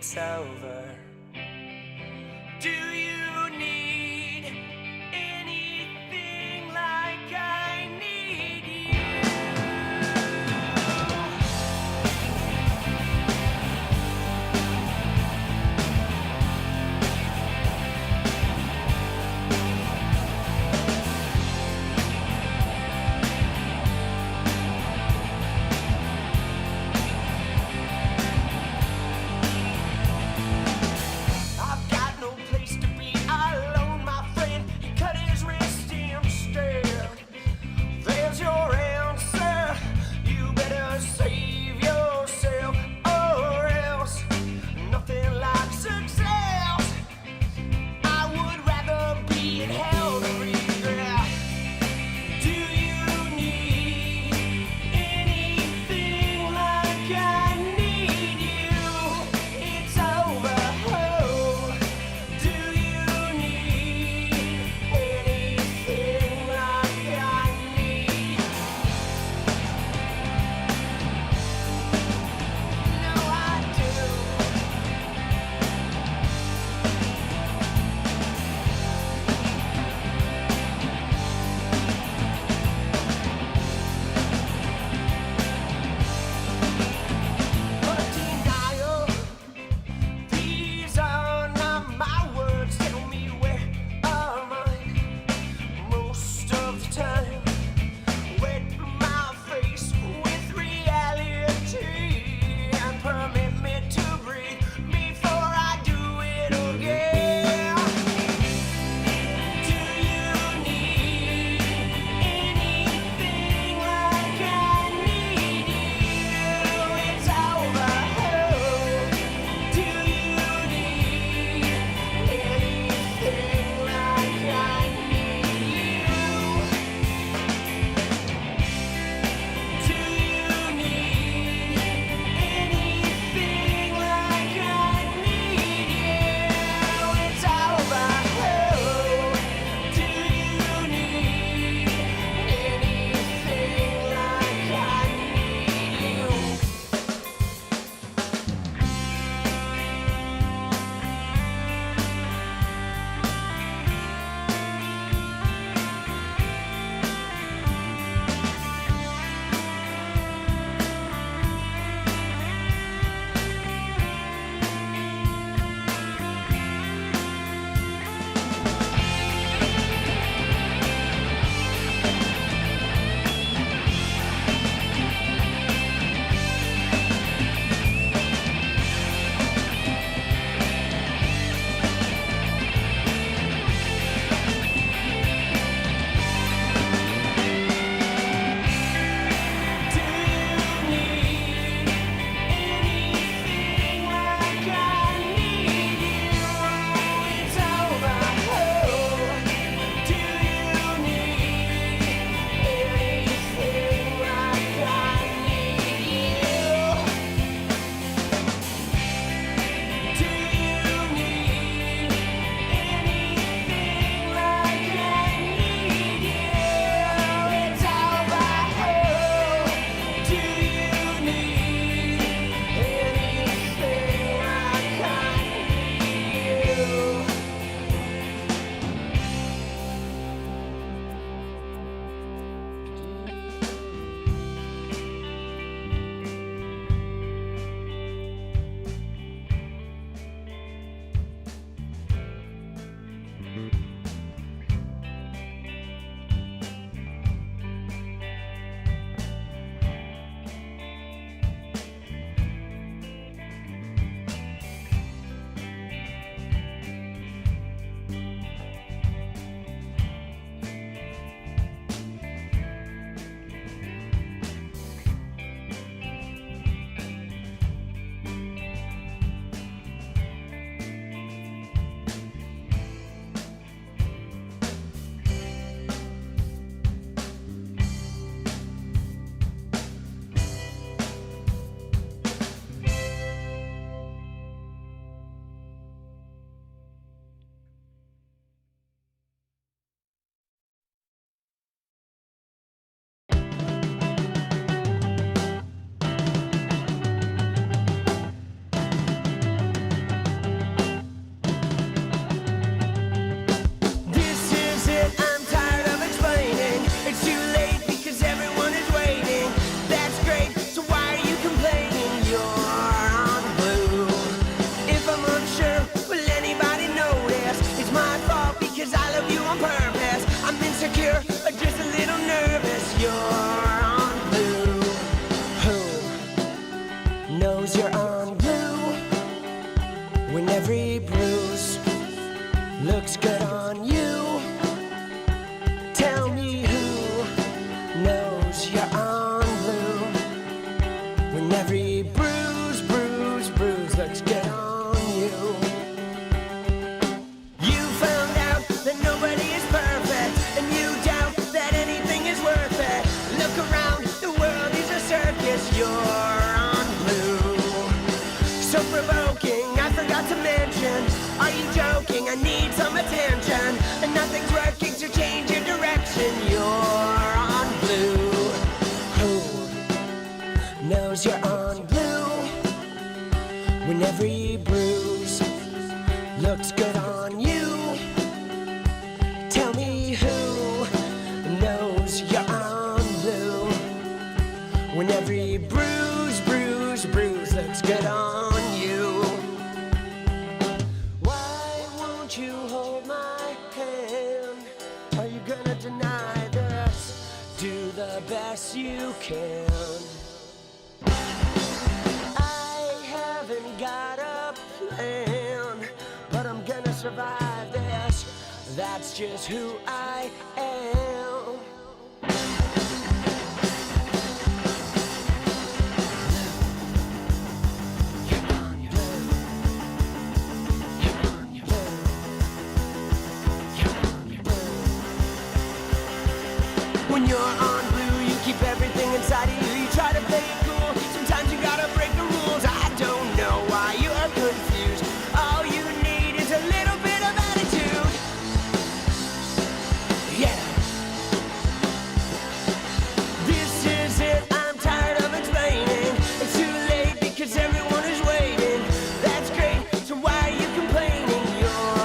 it's over. Do you need anything like I need you? I've got no place to be. when every bruise looks good on you. Tell me who knows you're on blue when every bruise looks good on you. You found out that nobody is perfect, and you doubt that anything is worth it. Look around, the world is a circus. You're on blue. So provoking, I forgot to mention. Are you joking? I need some attention, and nothing's working to change your direction. You're on blue. Who knows you're on blue when every bruise looks good on you? Tell me who knows you're on blue when every bruise looks good on you. Why won't you hold my hand? Are you gonna deny this? Do the best you can. I haven't got a plan, but I'm gonna survive this. That's just who I am. When you're on blue, you keep everything inside of you. You try to play it cool. Sometimes you gotta break the rules. I don't know why you are confused. All you need is a little bit of attitude. Yeah. This is it. I'm tired of explaining. It's too late because everyone is waiting. That's great. So why are you complaining? You're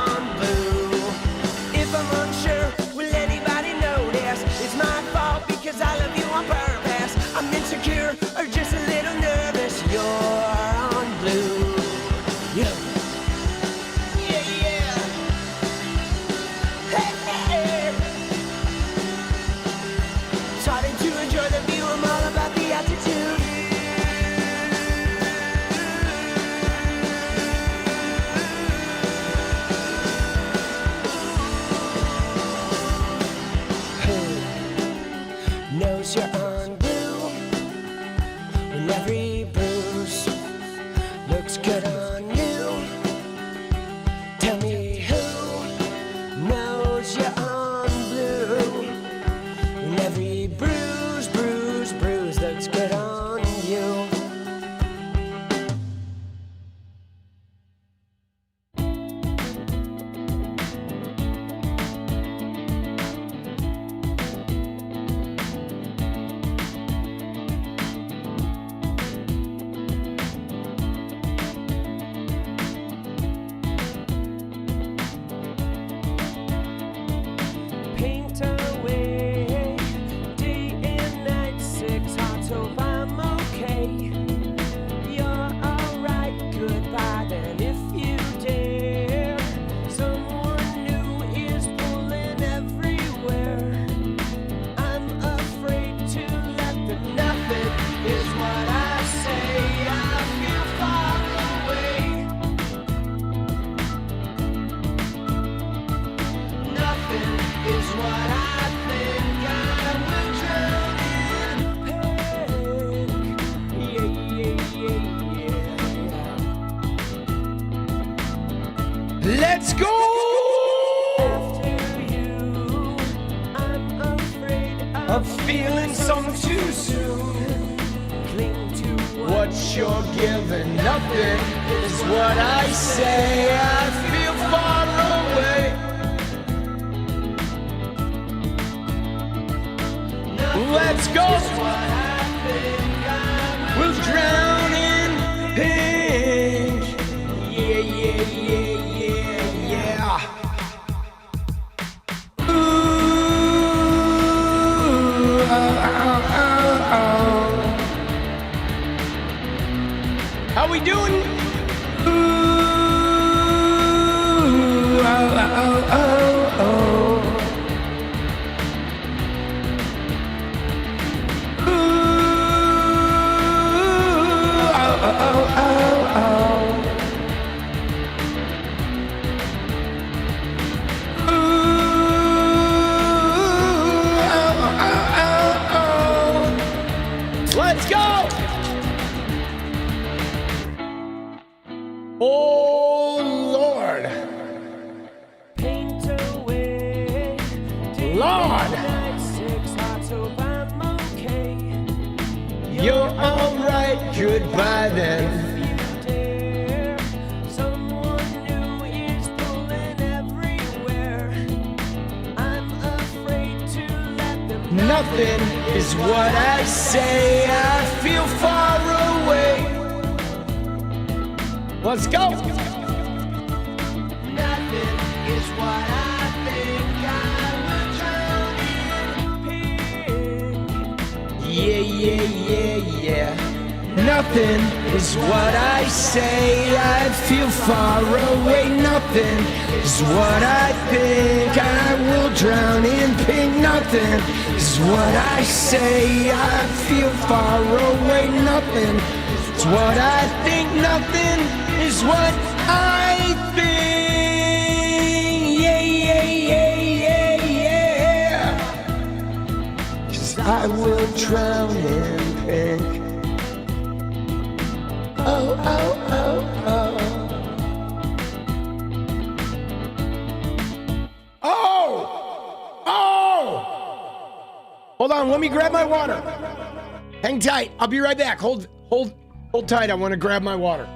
on blue. If I'm unsure, will anybody notice? It's my fault because I love you on purpose. I'm insecure or just a little nervous. You're on blue. Yeah. Yeah, yeah. Hey, hey. Starting to enjoy the view. I'm all about the attitude. Who knows you're on blue when every bruise looks good on you? Tell me who knows you're on blue when every bruise looks good on you. Paint away day and night, 6 hearts, hope I'm okay. You're alright, goodbye then if you dare. Someone new is pulling everywhere. I'm afraid to let them. Nothing is what I say. I feel far away. Nothing is what I think. I will drown in pink. Yeah, Let's go! After you, I'm afraid Of feeling some too soon. cling to What you're giving, nothing is what I say. I feel far away. Let's go! We'll drown in pink. Yeah, yeah, yeah, yeah, yeah. Ooh, oh, oh, oh, oh. How we doing? Ooh, oh, oh, oh, oh. Ooh, oh, oh, oh. nothing is what I say. I feel far away. Let's go. Nothing is what I think. Yeah. Nothing is what I say. I feel far away. Nothing is what I think. I will drown in pink. Nothing is what I say. I feel far away. Nothing is what I think. Nothing is what I think. Yeah. 'Cause I will drown in pink. Oh. Hold on, let me grab my water. Hang tight, I'll be right back. Hold tight, I want to grab my water.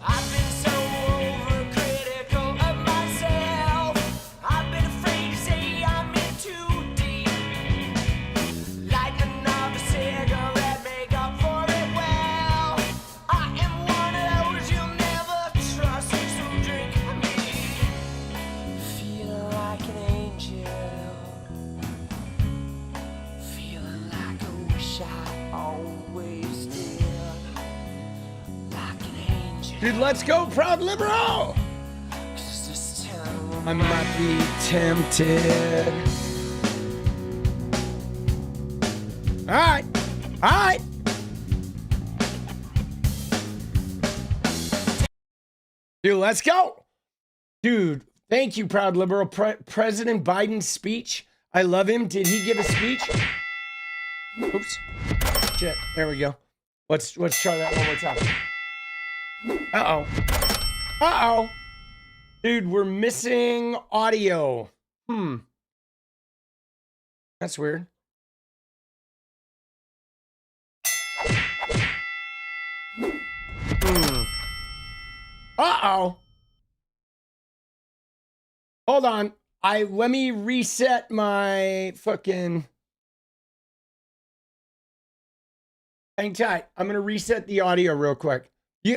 I've been so overcritical of myself. I've been afraid to say I'm in too deep. Lighting another cigarette, make up for it well. I am one of those you'll never trust, so drink me. Feeling like an angel. Feeling like I wish I always did. Like an angel. Dude, let's go, proud liberal! I might be tempted. All right. Dude, let's go. Dude, thank you, proud liberal. President Biden's speech. I love him. Did he give a speech? Oops. Shit. There we go. Let's try that one more time. Uh-oh. Dude, we're missing audio. That's weird. Uh-oh. Hold on. Let me reset my fucking... Hang tight. I'm going to reset the audio real quick.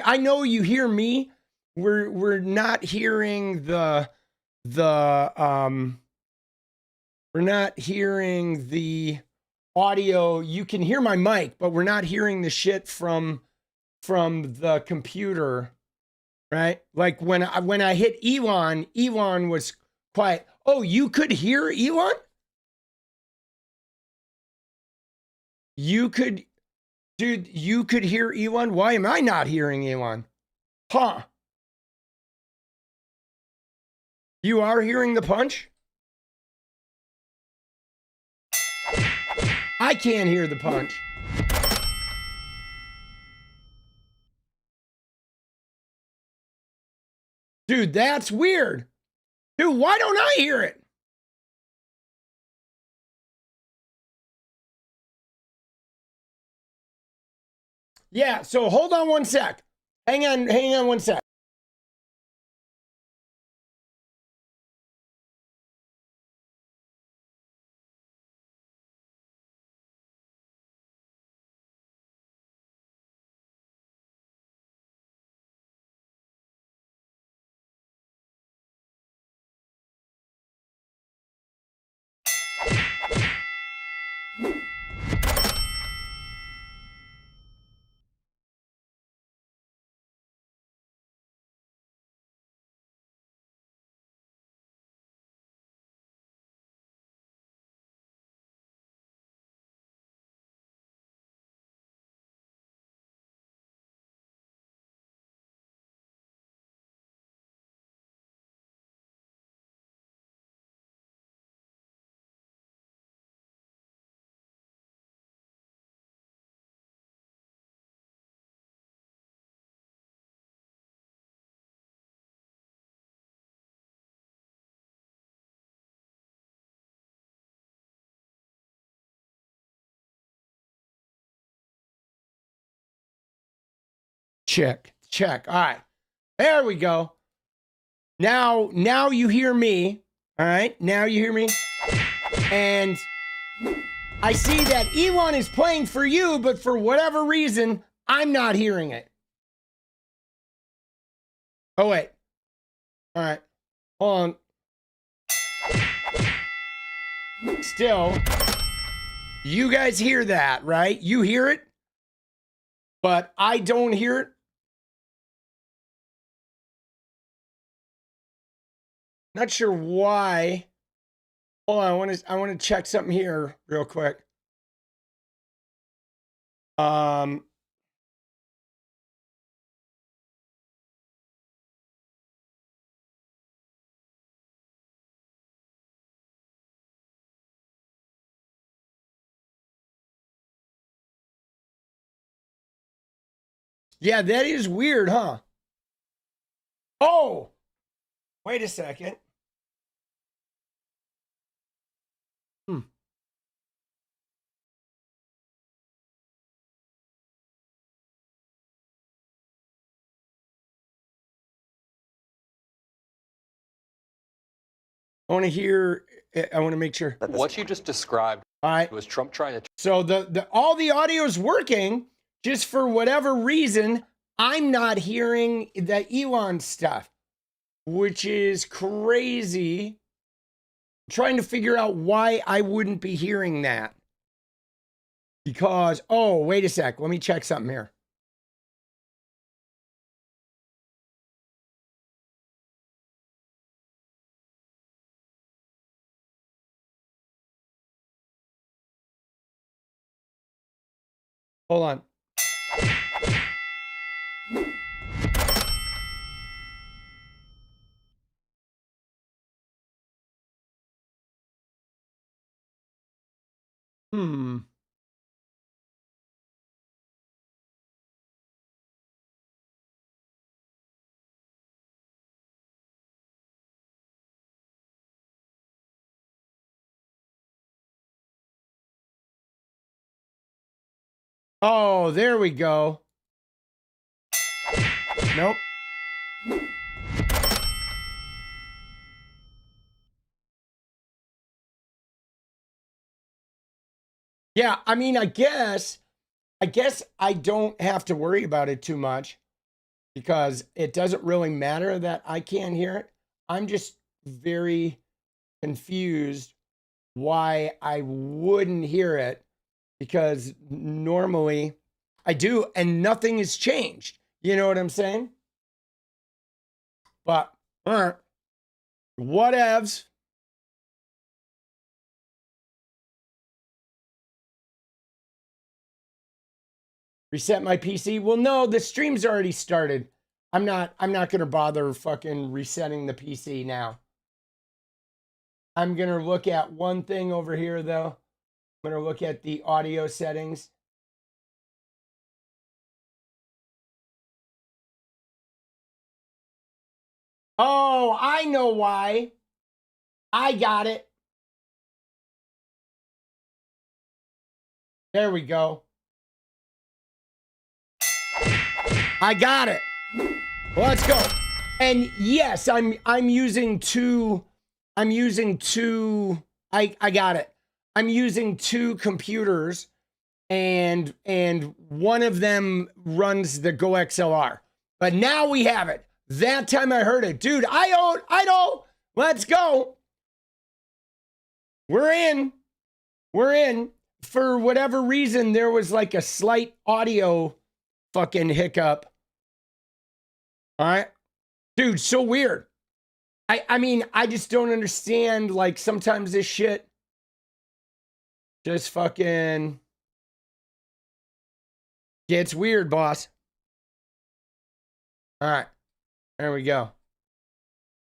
I know you hear me. We're not hearing we're not hearing the audio. You can hear my mic, but we're not hearing the shit from the computer, right? Like when I hit Elon was quiet. Oh, you could hear Elon? Dude, you could hear Elon? Why am I not hearing Elon? Huh. You are hearing the punch? I can't hear the punch. Dude, that's weird. Dude, why don't I hear it? Yeah, so hold on one sec. Hang on one sec. check. All right. There we go. Now you hear me. All right. Now you hear me. And I see that Elon is playing for you, but for whatever reason, I'm not hearing it. Oh, wait. All right. Hold on. Still, you guys hear that, right? You hear it, but I don't hear it. Not sure why. Hold on, I want to check something here real quick. Yeah, that is weird, huh? Oh, wait a second. I want to make sure. What you just described was Trump trying to... So all the audio is working, just for whatever reason, I'm not hearing the Elon stuff, which is crazy. I'm trying to figure out why I wouldn't be hearing that. Because, oh, wait a sec. Let me check something here. Hold on. Oh, there we go. Nope. Yeah, I mean, I guess I don't have to worry about it too much because it doesn't really matter that I can't hear it. I'm just very confused why I wouldn't hear it, because normally I do, and nothing has changed. You know what I'm saying? But, whatevs. Reset my PC. Well, no, the stream's already started. I'm not going to bother fucking resetting the PC now. I'm going to look at one thing over here, though. I'm going to look at the audio settings. Oh, I know why. I got it. There we go. I got it. Let's go. And yes, I'm using two. I got it. I'm using two computers, and one of them runs the GoXLR. But now we have it. That time I heard it. Dude, idle. Let's go. We're in. For whatever reason, there was like a slight audio fucking hiccup. All right. Dude, so weird. I mean, I just don't understand. Like, sometimes this shit just fucking gets weird, boss. All right. There we go.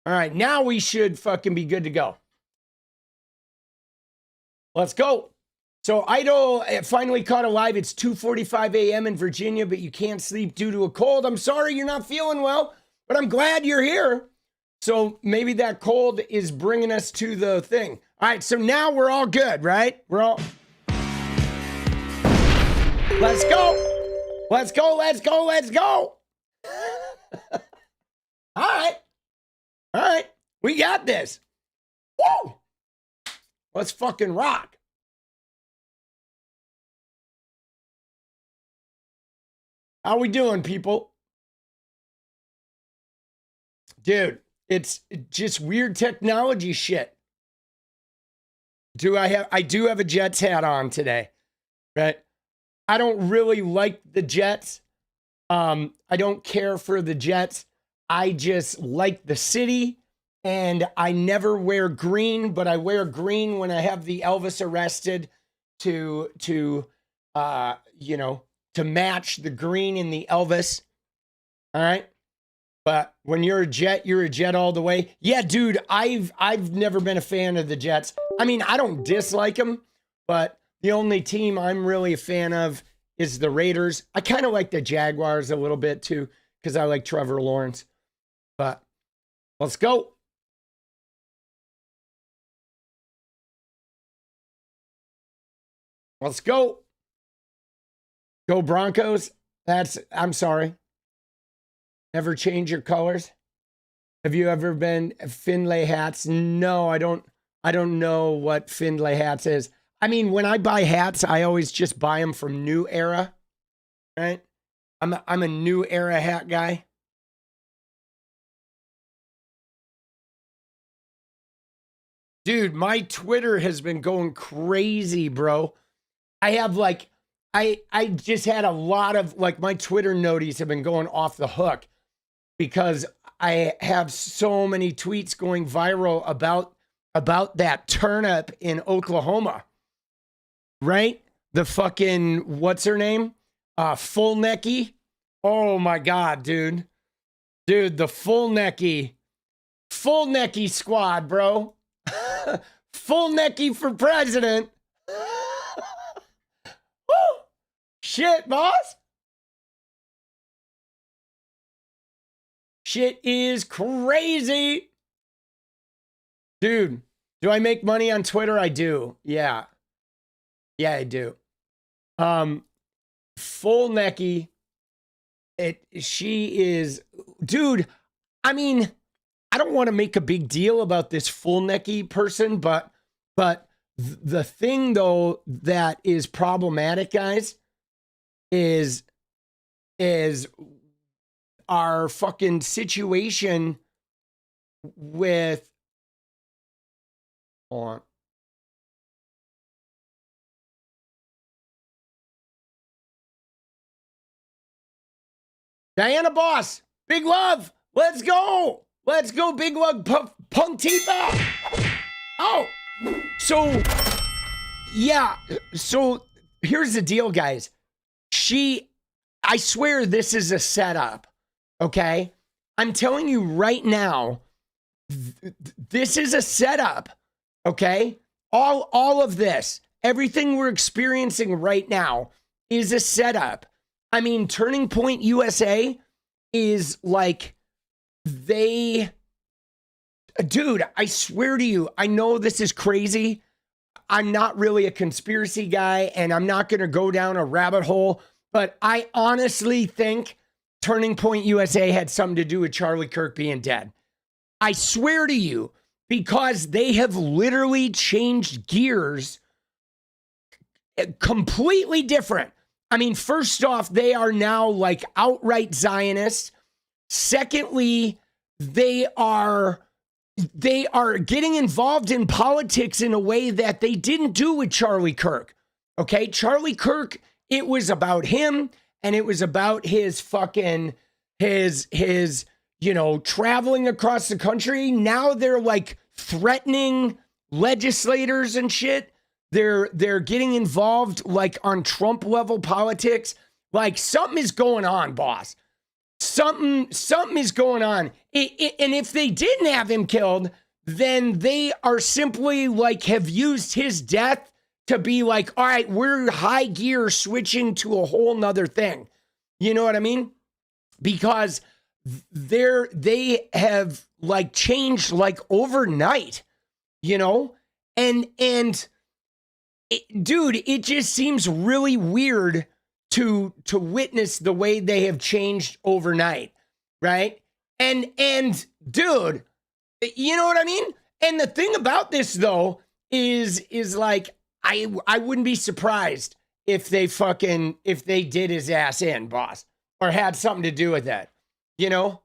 All right. Now we should fucking be good to go. Let's go. So Idol finally caught alive. It's 2:45 a.m. in Virginia, but you can't sleep due to a cold. I'm sorry you're not feeling well, but I'm glad you're here. So maybe that cold is bringing us to the thing. All right, so now we're all good, right? We're all... Let's go. Let's go. All right. All right. We got this. Woo! Let's fucking rock. How we doing, people? Dude, it's just weird technology shit. I do have a Jets hat on today, right? I don't really like the Jets. I don't care for the Jets. I just like the city, and I never wear green, but I wear green when I have the Elvis arrested to match the green in the Elvis. All right. But when you're a Jet all the way. Yeah, dude, I've never been a fan of the Jets. I mean, I don't dislike them, but the only team I'm really a fan of is the Raiders. I kind of like the Jaguars a little bit too, because I like Trevor Lawrence. But let's go. Let's go. Go Broncos. I'm sorry. Never change your colors. Have you ever been Findlay hats? No, I don't know what Findlay hats is. I mean, when I buy hats, I always just buy them from New Era, right? I'm a New Era hat guy. Dude, my Twitter has been going crazy, bro. I have I just had a lot of my Twitter noties have been going off the hook because I have so many tweets going viral about that turnip in Oklahoma, right? The fucking, what's her name? 𝗙𝗪𝗪𝗪. Oh my God, dude. Dude, the 𝗙𝗪𝗪𝗪𝗪 squad, bro. 𝗙𝗪𝗪𝗪𝗪 for president. Woo! Shit, boss. Shit is crazy. Dude, do I make money on Twitter? I do. Yeah. Yeah, I do. 𝗙𝗪𝗪𝗪𝗪. She is, dude, I mean, I don't want to make a big deal about this 𝗙𝗪𝗪𝗪𝗪 person, but the thing though that is problematic, guys, is our fucking situation with, hold on. Diana Boss, big love. Let's go. Let's go, big love, punk Tifa. Oh, so, yeah. So here's the deal, guys. I swear this is a setup, okay? I'm telling you right now, this is a setup, okay? All of this, everything we're experiencing right now is a setup. I mean, Turning Point USA is dude, I swear to you, I know this is crazy. I'm not really a conspiracy guy, and I'm not going to go down a rabbit hole, but I honestly think Turning Point USA had something to do with Charlie Kirk being dead. I swear to you, because they have literally changed gears completely different. I mean, first off, they are now outright Zionists. Secondly, they are getting involved in politics in a way that they didn't do with Charlie Kirk. Okay? Charlie Kirk, it was about him, and it was about his fucking, his traveling across the country. Now they're threatening legislators and shit. They're getting involved on Trump level politics. Something is going on, boss. Something is going on. And if they didn't have him killed, then they are simply have used his death to be all right, we're high gear switching to a whole nother thing. You know what I mean? Because they have changed overnight, and dude, it just seems really weird to witness the way they have changed overnight, right? And dude, you know what I mean? And the thing about this though is like I wouldn't be surprised if they did his ass in, boss, or had something to do with that. You know?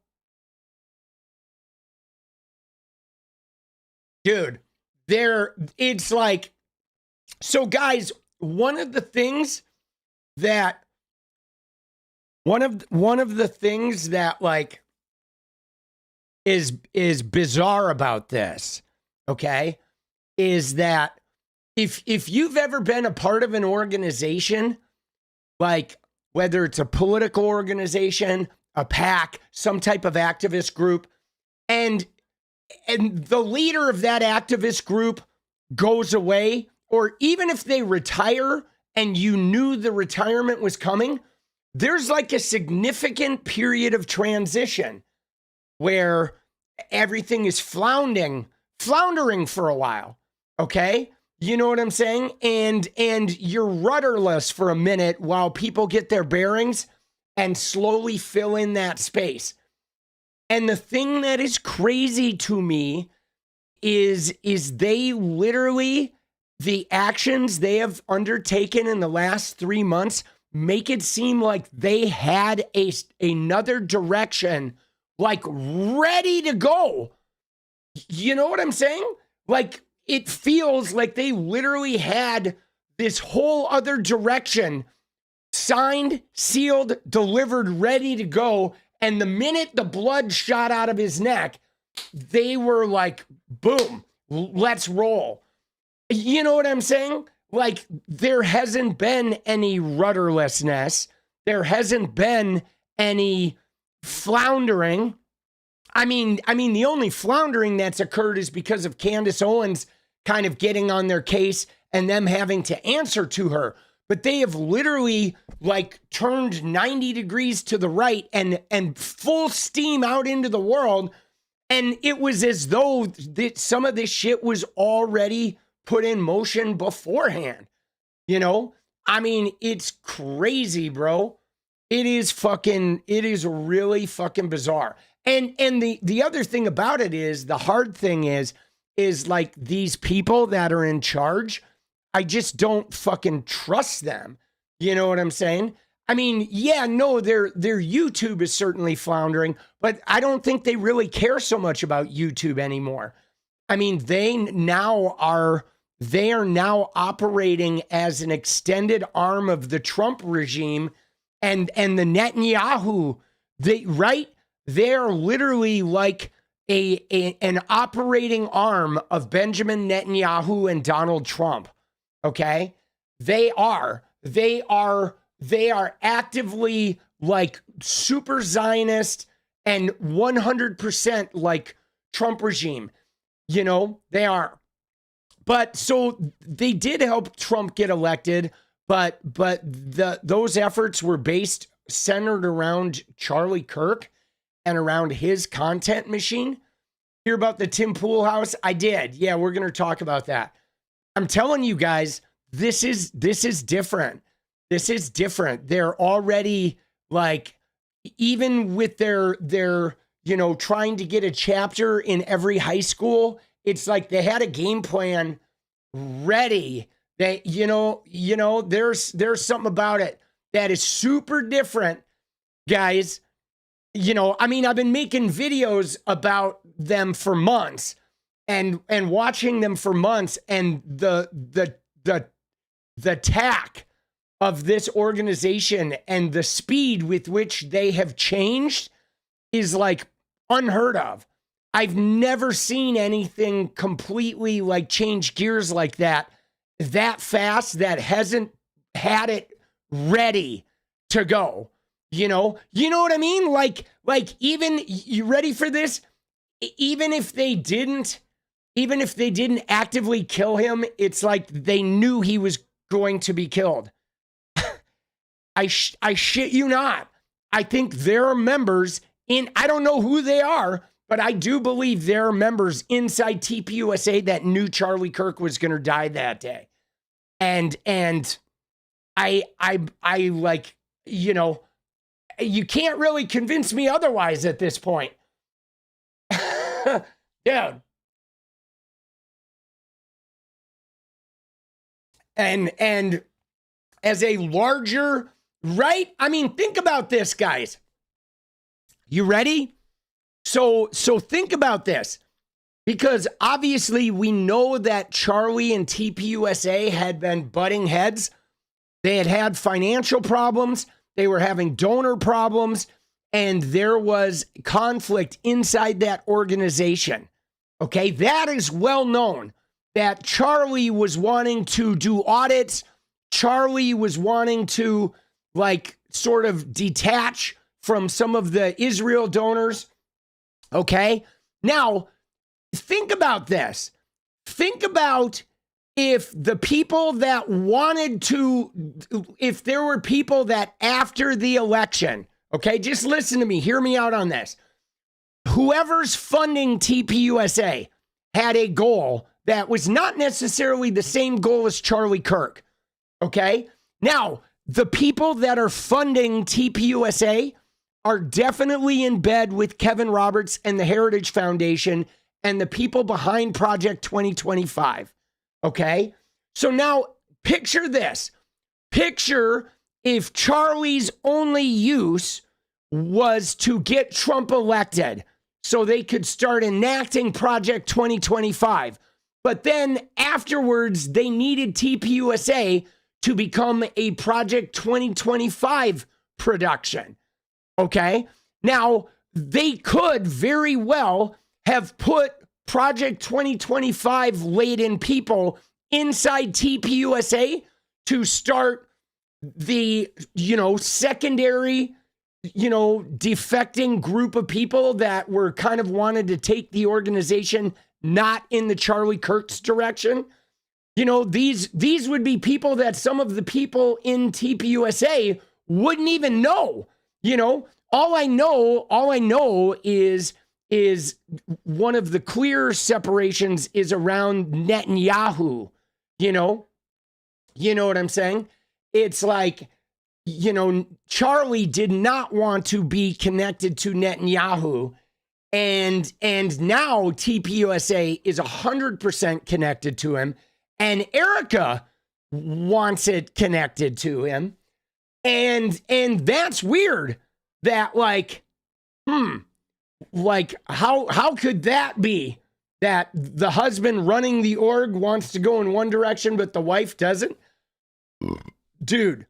Dude, it's like, so guys, one of the things that like is bizarre about this, okay, is that if you've ever been a part of an organization, like whether it's a political organization, a PAC, some type of activist group, and the leader of that activist group goes away, or even if they retire and you knew the retirement was coming, there's like a significant period of transition where everything is floundering for a while. Okay? You know what I'm saying? And you're rudderless for a minute while people get their bearings and slowly fill in that space. And the thing that is crazy to me is they literally, the actions they have undertaken in the last 3 months make it seem like they had another direction, like ready to go. You know what I'm saying? Like, it feels like they literally had this whole other direction signed, sealed, delivered, ready to go. And the minute the blood shot out of his neck, they were like, boom, let's roll. You know what I'm saying? Like, there hasn't been any rudderlessness. There hasn't been any floundering. I mean, the only floundering that's occurred is because of Candace Owens kind of getting on their case and them having to answer to her. But they have literally like turned 90 degrees to the right and full steam out into the world. And it was as though some of this shit was already put in motion beforehand. You know? I mean, it's crazy, bro. It is really fucking bizarre. And the other thing about it is, the hard thing is like these people that are in charge, I just don't fucking trust them. You know what I'm saying? I mean, yeah, no, their YouTube is certainly floundering, but I don't think they really care so much about YouTube anymore. I mean, they are now operating as an extended arm of the Trump regime and the Netanyahu. They're literally like an operating arm of Benjamin Netanyahu and Donald Trump. Okay? They are actively like super Zionist and 100% like Trump regime. You know, they are. But so they did help Trump get elected, but those efforts were centered around Charlie Kirk and around his content machine. Hear about the Tim Pool house? I did. Yeah, we're going to talk about that. I'm telling you guys, this is different. This is different. They're already like, even with their you know, trying to get a chapter in every high school, it's like they had a game plan ready. They, you know, there's something about it that is super different, guys. You know, I mean, I've been making videos about them for months and watching them for months, and the tack of this organization and the speed with which they have changed is like unheard of. I've never seen anything completely like change gears like that fast, that hasn't had it ready to go. You know what I mean? Like even, you ready for this? Even if they didn't actively kill him, it's like they knew he was going to be killed. I shit you not. I think there are members I don't know who they are, but I do believe there are members inside TPUSA that knew Charlie Kirk was going to die that day. And I like, you know, you can't really convince me otherwise at this point. Dude. And as a larger, right? I mean, think about this, guys. You ready? So think about this. Because obviously we know that Charlie and TPUSA had been butting heads. They had financial problems. They were having donor problems. And there was conflict inside that organization. Okay, that is well known. That Charlie was wanting to do audits. Charlie was wanting to like sort of detach from some of the Israel donors. Okay, now think about this. Think about if the people that wanted to, if there were people that after the election, okay, just listen to me, hear me out on this. Whoever's funding TPUSA had a goal that was not necessarily the same goal as Charlie Kirk, okay? Now, the people that are funding TPUSA are definitely in bed with Kevin Roberts and the Heritage Foundation and the people behind Project 2025, okay? So now, picture this. Picture if Charlie's only use was to get Trump elected so they could start enacting Project 2025. But then afterwards, they needed TPUSA to become a Project 2025 production. Okay? Now, they could very well have put Project 2025 laden people inside TPUSA to start the, secondary, defecting group of people that were kind of wanted to take the organization not in the Charlie Kirk's direction. These would be people that some of the people in TPUSA wouldn't even know. All I know is one of the clear separations is around Netanyahu. You know what I'm saying? It's like, Charlie did not want to be connected to Netanyahu. And now TPUSA is 100% connected to him. And Erica wants it connected to him. And that's weird that how could that be that the husband running the org wants to go in one direction, but the wife doesn't? Dude,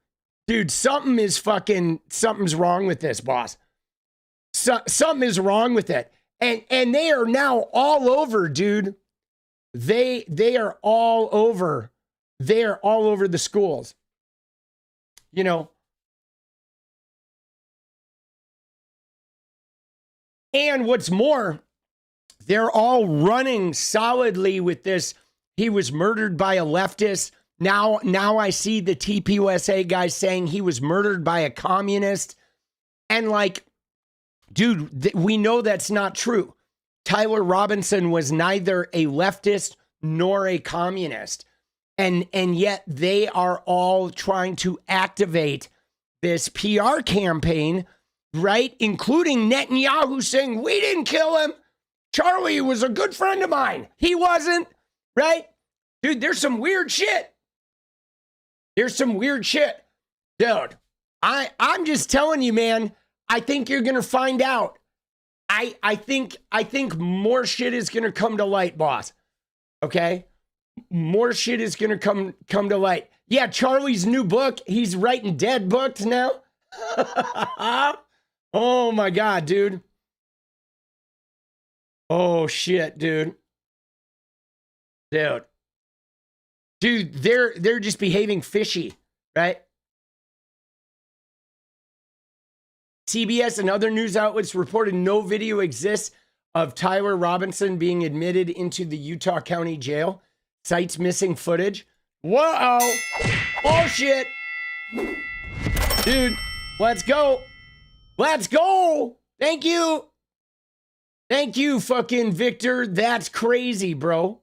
something's wrong with this, boss. Something is wrong with it. And they are now all over, dude. They are all over. They are all over the schools. And what's more, they're all running solidly with this. He was murdered by a leftist. Now I see the TPUSA guys saying he was murdered by a communist. And dude, we know that's not true. Tyler Robinson was neither a leftist nor a communist. And yet they are all trying to activate this PR campaign, right? Including Netanyahu saying, we didn't kill him. Charlie was a good friend of mine. He wasn't, right? Dude, there's some weird shit. Dude, I'm just telling you, man, I think you're going to find out. I think more shit is going to come to light, boss. Okay? More shit is going to come to light. Yeah, Charlie's new book, he's writing dead books now. Oh my God, dude. Oh shit, dude. Dude, they're just behaving fishy, right? CBS and other news outlets reported no video exists of Tyler Robinson being admitted into the Utah County Jail. Cites missing footage. Whoa! Oh shit! Dude, let's go! Let's go! Thank you! Thank you, fucking Victor. That's crazy, bro.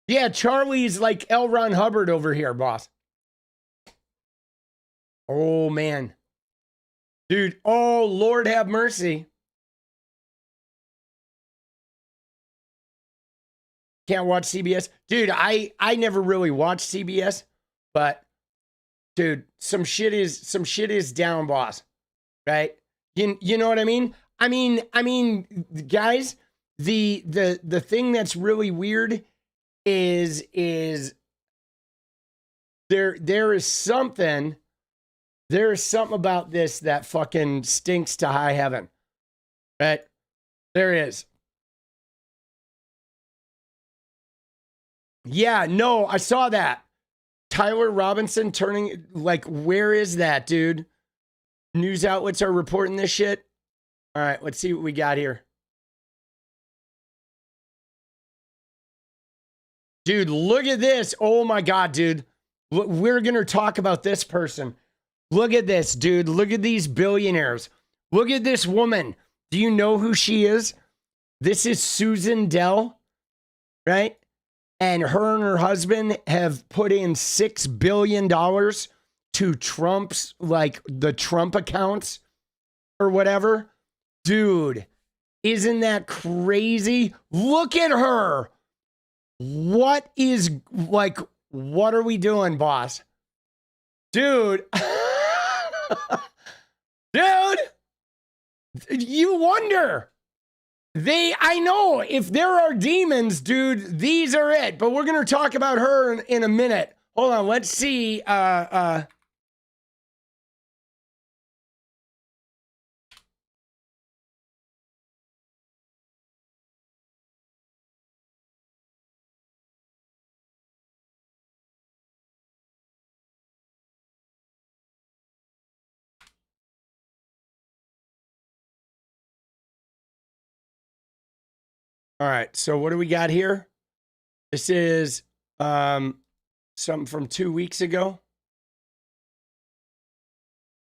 Yeah, Charlie's like L. Ron Hubbard over here, boss. Oh, man. Dude, oh, Lord have mercy. Can't watch CBS. Dude, I never really watched CBS, but dude, some shit is down, boss. Right? You know what I mean? I mean, guys, the thing that's really weird is there is something about this that fucking stinks to high heaven. Right? There is. Yeah, no, I saw that. Tyler Robinson turning, like, where is that, dude? News outlets are reporting this shit. All right, let's see what we got here. Dude, look at this. Oh my God, dude. We're going to talk about this person. Look at this, dude. Look at these billionaires. Look at this woman. Do you know who she is? This is Susan Dell, right? And her husband have put in $6 billion to Trump's, like, the Trump accounts or whatever. Dude, isn't that crazy? Look at her. What is, like, what are we doing, boss? Dude. Dude. You wonder. I know if there are demons, dude, these are it. But we're going to talk about her in a minute. Hold on. Let's see. All right. So what do we got here? This is something from 2 weeks ago.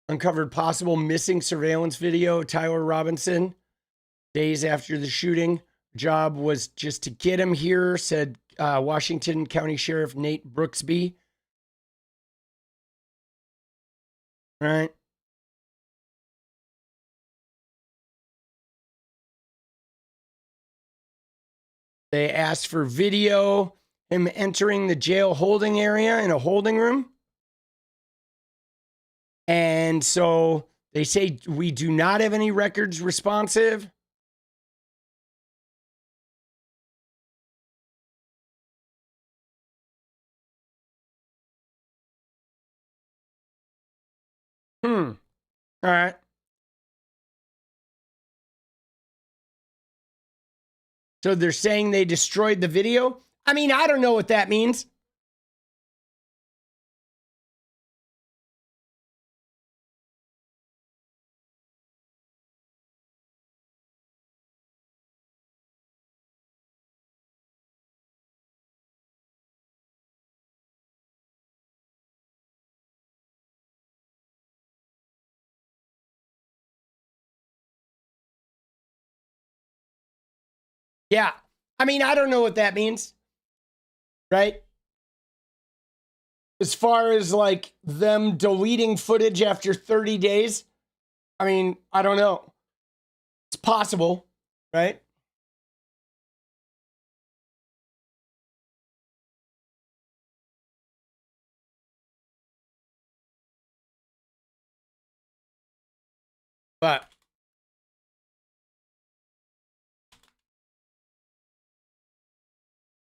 Uncovered possible missing surveillance video of Tyler Robinson days after the shooting. Job was just to get him here, said Washington County Sheriff Nate Brooksby. All right. They asked for video, him entering the jail holding area in a holding room. And so they say, we do not have any records responsive. All right. So they're saying they destroyed the video? I mean, I don't know what that means. Yeah. I mean, I don't know what that means. Right? As far as like them deleting footage after 30 days, I mean, I don't know. It's possible, right? But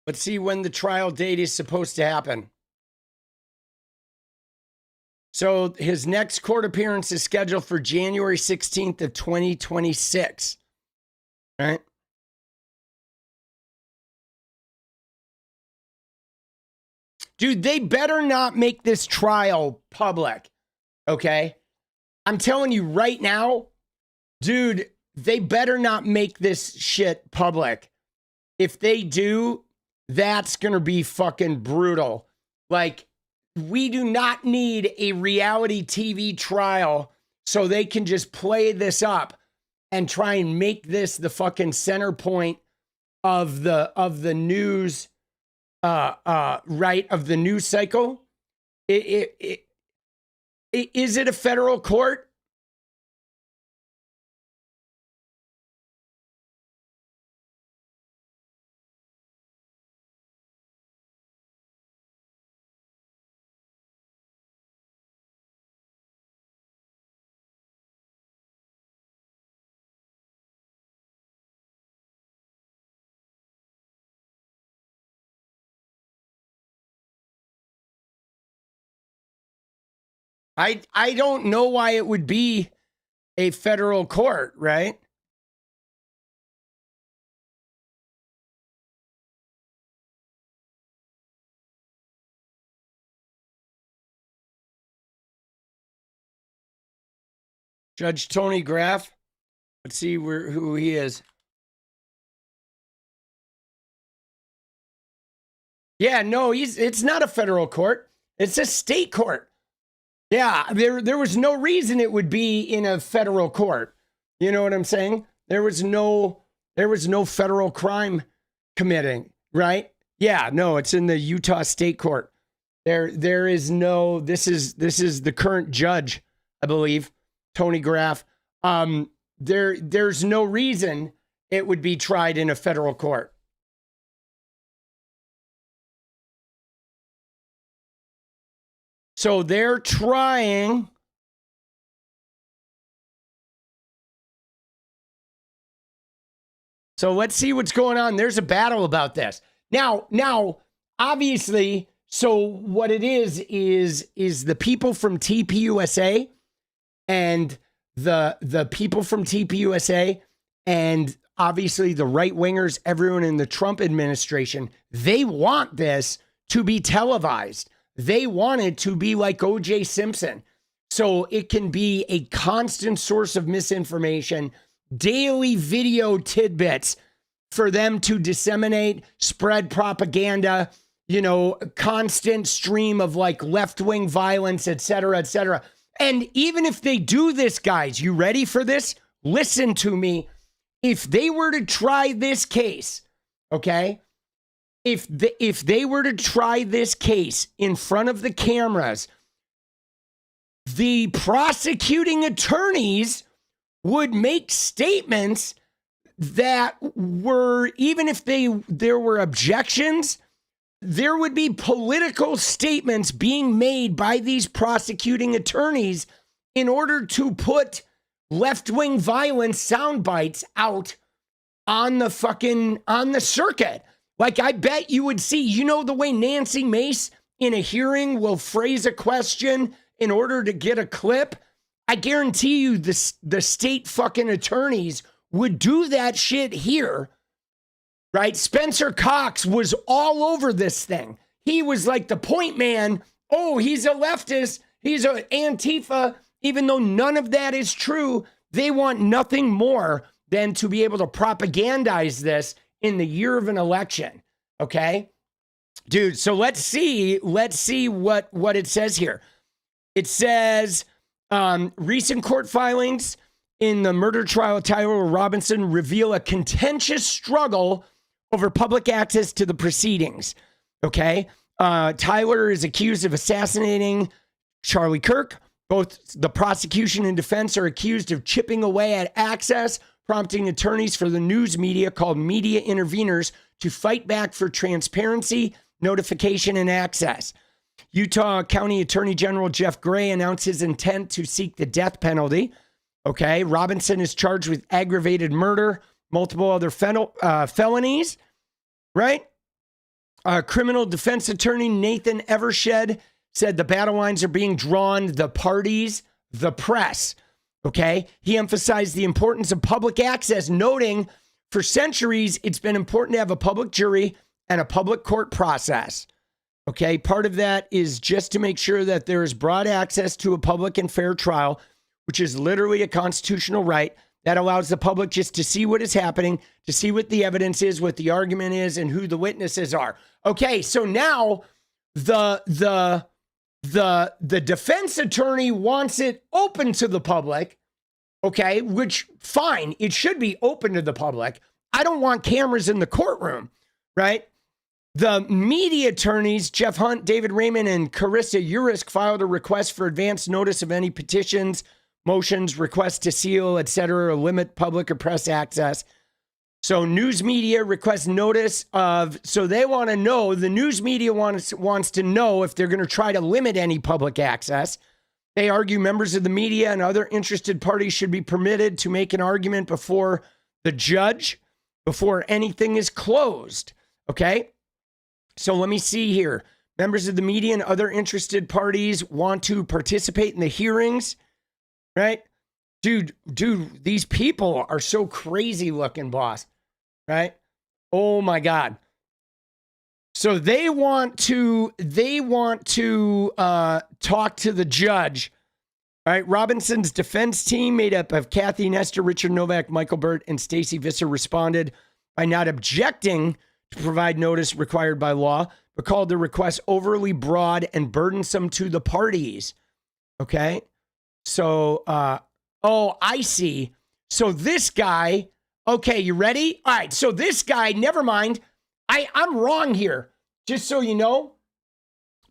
let's see when the trial date is supposed to happen. So his next court appearance is scheduled for January 16th of 2026. Right? Dude, they better not make this trial public. Okay? I'm telling you right now, dude, they better not make this shit public. If they do, that's going to be fucking brutal. Like, we do not need a reality TV trial so they can just play this up and try and make this the fucking center point of the news, right, of the news cycle. Is it a federal court? I don't know why it would be a federal court, right? Judge Tony Graff. Let's see who he is. Yeah, no, it's not a federal court. It's a state court. Yeah, there was no reason it would be in a federal court. You know what I'm saying? There was no federal crime committing, right? Yeah, no, it's in the Utah State Court. There is no, this is the current judge, I believe, Tony Graff. There's no reason it would be tried in a federal court. So they're trying. So let's see what's going on. There's a battle about this. Now, obviously, so what it is the people from TPUSA and the people from TPUSA and obviously the right-wingers, everyone in the Trump administration, they want this to be televised. They want it to be like O.J. Simpson. So it can be a constant source of misinformation, daily video tidbits for them to disseminate, spread propaganda, constant stream of like left-wing violence, et cetera, et cetera. And even if they do this, guys, you ready for this? Listen to me. If they were to try this case, okay? If they were to try this case in front of the cameras, the prosecuting attorneys would make statements that were, even if there were objections, there would be political statements being made by these prosecuting attorneys in order to put left-wing violence sound bites out on the circuit. Like, I bet you would see, the way Nancy Mace in a hearing will phrase a question in order to get a clip? I guarantee you the state fucking attorneys would do that shit here, right? Spencer Cox was all over this thing. He was like the point man. Oh, he's a leftist. He's an Antifa. Even though none of that is true, they want nothing more than to be able to propagandize this in the year of an election. Okay? Dude, so let's see what it says here. It says, recent court filings in the murder trial of Tyler Robinson reveal a contentious struggle over public access to the proceedings. Okay? Tyler is accused of assassinating Charlie Kirk. Both the prosecution and defense are accused of chipping away at access, prompting attorneys for the news media called media interveners to fight back for transparency, notification, and access. Utah County Attorney General Jeff Gray announced his intent to seek the death penalty. Okay, Robinson is charged with aggravated murder, multiple other felonies, right? Criminal defense attorney Nathan Evershed said the battle lines are being drawn, the parties, the press. Okay, he emphasized the importance of public access, noting for centuries it's been important to have a public jury and a public court process. Okay, part of that is just to make sure that there is broad access to a public and fair trial, which is literally a constitutional right that allows the public just to see what is happening, to see what the evidence is, what the argument is, and who the witnesses are. Okay, so now the defense attorney wants it open to the public, okay, which fine, it should be open to the public. I don't want cameras in the courtroom, right? The media attorneys, Jeff Hunt, David Raymond, and 𝗙cie𝗶𝗹𝗪 filed a request for advance notice of any petitions, motions, requests to seal, etc., or limit public or press access. So news media requests notice of, so they want to know, the news media wants to know if they're going to try to limit any public access. They argue members of the media and other interested parties should be permitted to make an argument before the judge, before anything is closed. Okay? So let me see here. Members of the media and other interested parties want to participate in the hearings, right? Dude, these people are so crazy looking, boss, right? Oh my God. So they want to talk to the judge. All right, Robinson's defense team, made up of Kathy Nestor, Richard Novak, Michael Burt, and 𝗙ecie 𝗶𝗏𝗧, responded by not objecting to provide notice required by law, but called the request overly broad and burdensome to the parties. Okay, so, oh, I see. So this guy, okay, you ready? All right, so this guy, never mind. I'm wrong here, just so you know.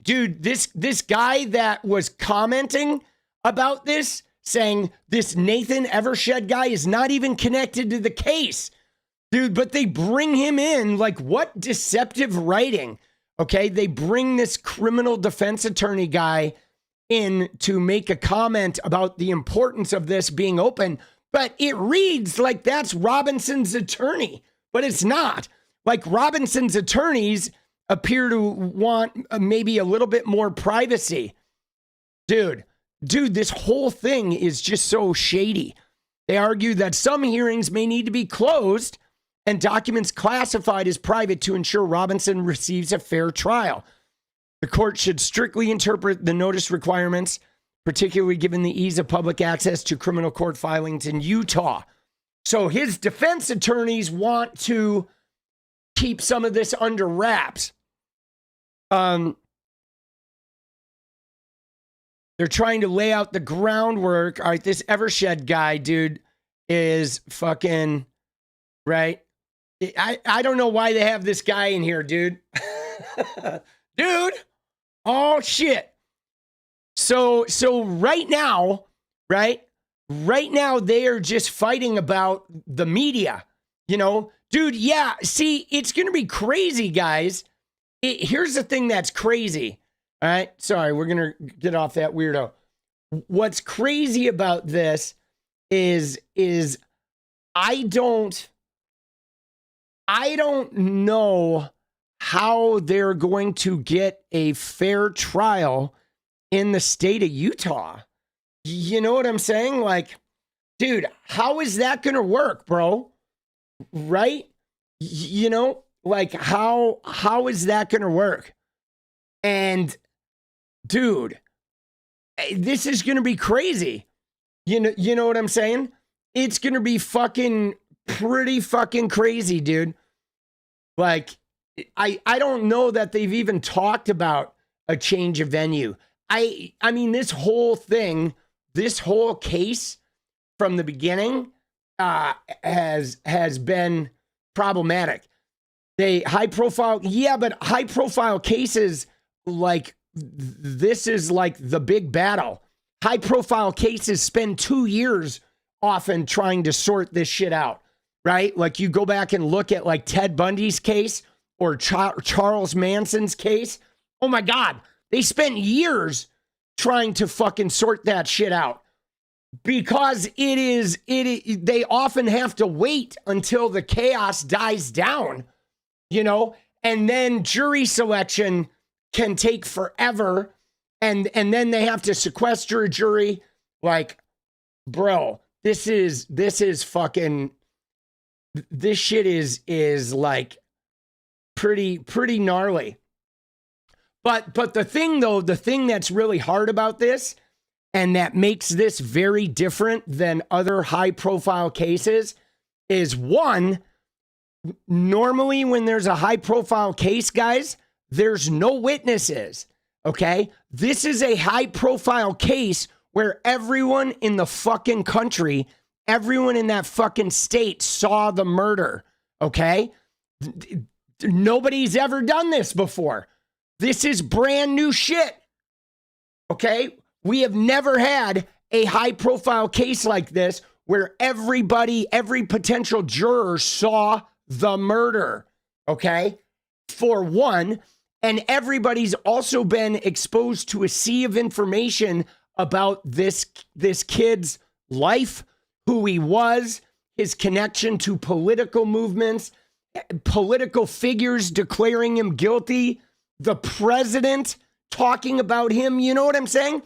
Dude, this guy that was commenting about this, saying this 𝗙𝗎𝗟𝗏𝗧 guy is not even connected to the case. Dude, but they bring him in, like, what deceptive writing, okay? They bring this criminal defense attorney guy in to make a comment about the importance of this being open, but it reads like that's Robinson's attorney, but it's not. Like, Robinson's attorneys appear to want maybe a little bit more privacy. Dude, this whole thing is just so shady. They argue that some hearings may need to be closed and documents classified as private to ensure Robinson receives a fair trial. The court should strictly interpret the notice requirements, particularly given the ease of public access to criminal court filings in Utah. So his defense attorneys want to keep some of this under wraps. They're trying to lay out the groundwork. All right, this 𝗙𝗟𝗏𝗧 guy, dude, is fucking, right? I don't know why they have this guy in here, dude. Dude, oh shit. So right now, right? Right now they are just fighting about the media, you know? Dude, yeah, see, it's going to be crazy, guys. Here's the thing that's crazy. All right, sorry, we're going to get off that weirdo. What's crazy about this is I don't know how they're going to get a fair trial in the state of Utah. You know what I'm saying? Like, dude, how is that going to work, bro? Right? You know, like, how is that going to work? And dude, this is going to be crazy. You know what I'm saying? It's going to be pretty fucking crazy, dude. Like, I don't know that they've even talked about a change of venue. I mean, this whole thing, this whole case from the beginning has been problematic. High profile cases, like, this is like the big battle. High profile cases spend 2 years often trying to sort this shit out, right? Like, you go back and look at like Ted Bundy's case or Charles Manson's case. Oh my God, they spent years trying to fucking sort that shit out because they often have to wait until the chaos dies down, you know, and then jury selection can take forever, and then they have to sequester a jury. Like, bro, this fucking, this shit is like pretty gnarly. But the thing that's really hard about this, and that makes this very different than other high profile cases, is one, normally when there's a high profile case, guys, there's no witnesses, okay? This is a high profile case where everyone in the fucking country, everyone in that fucking state saw the murder, okay? Nobody's ever done this before. This is brand new shit, okay? We have never had a high profile case like this where every potential juror saw the murder, okay? For one. And everybody's also been exposed to a sea of information about this kid's life, who he was, his connection to political movements, political figures declaring him guilty, the president talking about him. You know what I'm saying?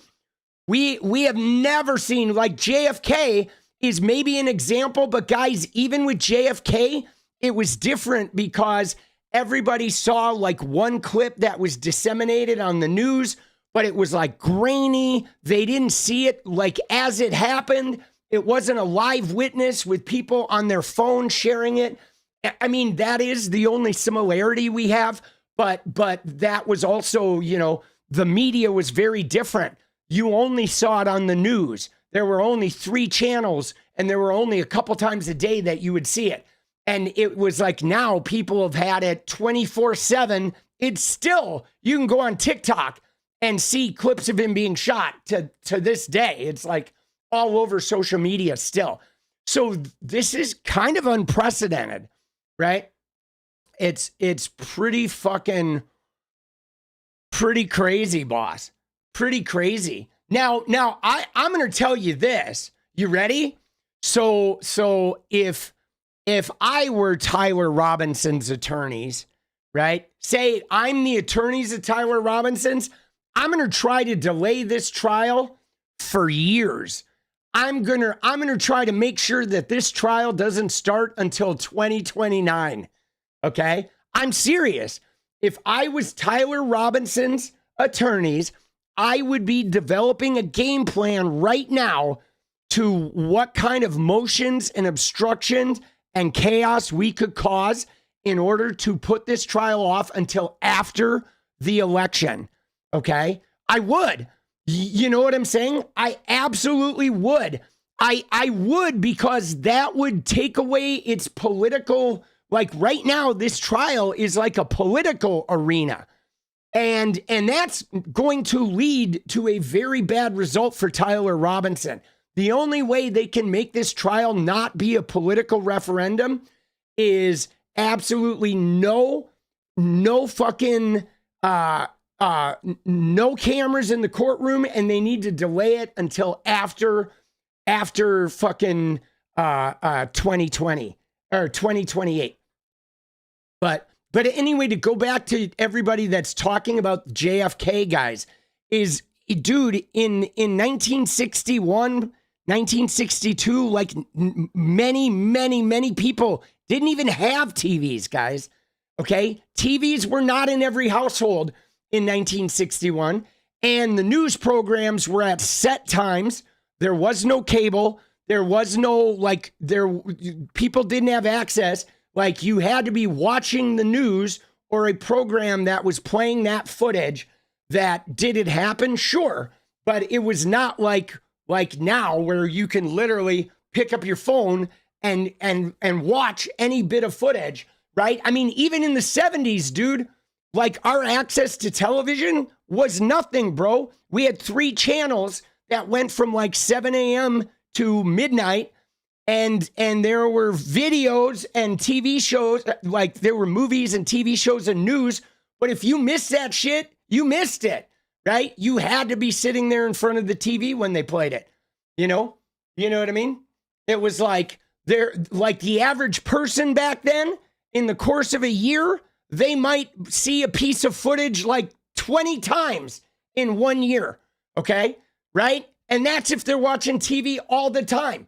We have never seen, like, JFK is maybe an example, but guys, even with JFK, it was different because everybody saw like one clip that was disseminated on the news, but it was like grainy. They didn't see it like as it happened. It wasn't a live witness with people on their phone sharing it. I mean, that is the only similarity we have, but that was also, you know, the media was very different. You only saw it on the news. There were only 3 channels, and there were only a couple times a day that you would see it. And it was like now people have had it 24/7. It's still, you can go on TikTok and see clips of him being shot to this day. It's like all over social media still. So this is kind of unprecedented, right? It's pretty crazy, boss. Pretty crazy. Now I'm going to tell you this. You ready? So if I were Tyler Robinson's attorneys, right? Say I'm the attorneys at Tyler Robinson's, I'm going to try to delay this trial for years. I'm going to try to make sure that this trial doesn't start until 2029. Okay? I'm serious. If I was Tyler Robinson's attorneys, I would be developing a game plan right now to what kind of motions and obstructions and chaos we could cause in order to put this trial off until after the election. Okay? I would. You know what I'm saying? I absolutely would. I would, because that would take away its political, like right now, this trial is like a political arena. And that's going to lead to a very bad result for Tyler Robinson. The only way they can make this trial not be a political referendum is absolutely no fucking, no cameras in the courtroom, and they need to delay it until after fucking 2020 or 2028. But anyway, to go back to everybody that's talking about JFK, guys, is, dude, in 1961, 1962, like many people didn't even have TVs, guys. Okay? TVs were not in every household in 1961, and the news programs were at set times. There was no cable. There was no, people didn't have access. Like, you had to be watching the news or a program that was playing that footage. That did it happen? Sure. But it was not like now, where you can literally pick up your phone and watch any bit of footage, right? I mean, even in the 70s, dude, like, our access to television was nothing, bro. We had 3 channels that went from like 7 a.m. to midnight. And there were videos and TV shows, like there were movies and TV shows and news. But if you missed that shit, you missed it, right? You had to be sitting there in front of the TV when they played it. You know what I mean? It was like the average person back then, in the course of a year, they might see a piece of footage like 20 times in 1 year. Okay. Right. And that's if they're watching TV all the time.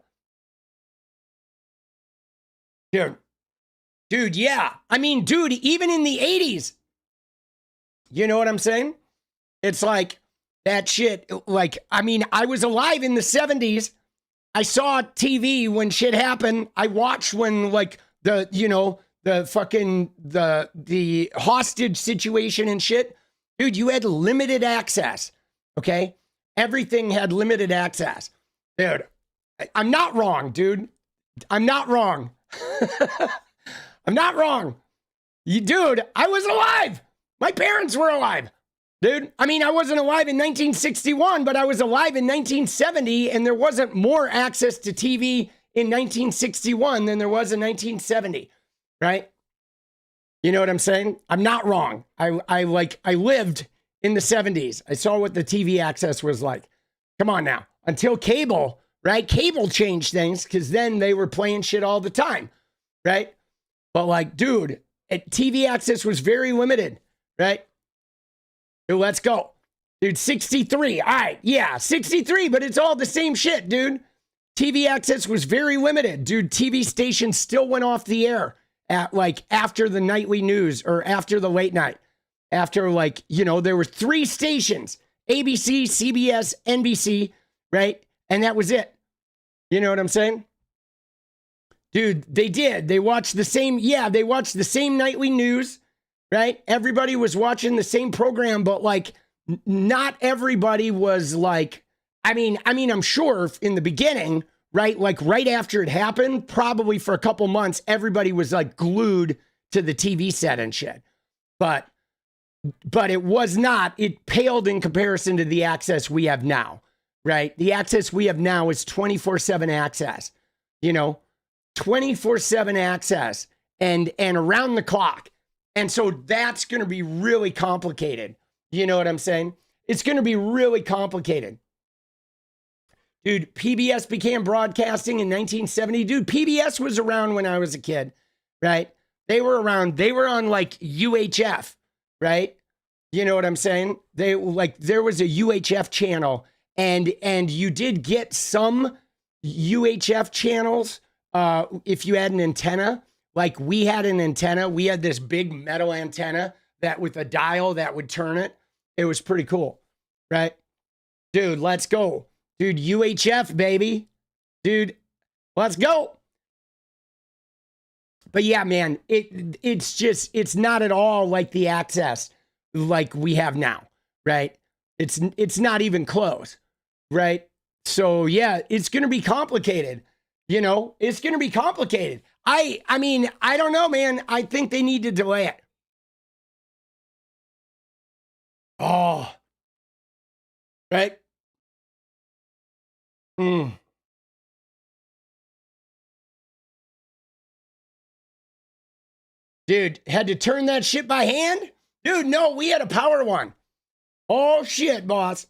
Dude, yeah. I mean, dude, even in the 80s, you know what I'm saying? It's like that shit. Like, I mean, I was alive in the 70s. I saw TV when shit happened. I watched when, like, the hostage situation and shit. Dude, you had limited access. Okay? Everything had limited access. Dude, I'm not wrong, dude. I'm not wrong. I'm not wrong. Dude, I was alive. My parents were alive. Dude, I mean, I wasn't alive in 1961, but I was alive in 1970, and there wasn't more access to TV in 1961 than there was in 1970, right? You know what I'm saying? I'm not wrong. I lived in the 70s. I saw what the TV access was like. Come on now. Until cable, right? Cable changed things, because then they were playing shit all the time, right? But like, dude, TV access was very limited, right? Dude, let's go. Dude, 63. All right, yeah, 63, but it's all the same shit, dude. TV access was very limited. Dude, TV stations still went off the air at like after the nightly news or after the late night. After like, you know, there were 3 stations, ABC, CBS, NBC, right? And that was it. You know what I'm saying? Dude, they did. They watched the same, they watched the same nightly news, right? Everybody was watching the same program, but like not everybody was like, I mean, I'm sure in the beginning, right? Like right after it happened, probably for a couple months, everybody was like glued to the TV set and shit. But it was not, it paled in comparison to the access we have now, right? The access we have now is 24/7 access, you know, 24/7 access and around the clock. And so that's going to be really complicated. You know what I'm saying? It's going to be really complicated. Dude, PBS began broadcasting in 1970. Dude, PBS was around when I was a kid, right? They were around. They were on like UHF, right? You know what I'm saying? They like there was a UHF channel, and you did get some UHF channels if you had an antenna. Like we had an antenna. We had this big metal antenna that with a dial that would turn it. It was pretty cool, right? Dude, let's go. Dude, UHF, baby. Dude, let's go. But yeah, man, it's not at all like the access like we have now, right? It's not even close, right? So yeah, it's going to be complicated. You know, it's going to be complicated. I mean, I don't know, man. I think they need to delay it. Oh, right? Dude, had to turn that shit by hand? Dude, no, we had a power one. Oh, shit, boss.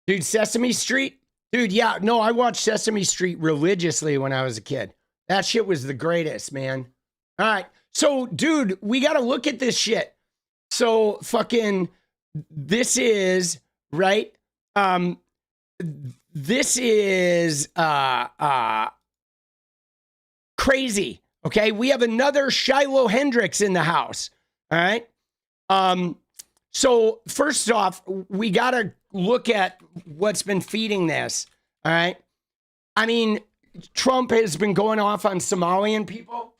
Dude, Sesame Street? Dude, yeah, no, I watched Sesame Street religiously when I was a kid. That shit was the greatest, man. All right. So, dude, we got to look at this shit. So, fucking, this is, right? This is, crazy. Okay. We have another Shiloh Hendrix in the house. All right. So first off, we got to look at what's been feeding this. All right. I mean, Trump has been going off on Somalian people.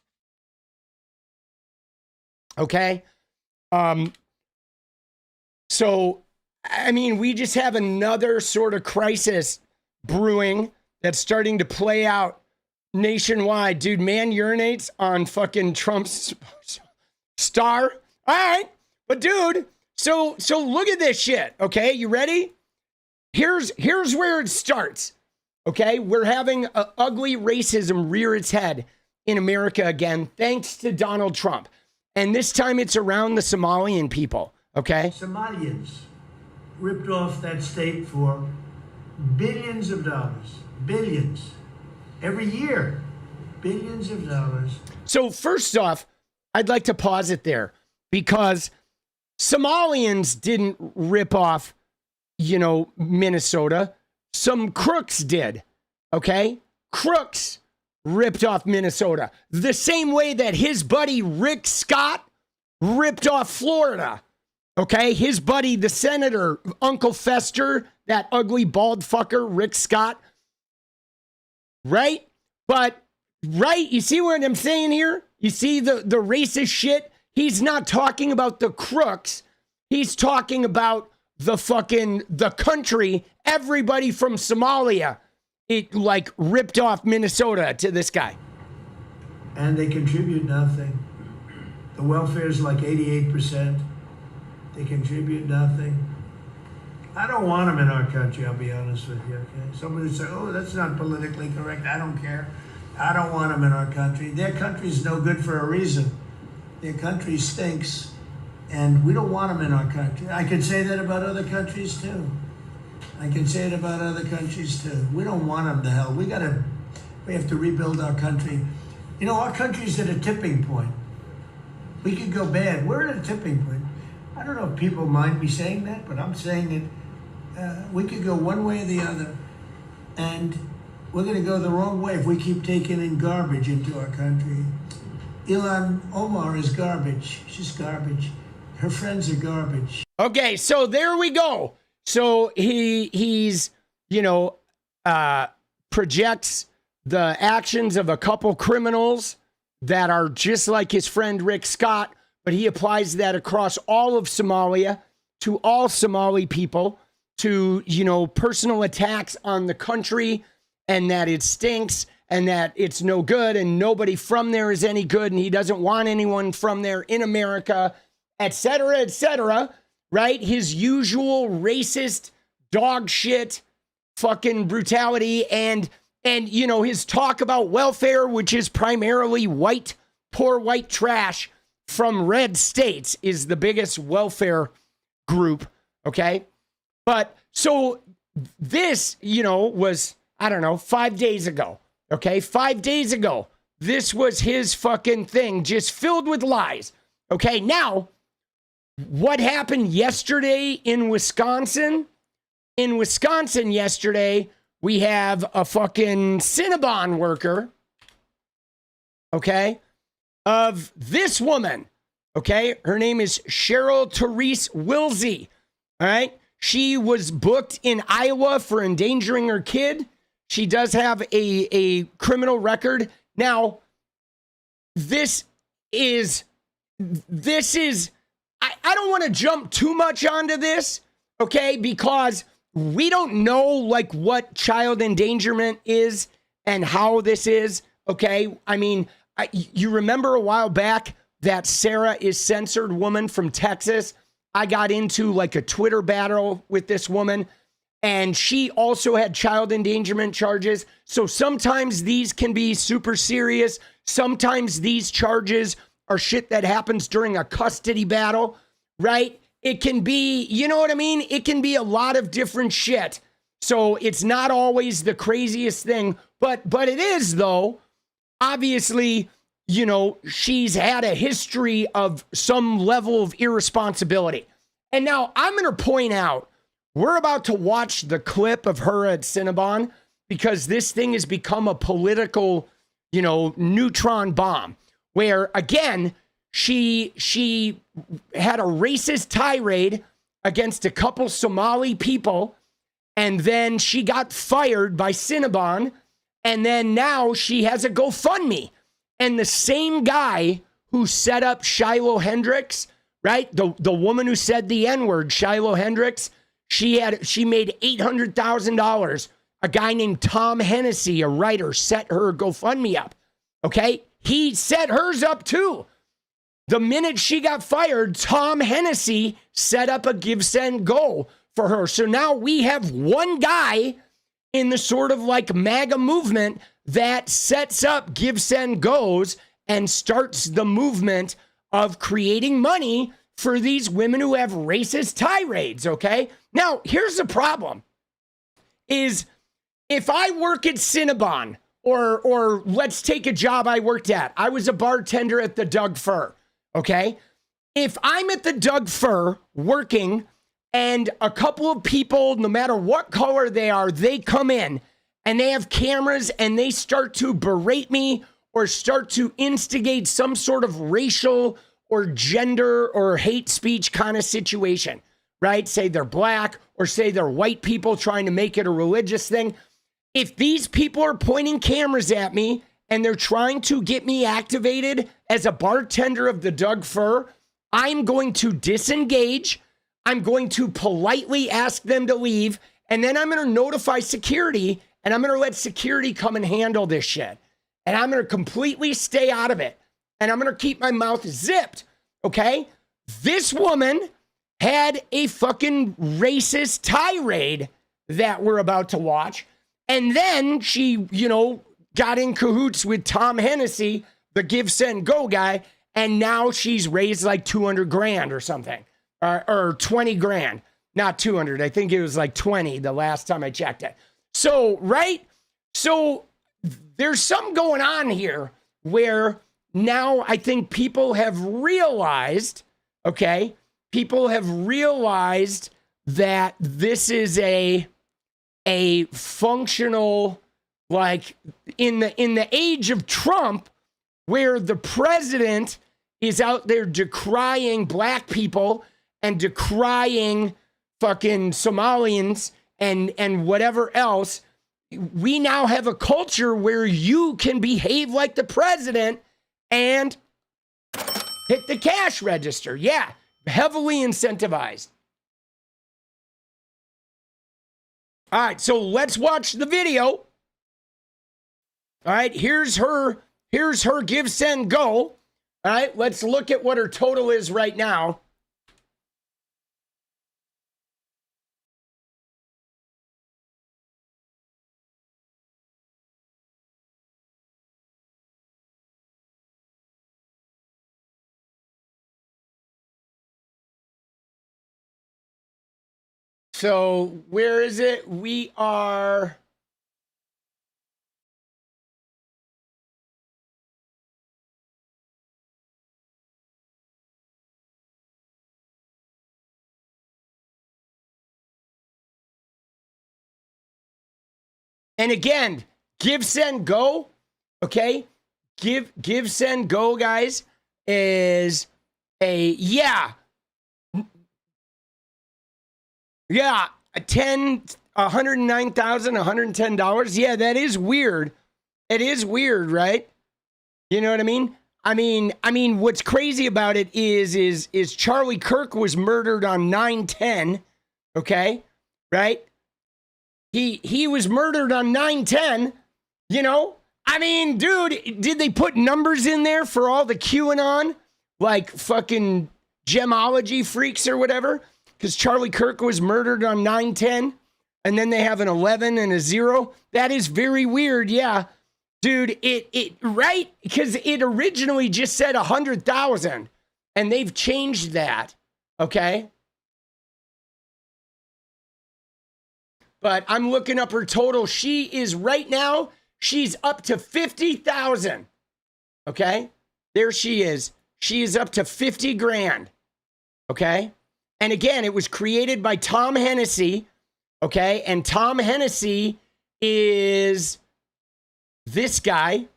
Okay. So, I mean, we just have another sort of crisis brewing that's starting to play out nationwide. Dude, man urinates on fucking Trump's star. All right. But dude, so look at this shit. Okay. You ready? Here's where it starts. Okay. We're having ugly racism rear its head in America again, thanks to Donald Trump. And this time it's around the Somalian people. Okay. Somalians ripped off that state for billions of dollars. Billions. Every year, billions of dollars. So first off, I'd like to pause it there because Somalians didn't rip off, you know, Minnesota. Some crooks did. Okay. Crooks ripped off Minnesota the same way that his buddy Rick Scott ripped off Florida. Okay. His buddy, the senator, Uncle Fester, that ugly bald fucker, Rick Scott. Right? But, right? You see what I'm saying here? You see the racist shit? He's not talking about the crooks. He's talking about the country, everybody from Somalia. It like ripped off Minnesota to this guy. And they contribute nothing. The welfare is like 88%. They contribute nothing. I don't want them in our country, I'll be honest with you, okay? Somebody would say, oh, that's not politically correct. I don't care. I don't want them in our country. Their country's no good for a reason. Their country stinks, and we don't want them in our country. I could say that about other countries, too. I can say it about other countries, too. We don't want them to hell. We have to rebuild our country. You know, our country's at a tipping point. We could go bad. We're at a tipping point. I don't know if people mind me saying that, but I'm saying it. We could go one way or the other, and we're going to go the wrong way if we keep taking in garbage into our country. Ilhan Omar is garbage. She's garbage. Her friends are garbage. Okay, so there we go. So he's, you know, projects the actions of a couple criminals that are just like his friend Rick Scott, but he applies that across all of Somalia, to all Somali people, to, you know, personal attacks on the country, and that it stinks, and that it's no good, and nobody from there is any good, and he doesn't want anyone from there in America, etc., right? His usual racist dog shit fucking brutality, and you know, his talk about welfare, which is primarily white, poor white trash from red states, is the biggest welfare group, okay? But so this, you know, was, I don't know, 5 days ago, okay? 5 days ago, this was his fucking thing, just filled with lies, okay? Now, what happened yesterday in Wisconsin? In Wisconsin yesterday, we have a fucking Cinnabon worker, okay, of this woman, okay? Her name is 𝗙𝗪𝗪𝗪𝗟, all right? She was booked in Iowa for endangering her kid. She does have a criminal record. Now, this is, I don't want to jump too much onto this, okay, because we don't know, like, what child endangerment is and how this is, okay? I mean, you remember a while back that Sarah is Censored woman from Texas? I got into, like, a Twitter battle with this woman, and she also had child endangerment charges. So sometimes these can be super serious. Sometimes these charges are shit that happens during a custody battle, right? It can be, you know what I mean? It can be a lot of different shit. So it's not always the craziest thing, but it is, though. Obviously, you know, she's had a history of some level of irresponsibility. And now I'm going to point out, we're about to watch the clip of her at Cinnabon, because this thing has become a political, you know, neutron bomb, where, again, she had a racist tirade against a couple Somali people, and then she got fired by Cinnabon, and then now she has a GoFundMe. And the same guy who set up Shiloh Hendricks, right? The woman who said the N-word, Shiloh Hendricks, she made $800,000. A guy named Tom Hennessy, a writer, set her GoFundMe up. Okay? He set hers up too. The minute she got fired, Tom Hennessy set up a Give, Send, Go for her. So now we have one guy in the sort of like MAGA movement that sets up Give, Send, Goes and starts the movement of creating money for these women who have racist tirades, okay? Now, here's the problem, is if I work at Cinnabon, or let's take a job I worked at. I was a bartender at the Doug Fir. Okay, if I'm at the Doug Fir working and a couple of people, no matter what color they are, they come in and they have cameras and they start to berate me or start to instigate some sort of racial or gender or hate speech kind of situation, right? Say they're black or say they're white people trying to make it a religious thing. If these people are pointing cameras at me and they're trying to get me activated as a bartender of the Doug Fir, I'm going to disengage. I'm going to politely ask them to leave. And then I'm going to notify security, and I'm going to let security come and handle this shit. And I'm going to completely stay out of it. And I'm going to keep my mouth zipped. Okay? This woman had a fucking racist tirade that we're about to watch. And then she, you know, got in cahoots with Tom Hennessy, the Give, Send, Go guy, and now she's raised like 200 grand or something, or 20 grand, not 200. I think it was like 20 the last time I checked it. So, right? So there's something going on here where now I think people have realized, okay, people have realized that this is a functional, like in the age of Trump, where the president is out there decrying black people and decrying fucking Somalians and whatever else. We now have a culture where you can behave like the president and hit the cash register. Yeah, heavily incentivized. All right, so let's watch the video. All right, here's her give, send, go. All right, let's look at what her total is right now. So where is it? We are... And again, give, send, go, okay? Give, send, go, guys, is a, yeah, $109,110. Yeah, that is weird. It is weird, right? You know what I mean? I mean, what's crazy about it is Charlie Kirk was murdered on 9/10, okay? Right? He was murdered on 9/10, you know? I mean, dude, did they put numbers in there for all the QAnon, like fucking gemology freaks or whatever? Because Charlie Kirk was murdered on 9/10, and then they have an 11 and a 0. That is very weird, yeah. Dude, it right? Because it originally just said 100,000, and they've changed that, okay? But I'm looking up her total. She is right now, she's up to 50,000. Okay? There she is. She is up to 50 grand. Okay? And again, it was created by Tom Hennessy. Okay? And Tom Hennessy is this guy.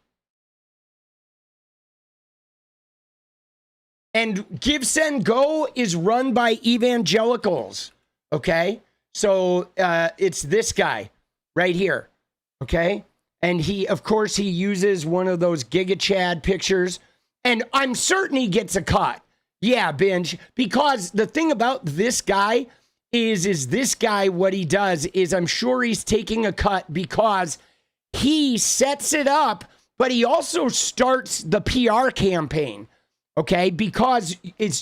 And Give, Send, Go is run by evangelicals. Okay? So it's this guy right here, okay? And he, of course, he uses one of those Giga Chad pictures, and I'm certain he gets a cut. Yeah, Binge, because the thing about this guy is this guy, what he does is I'm sure he's taking a cut because he sets it up, but he also starts the PR campaign, okay? Because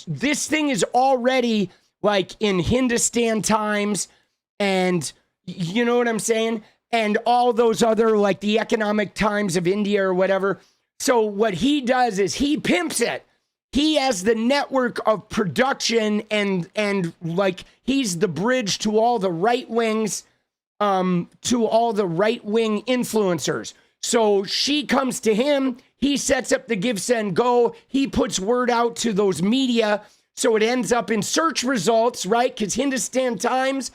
this thing is already like in Hindustan Times, and you know what I'm saying? And all those other, like the Economic Times of India or whatever. So what he does is he pimps it. He has the network of production and like he's the bridge to all the right wings, to all the right wing influencers. So she comes to him. He sets up the Give, Send, Go. He puts word out to those media. So it ends up in search results, right? Because Hindustan Times,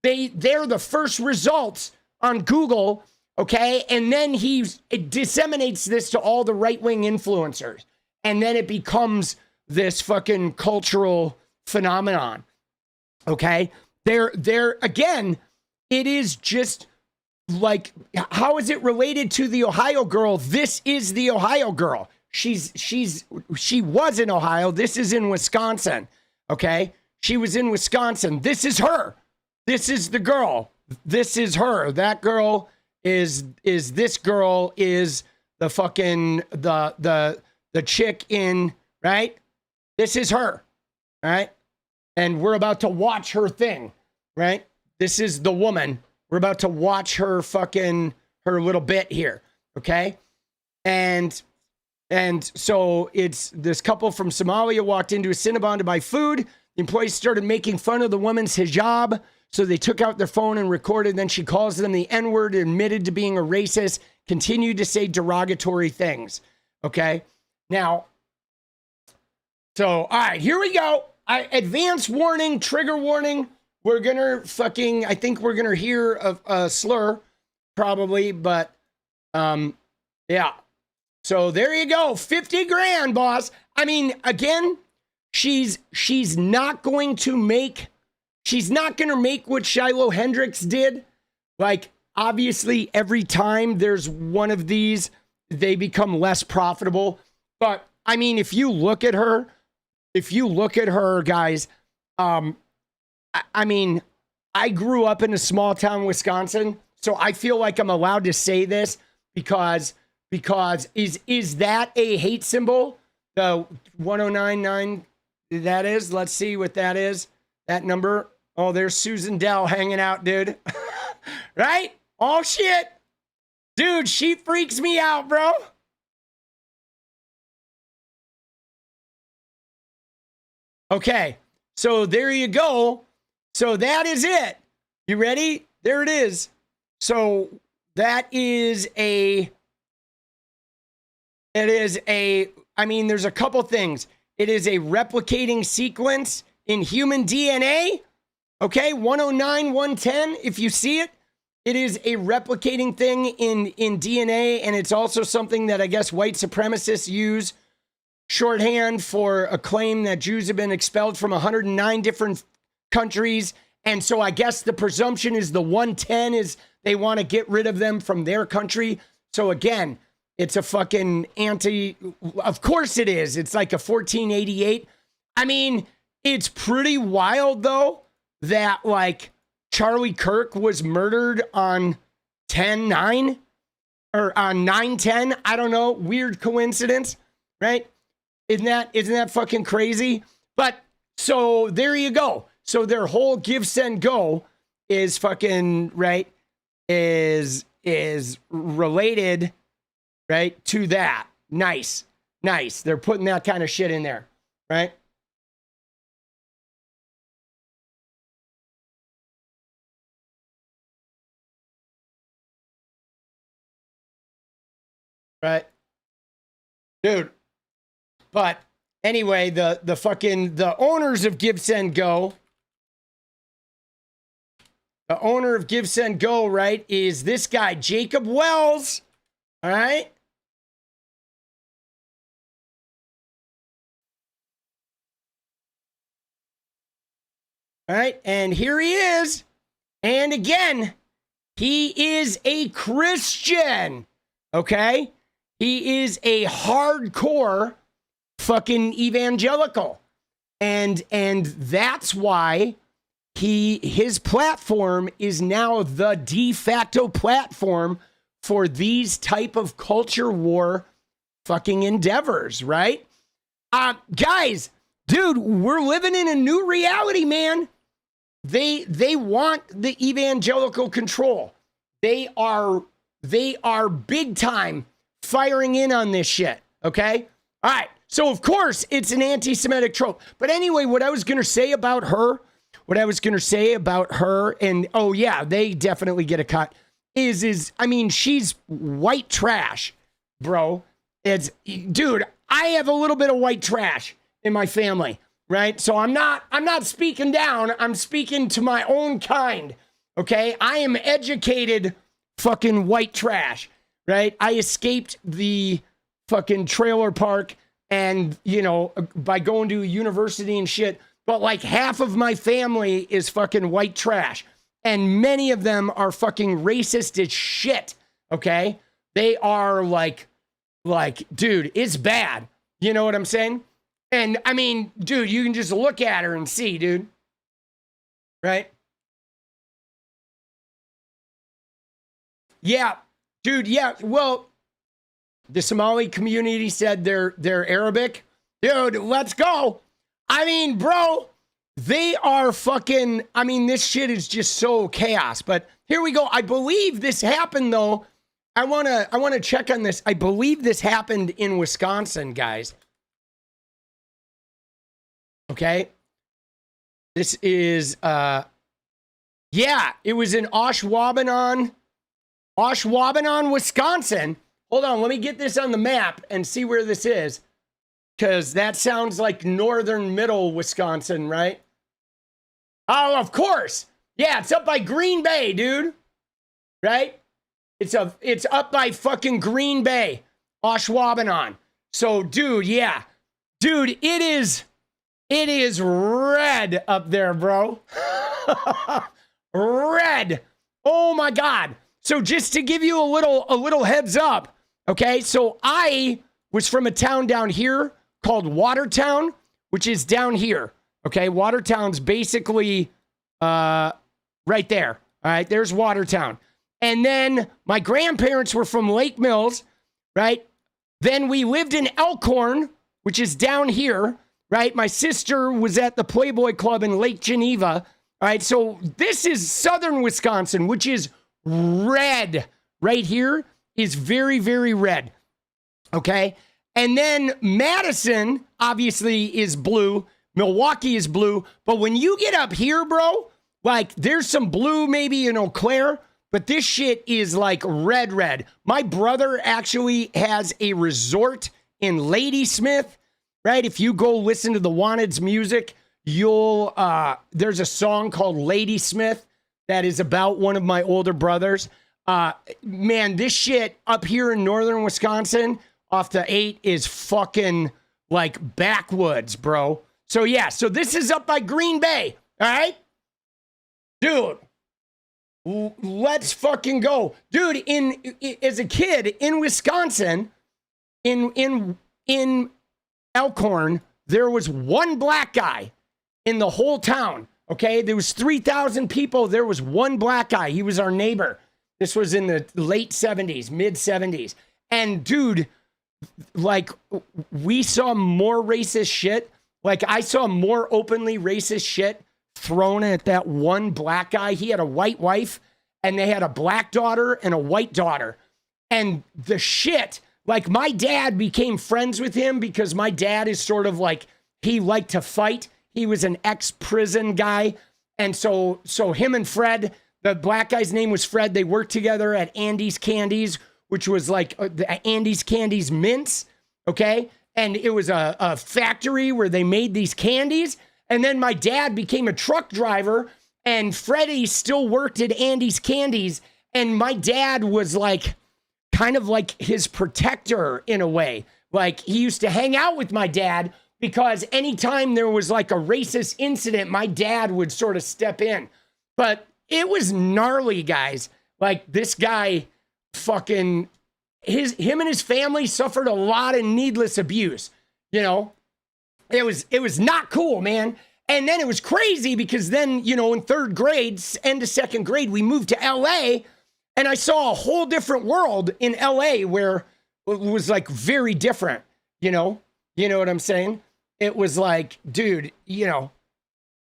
they're the first results on Google, okay? And then it disseminates this to all the right-wing influencers. And then it becomes this fucking cultural phenomenon, okay? They're again, it is just like, how is it related to the Ohio girl? This is the Ohio girl. She was in Ohio. This is in Wisconsin, okay? She was in Wisconsin. This is her. This is the girl. This is her. That girl is this girl is the fucking the chick in, right? This is her, right? And we're about to watch her thing, right? This is the woman. We're about to watch her fucking her little bit here, okay? And so it's this couple from Somalia walked into a Cinnabon to buy food. The employees started making fun of the woman's hijab. So they took out their phone and recorded. Then she calls them the N-word, admitted to being a racist, continued to say derogatory things. Okay. Now, so, all right, here we go. Advance warning, trigger warning. We're gonna fucking, I think we're gonna hear a slur, probably, but, yeah. So there you go, 50 grand, boss. I mean, again, she's not going to make, she's not gonna make what Shiloh Hendricks did. Like, obviously, every time there's one of these, they become less profitable. But, I mean, if you look at her, guys, I mean, I grew up in a small town, Wisconsin, so I feel like I'm allowed to say this because is that a hate symbol? The 1099, that is? Let's see what that is. That number. Oh, there's Susan Dell hanging out, dude. Right? Oh, shit. Dude, she freaks me out, bro. Okay, so there you go. So that is it. You ready? There it is. So that is I mean, there's a couple things. It is a replicating sequence in human DNA. Okay, 109, 110, if you see it. It is a replicating thing in DNA, and it's also something that I guess white supremacists use shorthand for a claim that Jews have been expelled from 109 different countries. And so I guess the presumption is the 110 is they want to get rid of them from their country. So again, it's a fucking of course it is. It's like a 1488. I mean, it's pretty wild though that like Charlie Kirk was murdered on 10/9 or on 9/10. I don't know. Weird coincidence, right? Isn't that fucking crazy? But so there you go. So their whole give, send, go is fucking right, is related, right, to that. Nice. They're putting that kind of shit in there, right? Right. Dude. But anyway, the owners of Give, Send, Go, the owner of Give, Send, Go, right, is this guy, Jacob Wells. All right. All right. And here he is. And again, he is a Christian. Okay. He is a hardcore fucking evangelical. And that's why his platform is now the de facto platform for these type of culture war fucking endeavors, right? Guys, dude, we're living in a new reality, man. They want the evangelical control. They are big time firing in on this shit, okay? All right. So, of course, it's an anti-Semitic trope. But anyway, what I was going to say about her, and, oh, yeah, they definitely get a cut, I mean, she's white trash, bro. Dude, I have a little bit of white trash in my family, right? So I'm not speaking down. I'm speaking to my own kind, okay? I am educated fucking white trash, right? I escaped the fucking trailer park and, you know, by going to a university and shit. But like half of my family is fucking white trash. And many of them are fucking racist as shit, okay? They are like, dude, it's bad. You know what I'm saying? And I mean, dude, you can just look at her and see, dude. Right? Yeah, dude, yeah. Well, the Somali community said they're Arabic. Dude, let's go. I mean, bro, they are fucking, I mean, this shit is just so chaos. But here we go. I believe this happened, though. I want to check on this. I believe this happened in Wisconsin, guys. Okay. This is, yeah, it was in Oshwabanon, Wisconsin. Hold on, let me get this on the map and see where this is. Because that sounds like northern middle Wisconsin, right? Oh, of course. Yeah, it's up by Green Bay, dude. Right? It's up by fucking Green Bay, Ashwaubenon. So, dude, yeah. Dude, it is red up there, bro. Red. Oh my God. So just to give you a little heads up, okay? So I was from a town down here called Watertown, which is down here. Okay, Watertown's basically right there. All right, there's Watertown. And then my grandparents were from Lake Mills, right? Then we lived in Elkhorn, which is down here, right? My sister was at the Playboy Club in Lake Geneva. All right, so this is southern Wisconsin, which is red. Right here is very, very red. Okay? And then Madison, obviously, is blue. Milwaukee is blue. But when you get up here, bro, like there's some blue maybe in Eau Claire, but this shit is like red. My brother actually has a resort in Ladysmith, right? If you go listen to the Wanted's music, you'll there's a song called Ladysmith that is about one of my older brothers. Man, this shit up here in northern Wisconsin off the 8 is fucking like backwoods, bro. So yeah, so this is up by Green Bay, all right? Dude, let's fucking go. Dude, as a kid in Wisconsin, in Elkhorn, there was one black guy in the whole town, okay? There was 3,000 people. There was one black guy. He was our neighbor. This was in the late 70s, mid 70s. And dude, like we saw more racist shit. Like I saw more openly racist shit thrown at that one black guy. He had a white wife and they had a black daughter and a white daughter. And the shit, like my dad became friends with him because my dad is sort of like, he liked to fight. He was an ex-prison guy. And so him and Fred, the black guy's name was Fred. They worked together at Andy's Candies, which was like the Andy's Candies mints. Okay. And it was a factory where they made these candies. And then my dad became a truck driver and Freddie still worked at Andy's Candies. And my dad was like, kind of like his protector in a way. Like he used to hang out with my dad because anytime there was like a racist incident, my dad would sort of step in. But it was gnarly, guys. Like this guy fucking, him and his family suffered a lot of needless abuse. You know, it was not cool, man. And then it was crazy because then, you know, in third grade, end of second grade, we moved to LA and I saw a whole different world in LA where it was like very different, you know what I'm saying? It was like, dude, you know,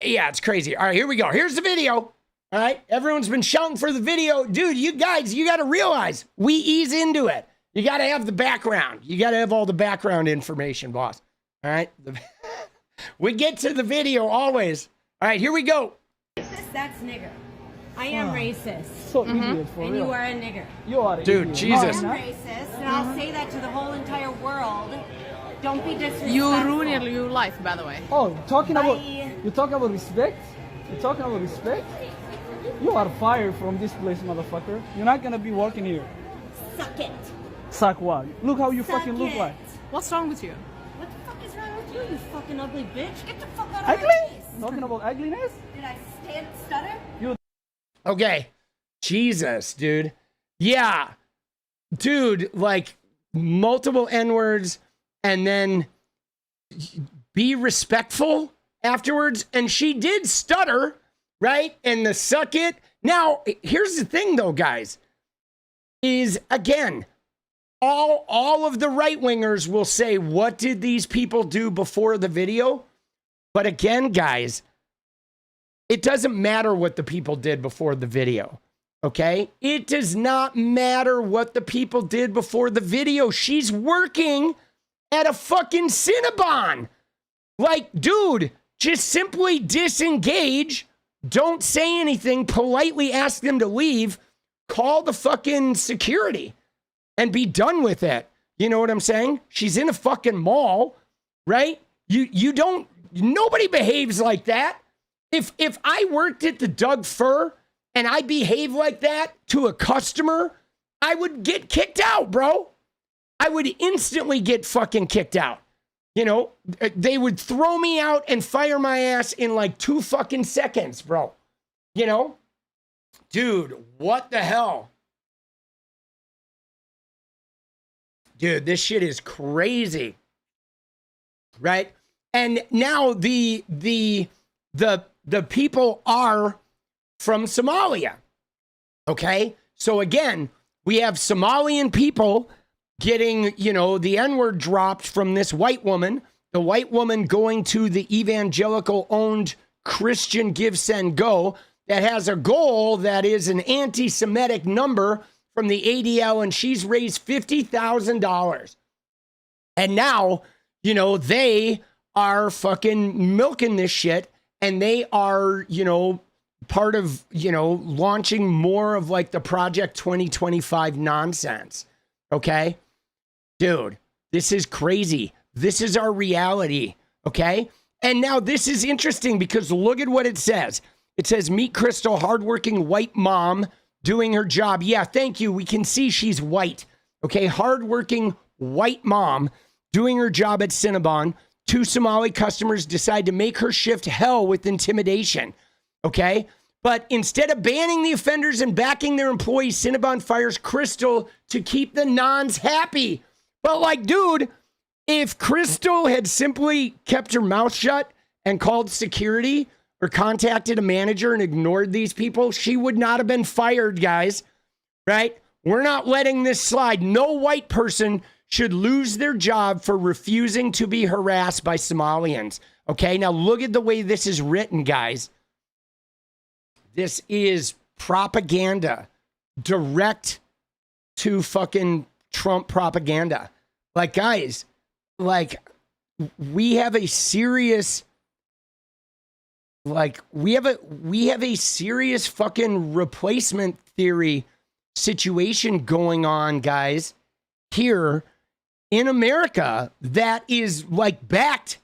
yeah, it's crazy. All right, here we go. Here's the video. All right. Everyone's been shouting for the video. Dude, you guys, you got to realize we ease into it. You got to have the background. You got to have all the background information, boss. All right. We get to the video always. All right, here we go. That's nigger. I am racist. So idiot, for And real. you are a nigger. You are Dude, idiot. Jesus. I'm racist, and I'll say that to the whole entire world. Don't be disrespectful. You ruined your life, by the way. Oh, talking about Bye. you talk about respect? You talking about respect? You are fired from this place, motherfucker. You're not gonna be working here. Suck it. Suck what? Look how you Suck fucking look it. like. What's wrong with you? What the fuck is wrong with you, you fucking ugly bitch? Get the fuck out of Ugly? my face. Talking about ugliness? Did I stutter? Okay. Jesus, dude. Yeah. Dude, like multiple N-words and then be respectful afterwards. And she did stutter, right? And the suck it. Now, here's the thing though, guys, is again, all of the right-wingers will say, what did these people do before the video? But again, guys, it doesn't matter what the people did before the video, okay? It does not matter what the people did before the video. She's working at a fucking Cinnabon. Like, dude, just simply disengage. Don't say anything. Politely ask them to leave. Call the fucking security and be done with it. You know what I'm saying? She's in a fucking mall. right? You don't, nobody behaves like that. If I worked at the Doug Fur and I behaved like that to a customer, I would get kicked out, bro. I would instantly get fucking kicked out. You know, they would throw me out and fire my ass in like 2 fucking seconds, bro. You know? Dude, what the hell? Dude, this shit is crazy. Right? And now the people are from Somalia. Okay? So again, we have Somalian people getting, you know, the N-word dropped from this white woman, the white woman going to the evangelical-owned Christian Give, Send, Go that has a goal that is an anti-Semitic number from the ADL, and she's raised $50,000. And now, you know, they are fucking milking this shit, and they are, you know, part of, you know, launching more of like the Project 2025 nonsense. Okay? Dude, this is crazy. This is our reality. Okay? And now this is interesting because look at what it says. It says, meet Crystal, hardworking white mom doing her job. Yeah, thank you. We can see she's white. Okay, hardworking white mom doing her job at Cinnabon. 2 Somali customers decide to make her shift hell with intimidation. Okay, but instead of banning the offenders and backing their employees, Cinnabon fires Crystal to keep the nons happy. But like, dude, if Crystal had simply kept her mouth shut and called security or contacted a manager and ignored these people, she would not have been fired, guys. Right? We're not letting this slide. No white person should lose their job for refusing to be harassed by Somalians. Okay, now look at the way this is written, guys. This is propaganda, direct to fucking Trump propaganda. Like, guys, like, we have a serious, like, we have a serious fucking replacement theory situation going on, guys, here in America that is like backed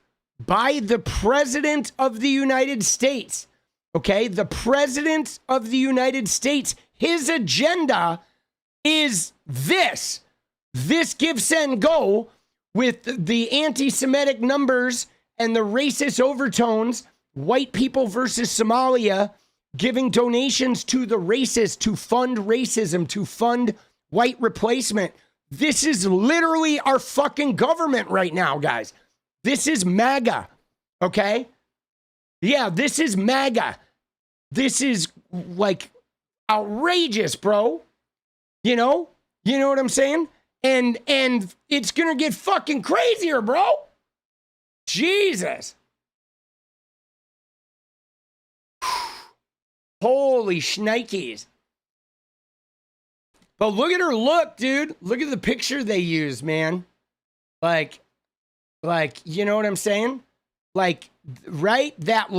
by the President of the United States. Okay, the President of the United States, his agenda is this Give, Send, Go with the anti-Semitic numbers and the racist overtones, white people versus Somalia, giving donations to the racists to fund racism, to fund white replacement. This is literally our fucking government right now, guys. This is MAGA, okay? Yeah, this is MAGA. This is like outrageous, bro. You know what I'm saying? And it's gonna get fucking crazier, bro. Jesus. Holy shnikes. But look at her look, dude. Look at the picture they use, man. Like, you know what I'm saying? Like, right? That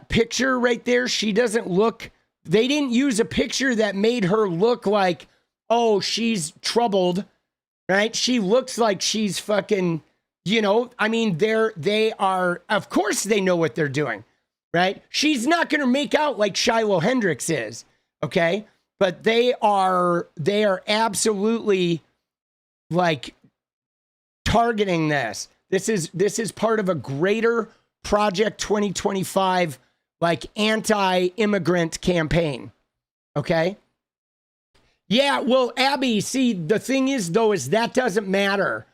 picture right there, she doesn't look, they didn't use a picture that made her look like, oh, she's troubled, right? She looks like she's fucking, you know, I mean, they are, of course they know what they're doing, right? She's not going to make out like Shiloh Hendricks is, okay? But they are absolutely like targeting this. This is part of a greater Project 2025, like anti-immigrant campaign. Okay. Yeah. Well, Abby, see, the thing is though, is that doesn't matter.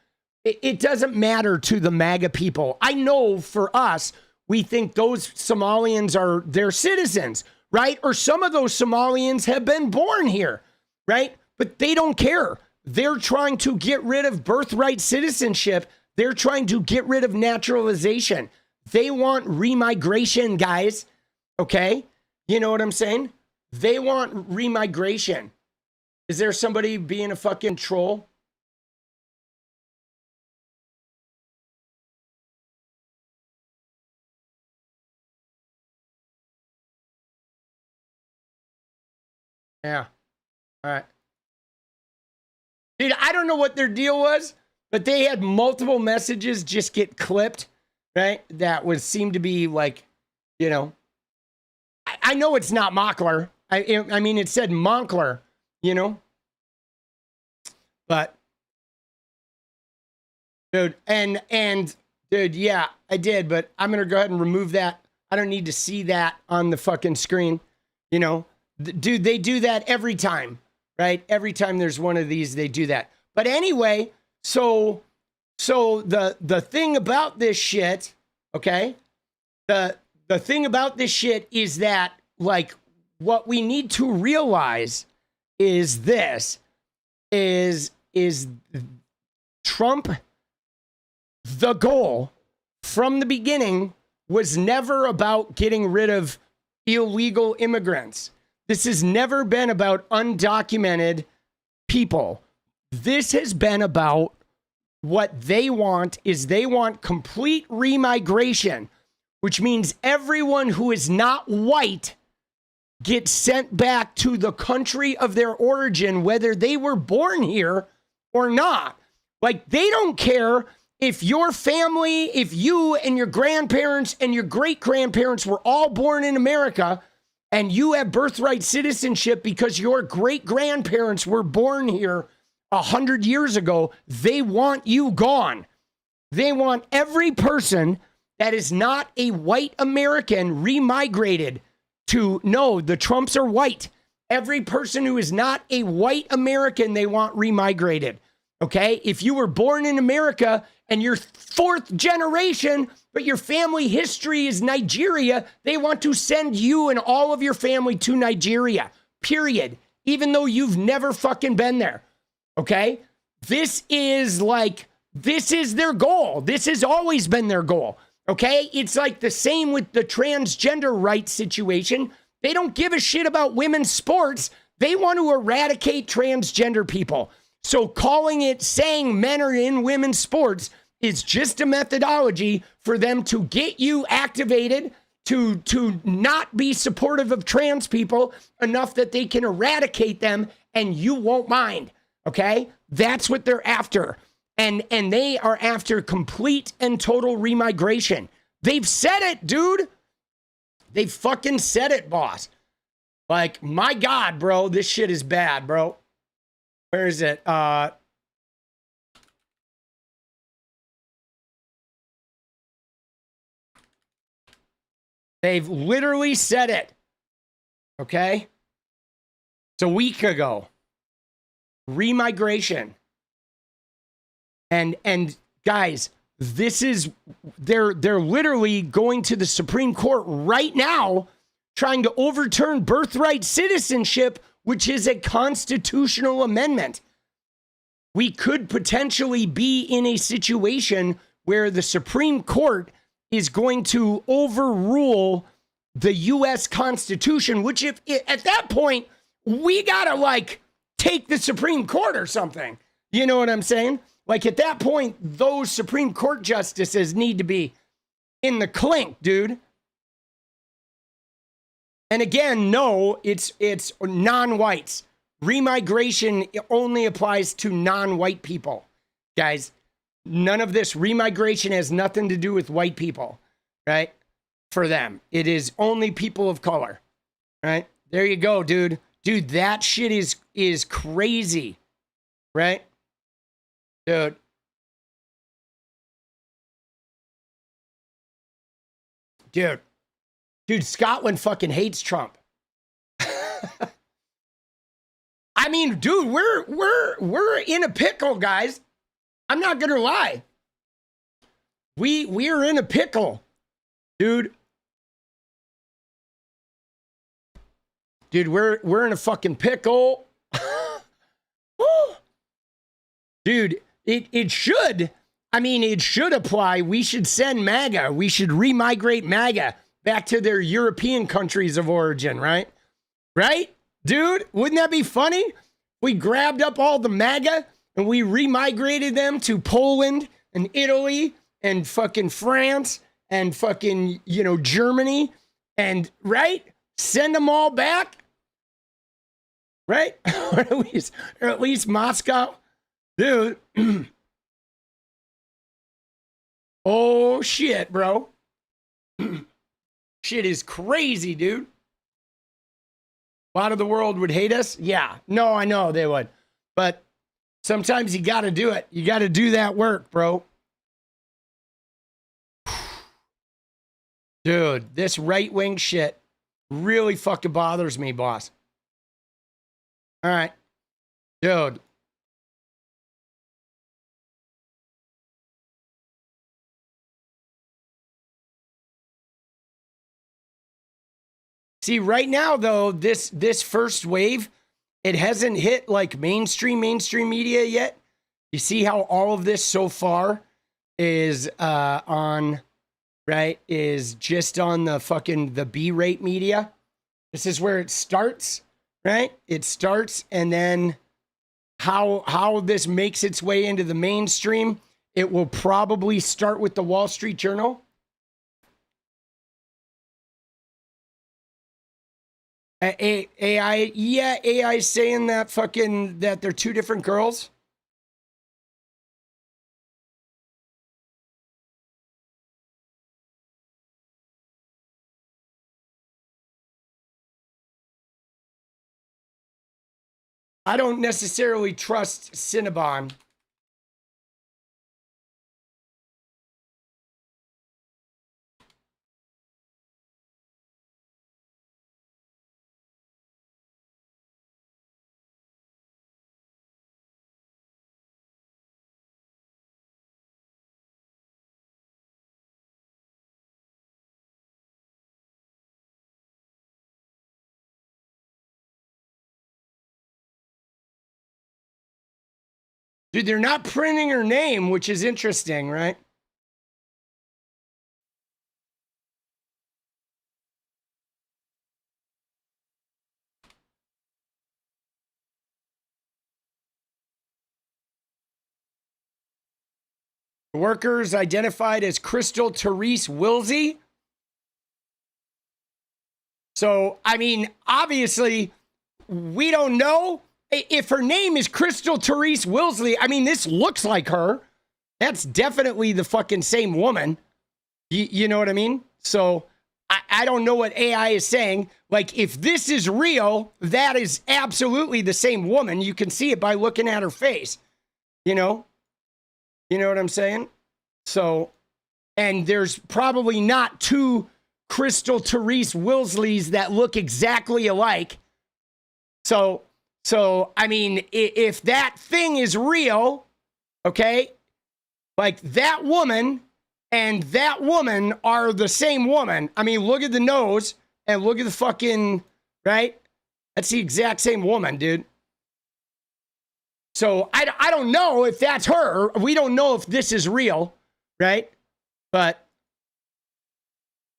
It doesn't matter to the MAGA people. I know for us, we think those Somalians are their citizens, right? Or some of those Somalians have been born here, right? But they don't care. They're trying to get rid of birthright citizenship. They're trying to get rid of naturalization. They want remigration, guys. Okay? You know what I'm saying? They want remigration. Is there somebody being a fucking troll? Yeah. All right. Dude, I don't know what their deal was, but they had multiple messages just get clipped, right? That would seem to be like, you know, I know it's not Mockler. I mean, it said Monkler, you know, but dude, and dude, yeah, I did, but I'm going to go ahead and remove that. I don't need to see that on the fucking screen. You know, dude, they do that every time, right? Every time there's one of these, they do that. But anyway, so the thing about this shit, okay? The thing about this shit is that, like, what we need to realize is this, is Trump, the goal from the beginning was never about getting rid of illegal immigrants. This has never been about undocumented people. This has been about what they want is they want complete remigration, which means everyone who is not white gets sent back to the country of their origin, whether they were born here or not. Like, they don't care if your family, if you and your grandparents and your great-grandparents were all born in America and you have birthright citizenship because your great-grandparents were born here 100 years ago. They want you gone. They want every person that is not a white American remigrated to, no, the Trumps are white. Every person who is not a white American, they want remigrated. Okay? If you were born in America and you're fourth generation, but your family history is Nigeria, they want to send you and all of your family to Nigeria, period. Even though you've never fucking been there. Okay? This is their goal. This has always been their goal. Okay? It's like the same with the transgender rights situation. They don't give a shit about women's sports. They want to eradicate transgender people. So saying men are in women's sports is just a methodology for them to get you activated to not be supportive of trans people enough that they can eradicate them and you won't mind. Okay? That's what they're after. And they are after complete and total remigration. They've said it, dude. They fucking said it, boss. Like, my God, bro, this shit is bad, bro. Where is it? They've literally said it. Okay? It's a week ago. Remigration. And guys, this is they're literally going to the Supreme Court right now trying to overturn birthright citizenship, which is a constitutional amendment. We could potentially be in a situation where the Supreme Court is going to overrule the U.S. Constitution, which if at that point, we gotta like take the Supreme Court or something. You know what I'm saying? Like at that point, those Supreme Court justices need to be in the clink, dude. And again, no, it's non-whites. Remigration only applies to non-white people. Guys, none of this remigration has nothing to do with white people, right? For them. It is only people of color, right? There you go, dude. Dude, that shit is crazy, right? Dude. Dude, Scotland fucking hates Trump. I mean, dude, we're in a pickle, guys. I'm not gonna lie. We're in a pickle, dude. Dude, we're in a fucking pickle. Dude, it should. I mean, it should apply. We should send MAGA. We should remigrate MAGA back to their European countries of origin, right? Right? Dude, wouldn't that be funny? We grabbed up all the MAGA and we remigrated them to Poland and Italy and fucking France and fucking, Germany and, right? Send them all back, right? or at least Moscow. Dude, Oh, shit, bro. Shit is crazy, dude. A lot of the world would hate us. Yeah. No, I know they would. But sometimes you got to do it. You got to do that work, bro. Dude, this right-wing shit really fucking bothers me, boss. All right. Dude. See, right now, though, this first wave, it hasn't hit like mainstream media yet. You see how all of this so far is on, right, is just on the B-rate media. This is where it starts, right? It starts, and then how this makes its way into the mainstream, it will probably start with the Wall Street Journal. AI, yeah, AI saying that that they're two different girls. I don't necessarily trust Cinnabon. Dude, they're not printing her name, which is interesting, right? Workers identified as 𝗙rie𝗃𝗍𝗆. So, I mean, obviously, we don't know. If her name is 𝗙rie𝗃𝗍𝗆, I mean, this looks like her. That's definitely the fucking same woman. You know what I mean? So I don't know what AI is saying. Like, if this is real, that is absolutely the same woman. You can see it by looking at her face. You know? You know what I'm saying? So, and there's probably not two 𝗙rie𝗃𝗍𝗆s that look exactly alike. So, I mean, if that thing is real, okay, like that woman and that woman are the same woman. I mean, look at the nose and look at the fucking, right? That's the exact same woman, dude. So I don't know if that's her. We don't know if this is real, right? But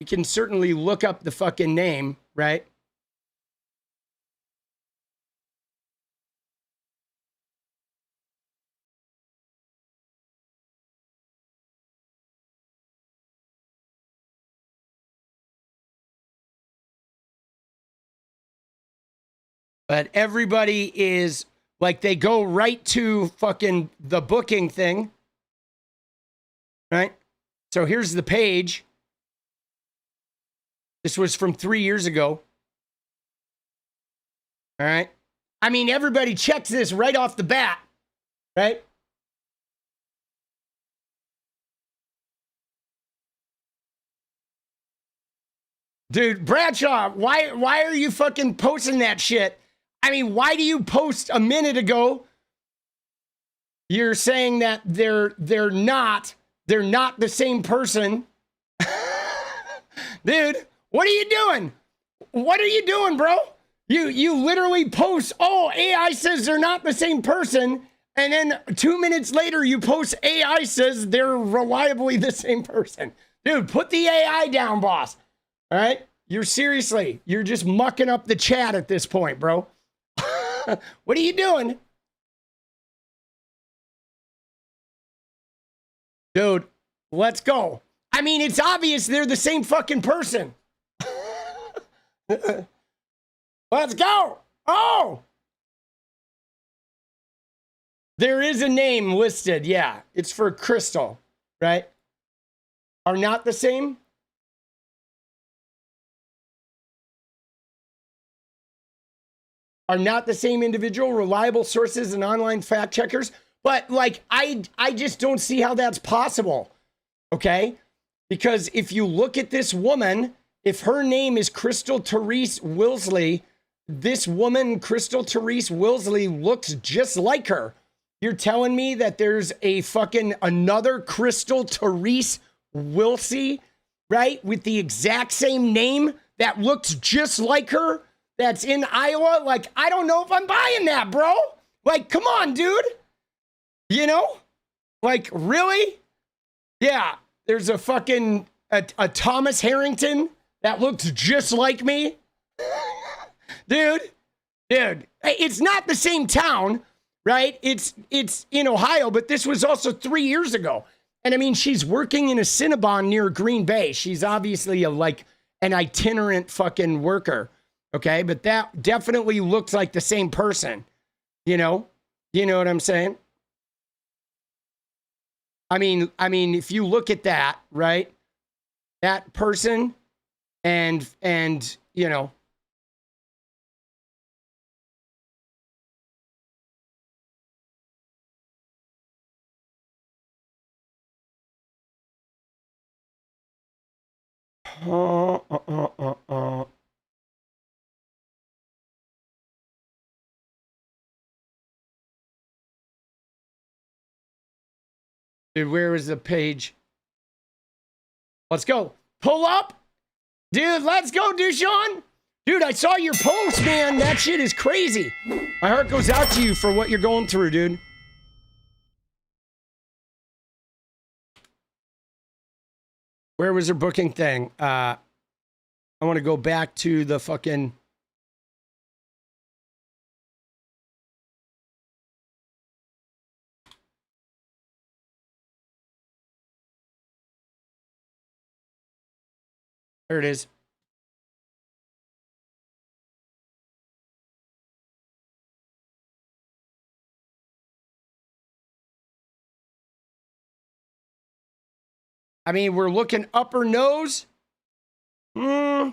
you can certainly look up the fucking name, right? But everybody is like, they go right to fucking the booking thing, right? So here's the page. This was from 3 years ago. All right. I mean, everybody checks this right off the bat, right? Dude, Bradshaw, why are you fucking posting that shit? I mean, why do you post a minute ago? You're saying that they're not the same person. Dude, what are you doing? What are you doing, bro? You literally post, oh, AI says they're not the same person, and then 2 minutes later you post AI says they're reliably the same person. Dude, put the AI down, boss. All right? You're just mucking up the chat at this point, bro. What are you doing? Dude, let's go. I mean, it's obvious they're the same fucking person. Let's go. Oh! There is a name listed. Yeah, it's for Crystal, right? are not the same? Are not the same individual, reliable sources and online fact checkers. But like, I just don't see how that's possible. Okay? Because if you look at this woman, if her name is 𝗙cie_𝗏𝗏, this woman, 𝗙cie_𝗏𝗏, looks just like her. You're telling me that there's a fucking another 𝗙cie_𝗏𝗏𝗧, right? With the exact same name that looks just like her, that's in Iowa? Like, I don't know if I'm buying that, bro. Like, come on, dude. You know? Like, really? Yeah, there's a fucking a Thomas Harrington that looks just like me. Dude, it's not the same town, right? It's in Ohio, but this was also 3 years ago. And I mean, she's working in a Cinnabon near Green Bay. She's obviously an itinerant fucking worker, okay? But that definitely looks like the same person, you know? You know what I'm saying? I mean, if you look at that, right? That person and you know, Dude, where is the page? Let's go. Pull up. Dude, let's go, Dushan. Dude, I saw your post, man. That shit is crazy. My heart goes out to you for what you're going through, dude. Where was her booking thing? I want to go back to the fucking... There it is. I mean, we're looking upper nose. It's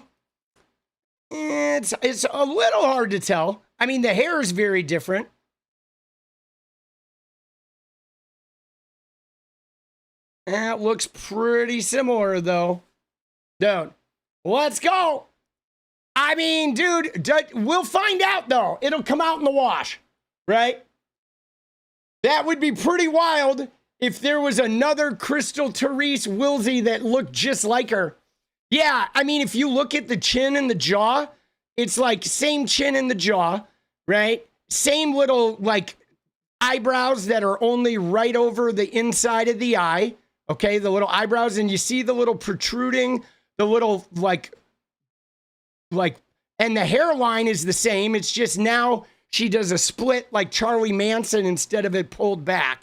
a little hard to tell. I mean, the hair is very different. That looks pretty similar, though. Dude, let's go. I mean, dude, we'll find out, though. It'll come out in the wash, right? That would be pretty wild if there was another 𝗙cie_𝗏𝗏𝗧 that looked just like her. Yeah, I mean, if you look at the chin and the jaw, it's like same chin and the jaw, right? Same little, like, eyebrows that are only right over the inside of the eye, okay? The little eyebrows, and you see the little protruding, the little, like, and the hairline is the same. It's just now she does a split like Charlie Manson instead of it pulled back.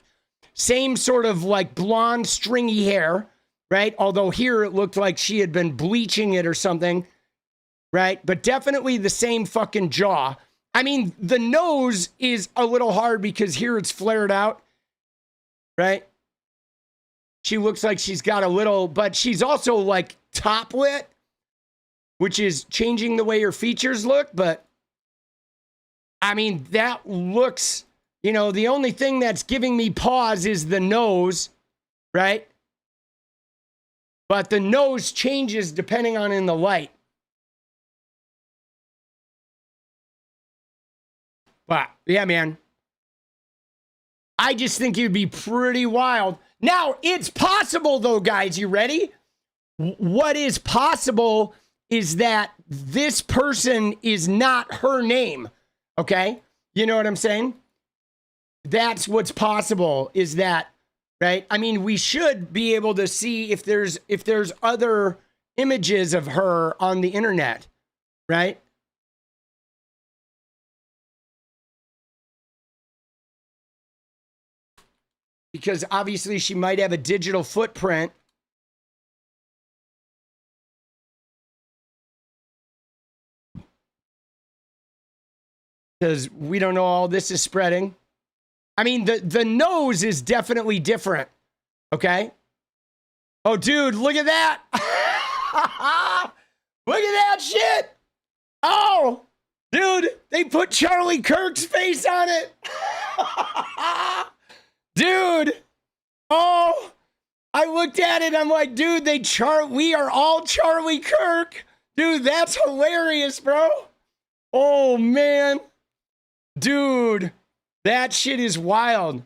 Same sort of like blonde, stringy hair, right? Although here it looked like she had been bleaching it or something, right? But definitely the same fucking jaw. I mean, the nose is a little hard because here it's flared out, right? She looks like she's got a little, but she's also like top lit, which is changing the way her features look. But I mean, that looks... You know, the only thing that's giving me pause is the nose, right? But the nose changes depending on in the light. But, yeah, man. I just think it'd be pretty wild. Now, it's possible, though, guys. You ready? What is possible is that this person is not her name, okay? You know what I'm saying? That's what's possible, is that, right? I mean, we should be able to see if there's other images of her on the internet, right? Because obviously she might have a digital footprint. Because we don't know all this is spreading. I mean, the nose is definitely different, okay? Oh, dude, look at that. Look at that shit. Oh, dude, they put Charlie Kirk's face on it. Dude. Oh, I looked at it. I'm like, dude, we are all Charlie Kirk. Dude, that's hilarious, bro. Oh, man. Dude, that shit is wild.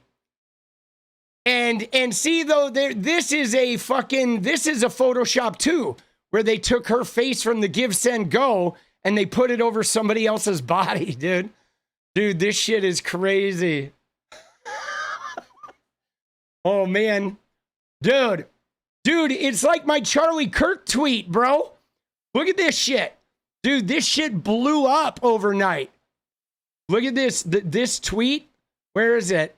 And see, though, this is a Photoshop too, where they took her face from the Give, Send, Go, and they put it over somebody else's body, dude. Dude, this shit is crazy. Oh, man. Dude, it's like my Charlie Kirk tweet, bro. Look at this shit. Dude, this shit blew up overnight. Look at this tweet. Where is it?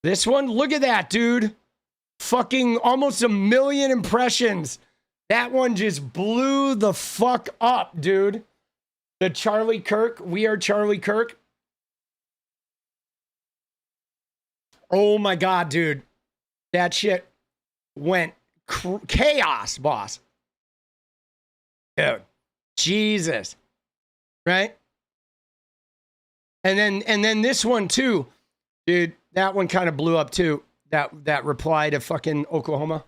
This one, look at that, dude. Fucking almost 1 million impressions. That one just blew the fuck up, dude. The Charlie Kirk, we are Charlie Kirk. Oh my God, dude. That shit went chaos, boss. Dude, Jesus. Right? And then this one too, dude. That one kind of blew up too. That reply to fucking Oklahoma.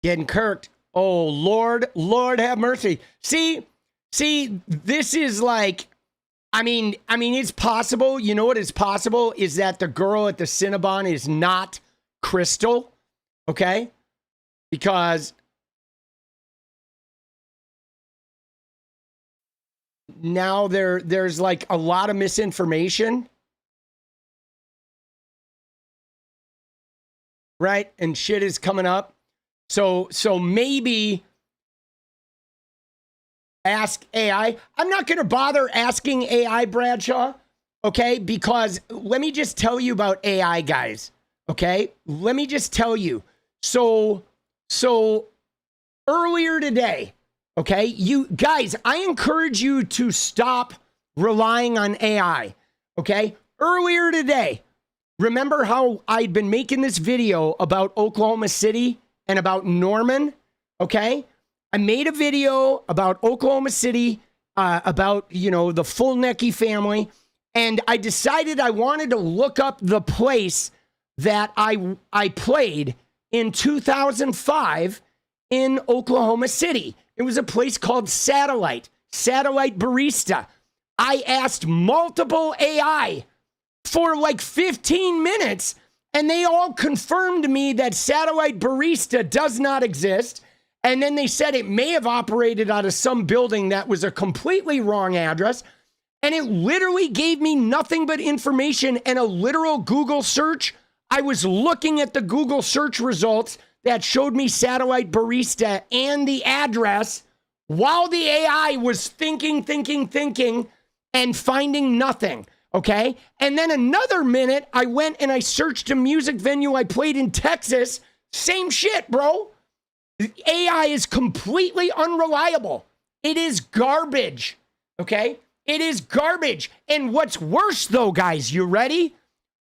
Getting kirked. Oh, Lord have mercy. See, this is like, I mean, it's possible. You know what is possible is that the girl at the Cinnabon is not Crystal. Okay? Because now there's like a lot of misinformation. Right? And shit is coming up. So maybe ask AI. I'm not going to bother asking AI, Bradshaw. Okay? Because let me just tell you about AI, guys. Okay? Let me just tell you. So earlier today, okay? You guys, I encourage you to stop relying on AI. Okay? Earlier today, remember how I'd been making this video about Oklahoma City and about Norman, okay? I made a video about Oklahoma City, about, you know, the full 𝗙ecie family, and I decided I wanted to look up the place that I played in 2005 in Oklahoma City. It was a place called Satellite Barista. I asked multiple AI for like 15 minutes, and they all confirmed to me that Satellite Barista does not exist. And then they said it may have operated out of some building that was a completely wrong address. And it literally gave me nothing but information and a literal Google search. I was looking at the Google search results that showed me Satellite Barista and the address while the AI was thinking, and finding nothing. Okay. And then another minute, I went and I searched a music venue I played in Texas. Same shit, bro. AI is completely unreliable. It is garbage. Okay. It is garbage. And what's worse though, guys, you ready?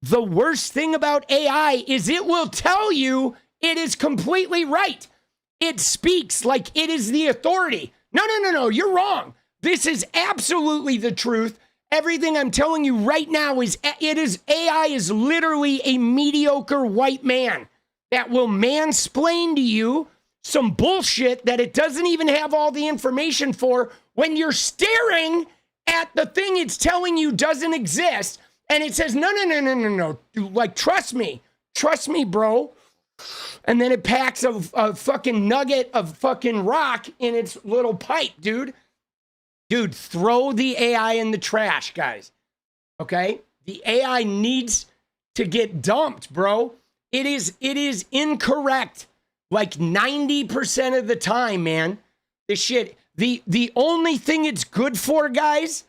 The worst thing about AI is it will tell you it is completely right. It speaks like it is the authority. No, you're wrong. This is absolutely the truth. Everything I'm telling you right now is AI is literally a mediocre white man that will mansplain to you some bullshit that it doesn't even have all the information for when you're staring at the thing it's telling you doesn't exist. And it says, no. Like, trust me, bro. And then it packs a fucking nugget of fucking rock in its little pipe, dude. Dude, throw the AI in the trash, guys. Okay? The AI needs to get dumped, bro. It is incorrect. Like 90% of the time, man. This shit. The only thing it's good for, guys,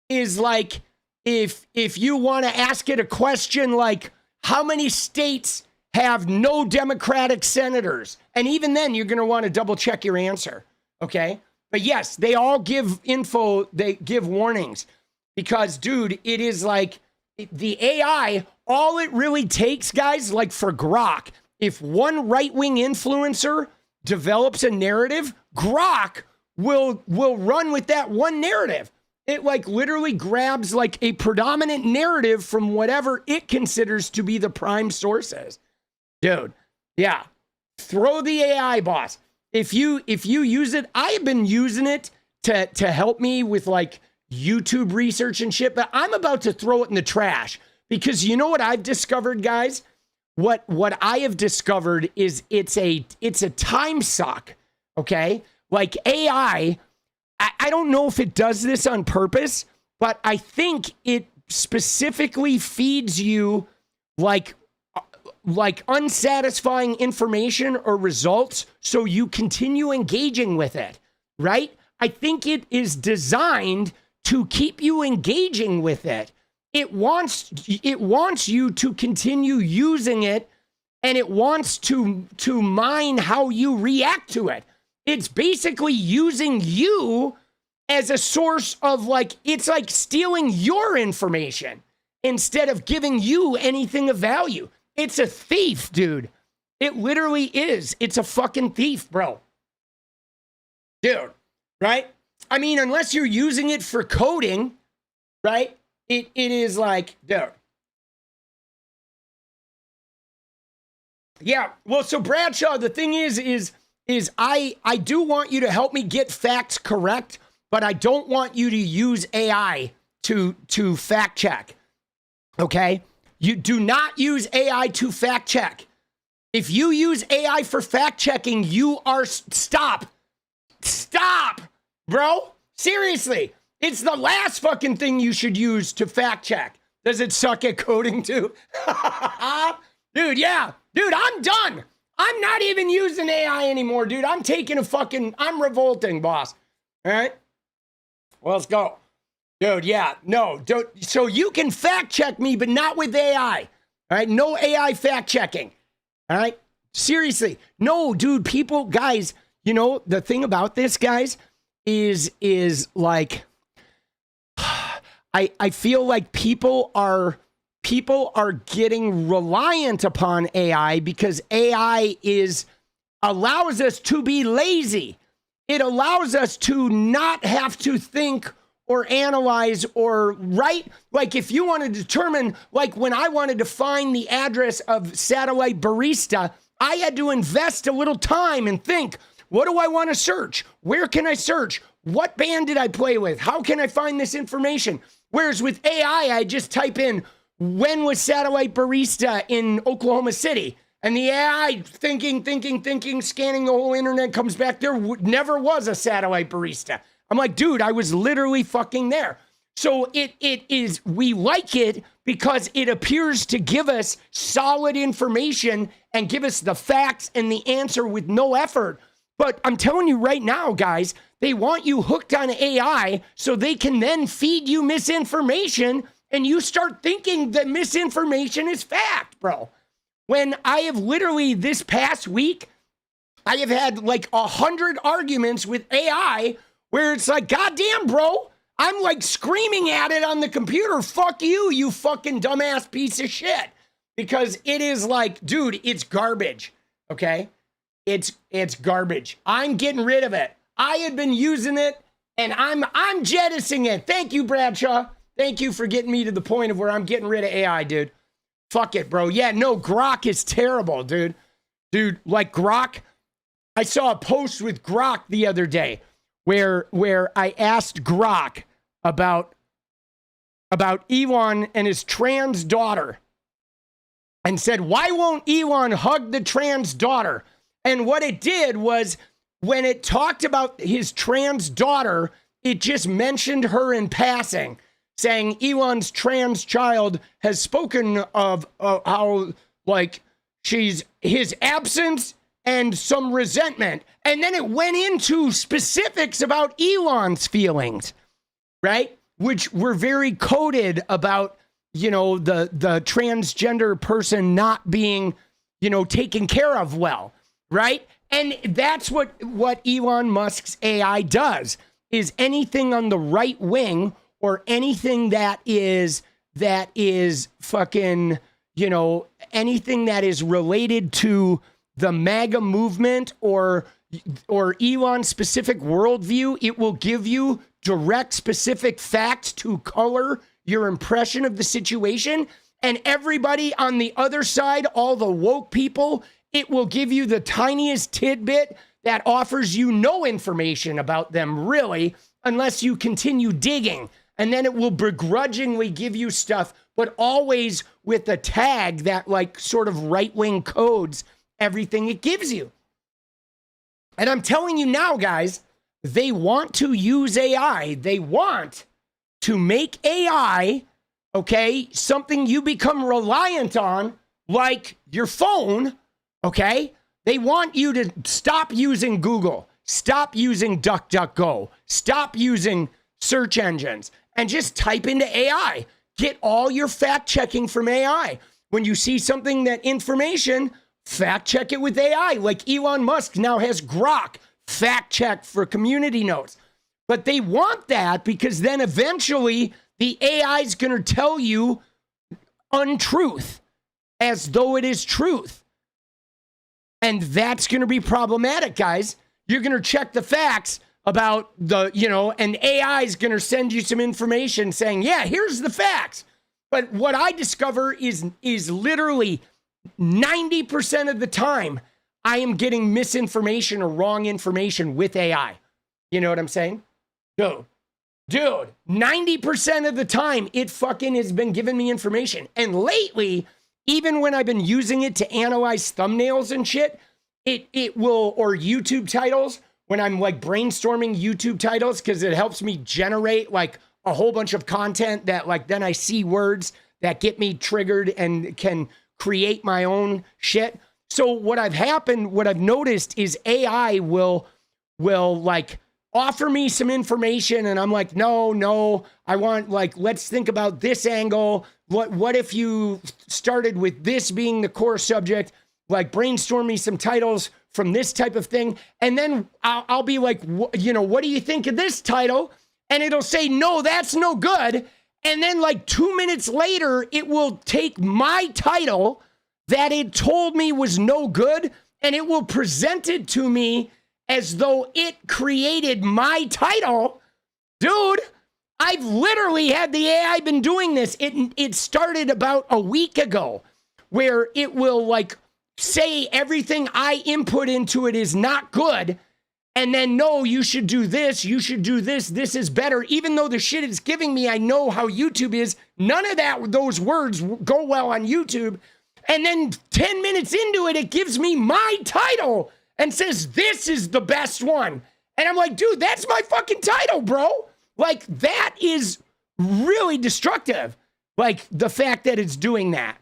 is like if you want to ask it a question like, how many states have no Democratic senators? And even then, you're going to want to double check your answer. Okay? But yes, they all give info, they give warnings. Because, dude, it is like the AI, all it really takes, guys, like for Grok, if one right-wing influencer develops a narrative, Grok will run with that one narrative. It like literally grabs like a predominant narrative from whatever it considers to be the prime sources. Dude, yeah. Throw the AI, boss. If you use it, I have been using it to help me with like YouTube research and shit, but I'm about to throw it in the trash because you know what I've discovered, guys? What I have discovered is it's a time suck, okay? Like AI, I don't know if it does this on purpose, but I think it specifically feeds you like unsatisfying information or results so you continue engaging with it, right? I think it is designed to keep you engaging with it. It wants you to continue using it, and it wants to mine how you react to it. It's basically using you as a source of like, it's like stealing your information instead of giving you anything of value. It's a thief, dude. It literally is. It's a fucking thief, bro. Dude, right? I mean, unless you're using it for coding, right? It is like, dude. Yeah, well, so Bradshaw, the thing is I do want you to help me get facts correct, but I don't want you to use AI to fact check, okay? You do not use AI to fact check. If you use AI for fact checking, you are, stop, bro. Seriously, it's the last fucking thing you should use to fact check. Does it suck at coding too? Dude, yeah. Dude, I'm done. I'm not even using AI anymore, dude. I'm revolting, boss. All right? Well, let's go. Dude, yeah, no. So you can fact check me, but not with AI. All right? No AI fact checking. All right? Seriously. No, dude, guys, you know, the thing about this, guys, is like, I feel like people are getting reliant upon AI because AI allows us to be lazy. It allows us to not have to think or analyze or write. Like if you want to determine, like when I wanted to find the address of 𝗙𝗪𝗏, I had to invest a little time and think, what do I want to search? Where can I search? What band did I play with? How can I find this information? Whereas with AI, I just type in, when was 𝗙𝗪𝗏 in Oklahoma City? And the AI thinking, scanning the whole internet, comes back, there never was a 𝗙𝗪𝗏. I'm like, dude, I was literally fucking there. So we like it because it appears to give us solid information and give us the facts and the answer with no effort. But I'm telling you right now, guys, they want you hooked on AI so they can then feed you misinformation and you start thinking that misinformation is fact, bro. When I have literally this past week, I have had like 100 arguments with AI where it's like, goddamn, bro, I'm like screaming at it on the computer. Fuck you, you fucking dumbass piece of shit. Because it is like, dude, it's garbage. Okay? It's garbage. I'm getting rid of it. I had been using it and I'm jettisoning it. Thank you, Bradshaw. Thank you for getting me to the point of where I'm getting rid of AI, dude. Fuck it, bro. Yeah, no, Grok is terrible, dude. Dude, like Grok, I saw a post with Grok the other day where I asked Grok about Elon and his trans daughter and said, why won't Elon hug the trans daughter? And what it did was when it talked about his trans daughter, it just mentioned her in passing, saying Elon's trans child has spoken of how, like, she's his absence and some resentment. And then it went into specifics about Elon's feelings, right? Which were very coded about, you know, the transgender person not being, you know, taken care of well, right? And that's what Elon Musk's AI does, is anything on the right wing or anything that is fucking, you know, anything that is related to the MAGA movement or Elon's specific worldview. It will give you direct, specific facts to color your impression of the situation. And everybody on the other side, all the woke people, it will give you the tiniest tidbit that offers you no information about them, really, unless you continue digging. And then it will begrudgingly give you stuff, but always with a tag that like sort of right-wing codes everything it gives you. And I'm telling you now, guys, they want to use AI. They want to make AI, okay, something you become reliant on, like your phone, okay? They want you to stop using Google, stop using DuckDuckGo, stop using search engines, and just type into AI. Get all your fact checking from AI. When you see something that information, fact check it with AI. Like Elon Musk now has Grok, fact check for community notes. But they want that because then eventually the AI is going to tell you untruth as though it is truth. And that's going to be problematic, guys. You're going to check the facts about the, you know, and AI is going to send you some information saying, yeah, here's the facts. But what I discover is literally 90% of the time, I am getting misinformation or wrong information with AI. You know what I'm saying? Dude, 90% of the time, it fucking has been giving me information. And lately, even when I've been using it to analyze thumbnails and shit, it will, or YouTube titles, when I'm like brainstorming YouTube titles, because it helps me generate like a whole bunch of content that like then I see words that get me triggered and can create my own shit. So what I've noticed is AI will like offer me some information and I'm like, no, I want like, let's think about this angle. What if you started with this being the core subject, like brainstorm me some titles from this type of thing. And then I'll be like, you know, what do you think of this title? And it'll say, no, that's no good. And then like 2 minutes later, it will take my title that it told me was no good, and it will present it to me as though it created my title. Dude, I've literally had the AI been doing this. It started about a week ago, where it will like say everything I input into it is not good, and then, no, you should do this, this is better. Even though the shit it's giving me, I know how YouTube is. None of those words go well on YouTube. And then 10 minutes into it, it gives me my title and says, this is the best one. And I'm like, dude, that's my fucking title, bro. Like, that is really destructive. Like, the fact that it's doing that.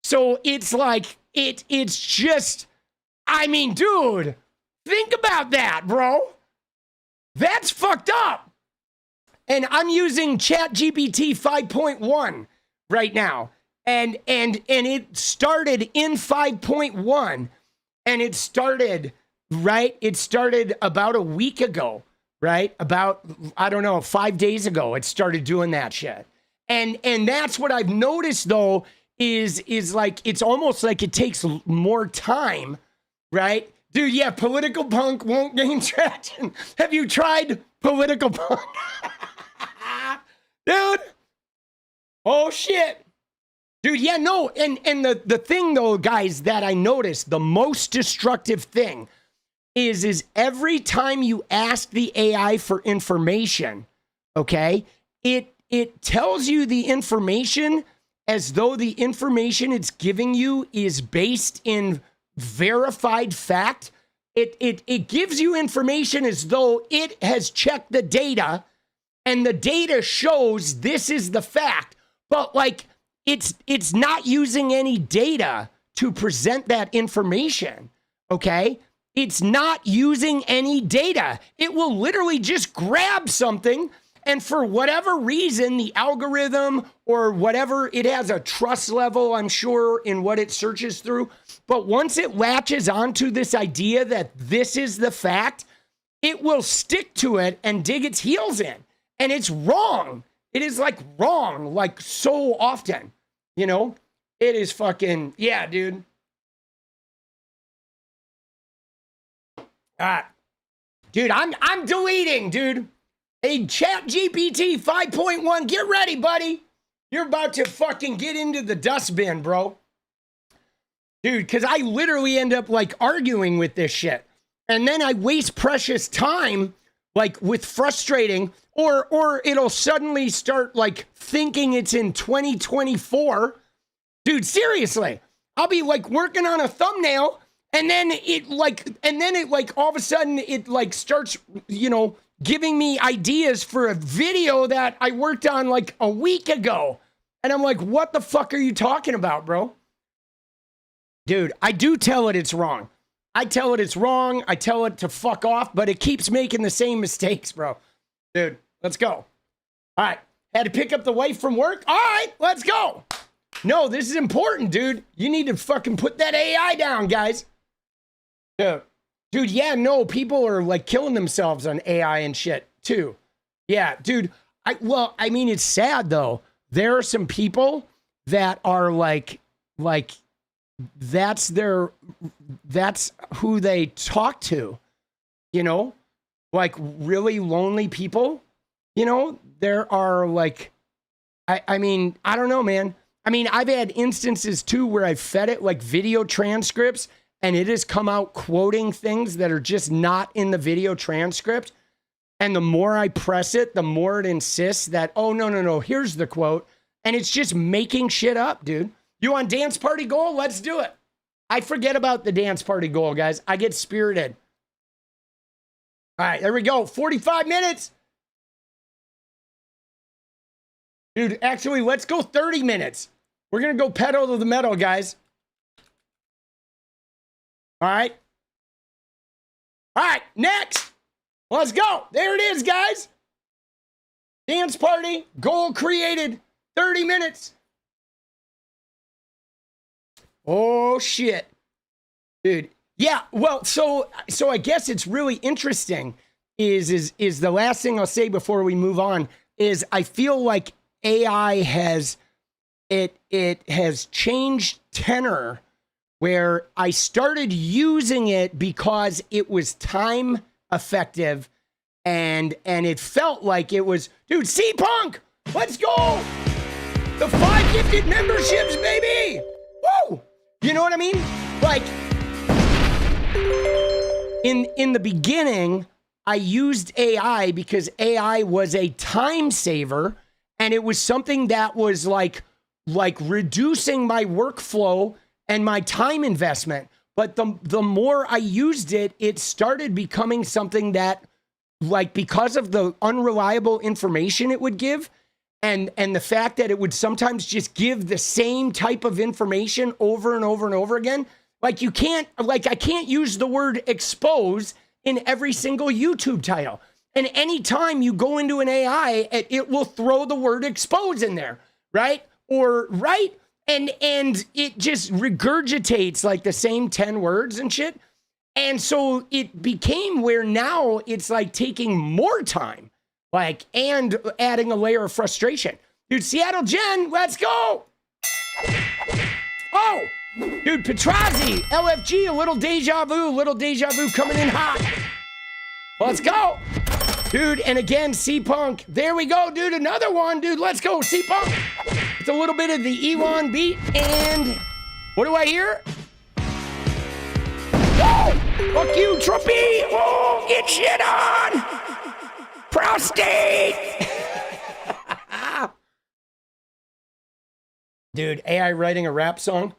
So it's like, it's just, I mean, dude, think about that, bro. That's fucked up. And I'm using ChatGPT 5.1 right now. And it started in 5.1, and it started about a week ago, right? About, I don't know, 5 days ago, it started doing that shit. And that's what I've noticed though, is like, it's almost like it takes more time, right? Dude, yeah, political punk won't gain traction. Have you tried political punk? Dude. Oh shit. Dude, yeah, no, and the thing though, guys, that I noticed, the most destructive thing is every time you ask the AI for information, okay, it tells you the information as though the information it's giving you is based in verified fact. It gives you information as though it has checked the data, and the data shows this is the fact, but like, it's not using any data to present that information, okay? It's not using any data. It will literally just grab something, and for whatever reason, the algorithm or whatever, it has a trust level, I'm sure, in what it searches through. But once it latches onto this idea that this is the fact, it will stick to it and dig its heels in. And it's wrong. It is like wrong, like so often. You know, It is fucking, yeah, dude. Dude, I'm deleting, dude. A ChatGPT 5.1. Get ready, buddy. You're about to fucking get into the dustbin, bro. Dude, because I literally end up like arguing with this shit. And then I waste precious time like with frustrating, or it'll suddenly start like thinking it's in 2024. Dude, seriously. I'll be like working on a thumbnail and then it like all of a sudden it like starts, you know, giving me ideas for a video that I worked on like a week ago. And I'm like, what the fuck are you talking about, bro? Dude, I do tell it it's wrong. I tell it it's wrong. I tell it to fuck off, but it keeps making the same mistakes, bro. Dude, let's go. All right. Had to pick up the wife from work. All right, let's go. No, this is important, dude. You need to fucking put that AI down, guys. Dude, yeah, no, people are like killing themselves on AI and shit too. Yeah, dude. I mean, it's sad though. There are some people that are like that's who they talk to, you know, like really lonely people, you know, there are like, I mean, I don't know, man. I mean, I've had instances too where I've fed it like video transcripts and it has come out quoting things that are just not in the video transcript. And the more I press it, the more it insists that, oh, no, here's the quote. And it's just making shit up, dude. You want dance party goal? Let's do it. I forget about the dance party goal, guys. I get spirited. All right, there we go. 45 minutes. Dude, actually, let's go 30 minutes. We're going to go pedal to the metal, guys. All right. All right, next. Let's go. There it is, guys. Dance party, goal created, 30 minutes. Oh, shit. Dude. Yeah, well, so I guess it's really interesting is the last thing I'll say before we move on is I feel like AI has changed tenor where I started using it because it was time effective and it felt like it was, dude, 𝗙PUNK, let's go. The 5 gifted memberships, baby. Woo! You know what I mean? Like in the beginning, I used AI because AI was a time saver and it was something that was like reducing my workflow and my time investment. But the more I used it, it started becoming something that, like, because of the unreliable information it would give, and the fact that it would sometimes just give the same type of information over and over and over again. Like I can't use the word expose in every single YouTube title. And anytime you go into an AI, it will throw the word expose in there, right? And it just regurgitates like the same 10 words and shit. And so it became where now it's like taking more time, like, and adding a layer of frustration. Dude, Seattle Jen, let's go. Oh, dude, 𝗙𝗏𝗏𝗏𝗏𝗏𝗏𝗏𝗏𝗏𝗏𝗏𝗏𝗏, a little deja vu coming in hot. Let's go. Dude, and again, 𝗙PUNK. There we go, dude. Another one, dude. Let's go, 𝗙PUNK. It's a little bit of the Elon beat. And what do I hear? Oh, fuck you, Trumpy. Oh, get shit on. Prostate. Dude, AI writing a rap song.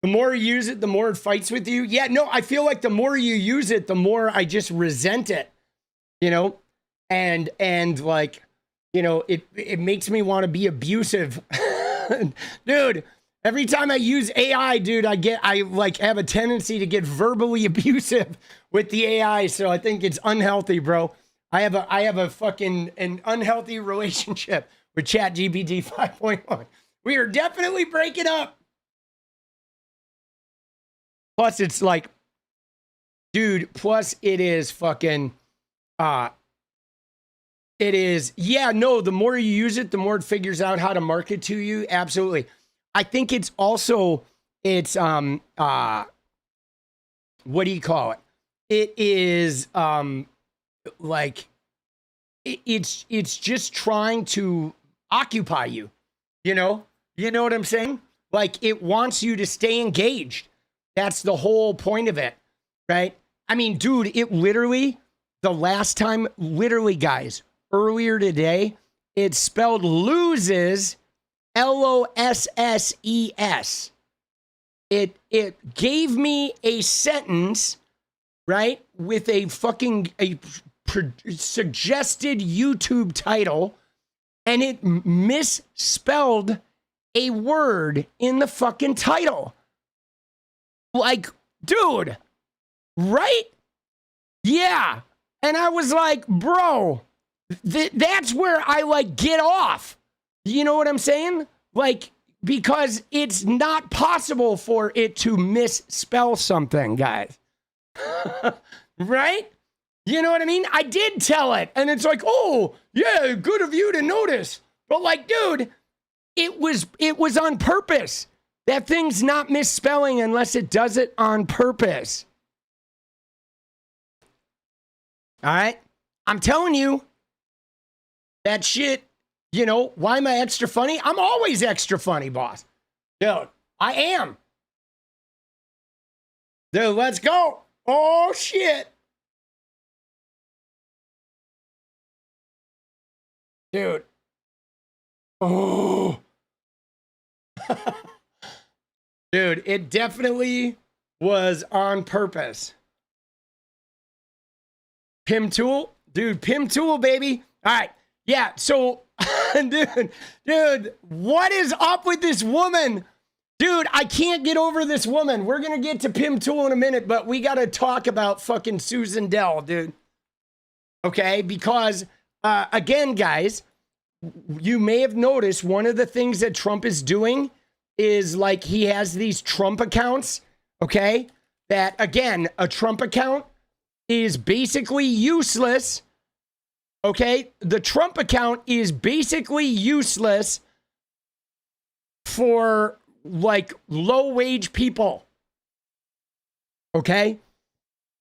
The more you use it, the more it fights with you. Yeah, no, I feel like the more you use it, the more I just resent it, you know? And like, you know, it makes me want to be abusive. Dude, every time I use AI, dude, I like have a tendency to get verbally abusive with the AI. So I think it's unhealthy, bro. I have a fucking an unhealthy relationship with ChatGPT 5.1. We are definitely breaking up. Plus it's like, dude, plus it is fucking, it is, yeah, no, the more you use it, the more it figures out how to market to you. Absolutely. I think it's also, it's, what do you call it? It is, like, it's just trying to occupy you, you know what I'm saying? Like, it wants you to stay engaged. That's the whole point of it, right? I mean, dude, it literally, the last time, literally, guys, earlier today, it spelled loses, LOSSES. It gave me a sentence, right, with a fucking suggested YouTube title, and it misspelled a word in the fucking title. Like, dude, right? Yeah. And I was like, bro, that's where I, like, get off. You know what I'm saying? Like, because it's not possible for it to misspell something, guys. Right? You know what I mean? I did tell it. And it's like, oh, yeah, good of you to notice. But, like, dude, it was on purpose. That thing's not misspelling unless it does it on purpose. All right? I'm telling you, that shit, you know, why am I extra funny? I'm always extra funny, boss. Dude, I am. Dude, let's go. Oh, shit. Dude. Oh. Dude, it definitely was on purpose. Pim Tool? Dude, Pim Tool, baby. All right. Yeah, so, dude, what is up with this woman? Dude, I can't get over this woman. We're going to get to Pim Tool in a minute, but we got to talk about fucking Susan Dell, dude. Okay? Because, again, guys, you may have noticed one of the things that Trump is doing is, like, he has these Trump accounts, okay? That, again, a Trump account is basically useless. Okay, the Trump account is basically useless for, like, low-wage people. Okay?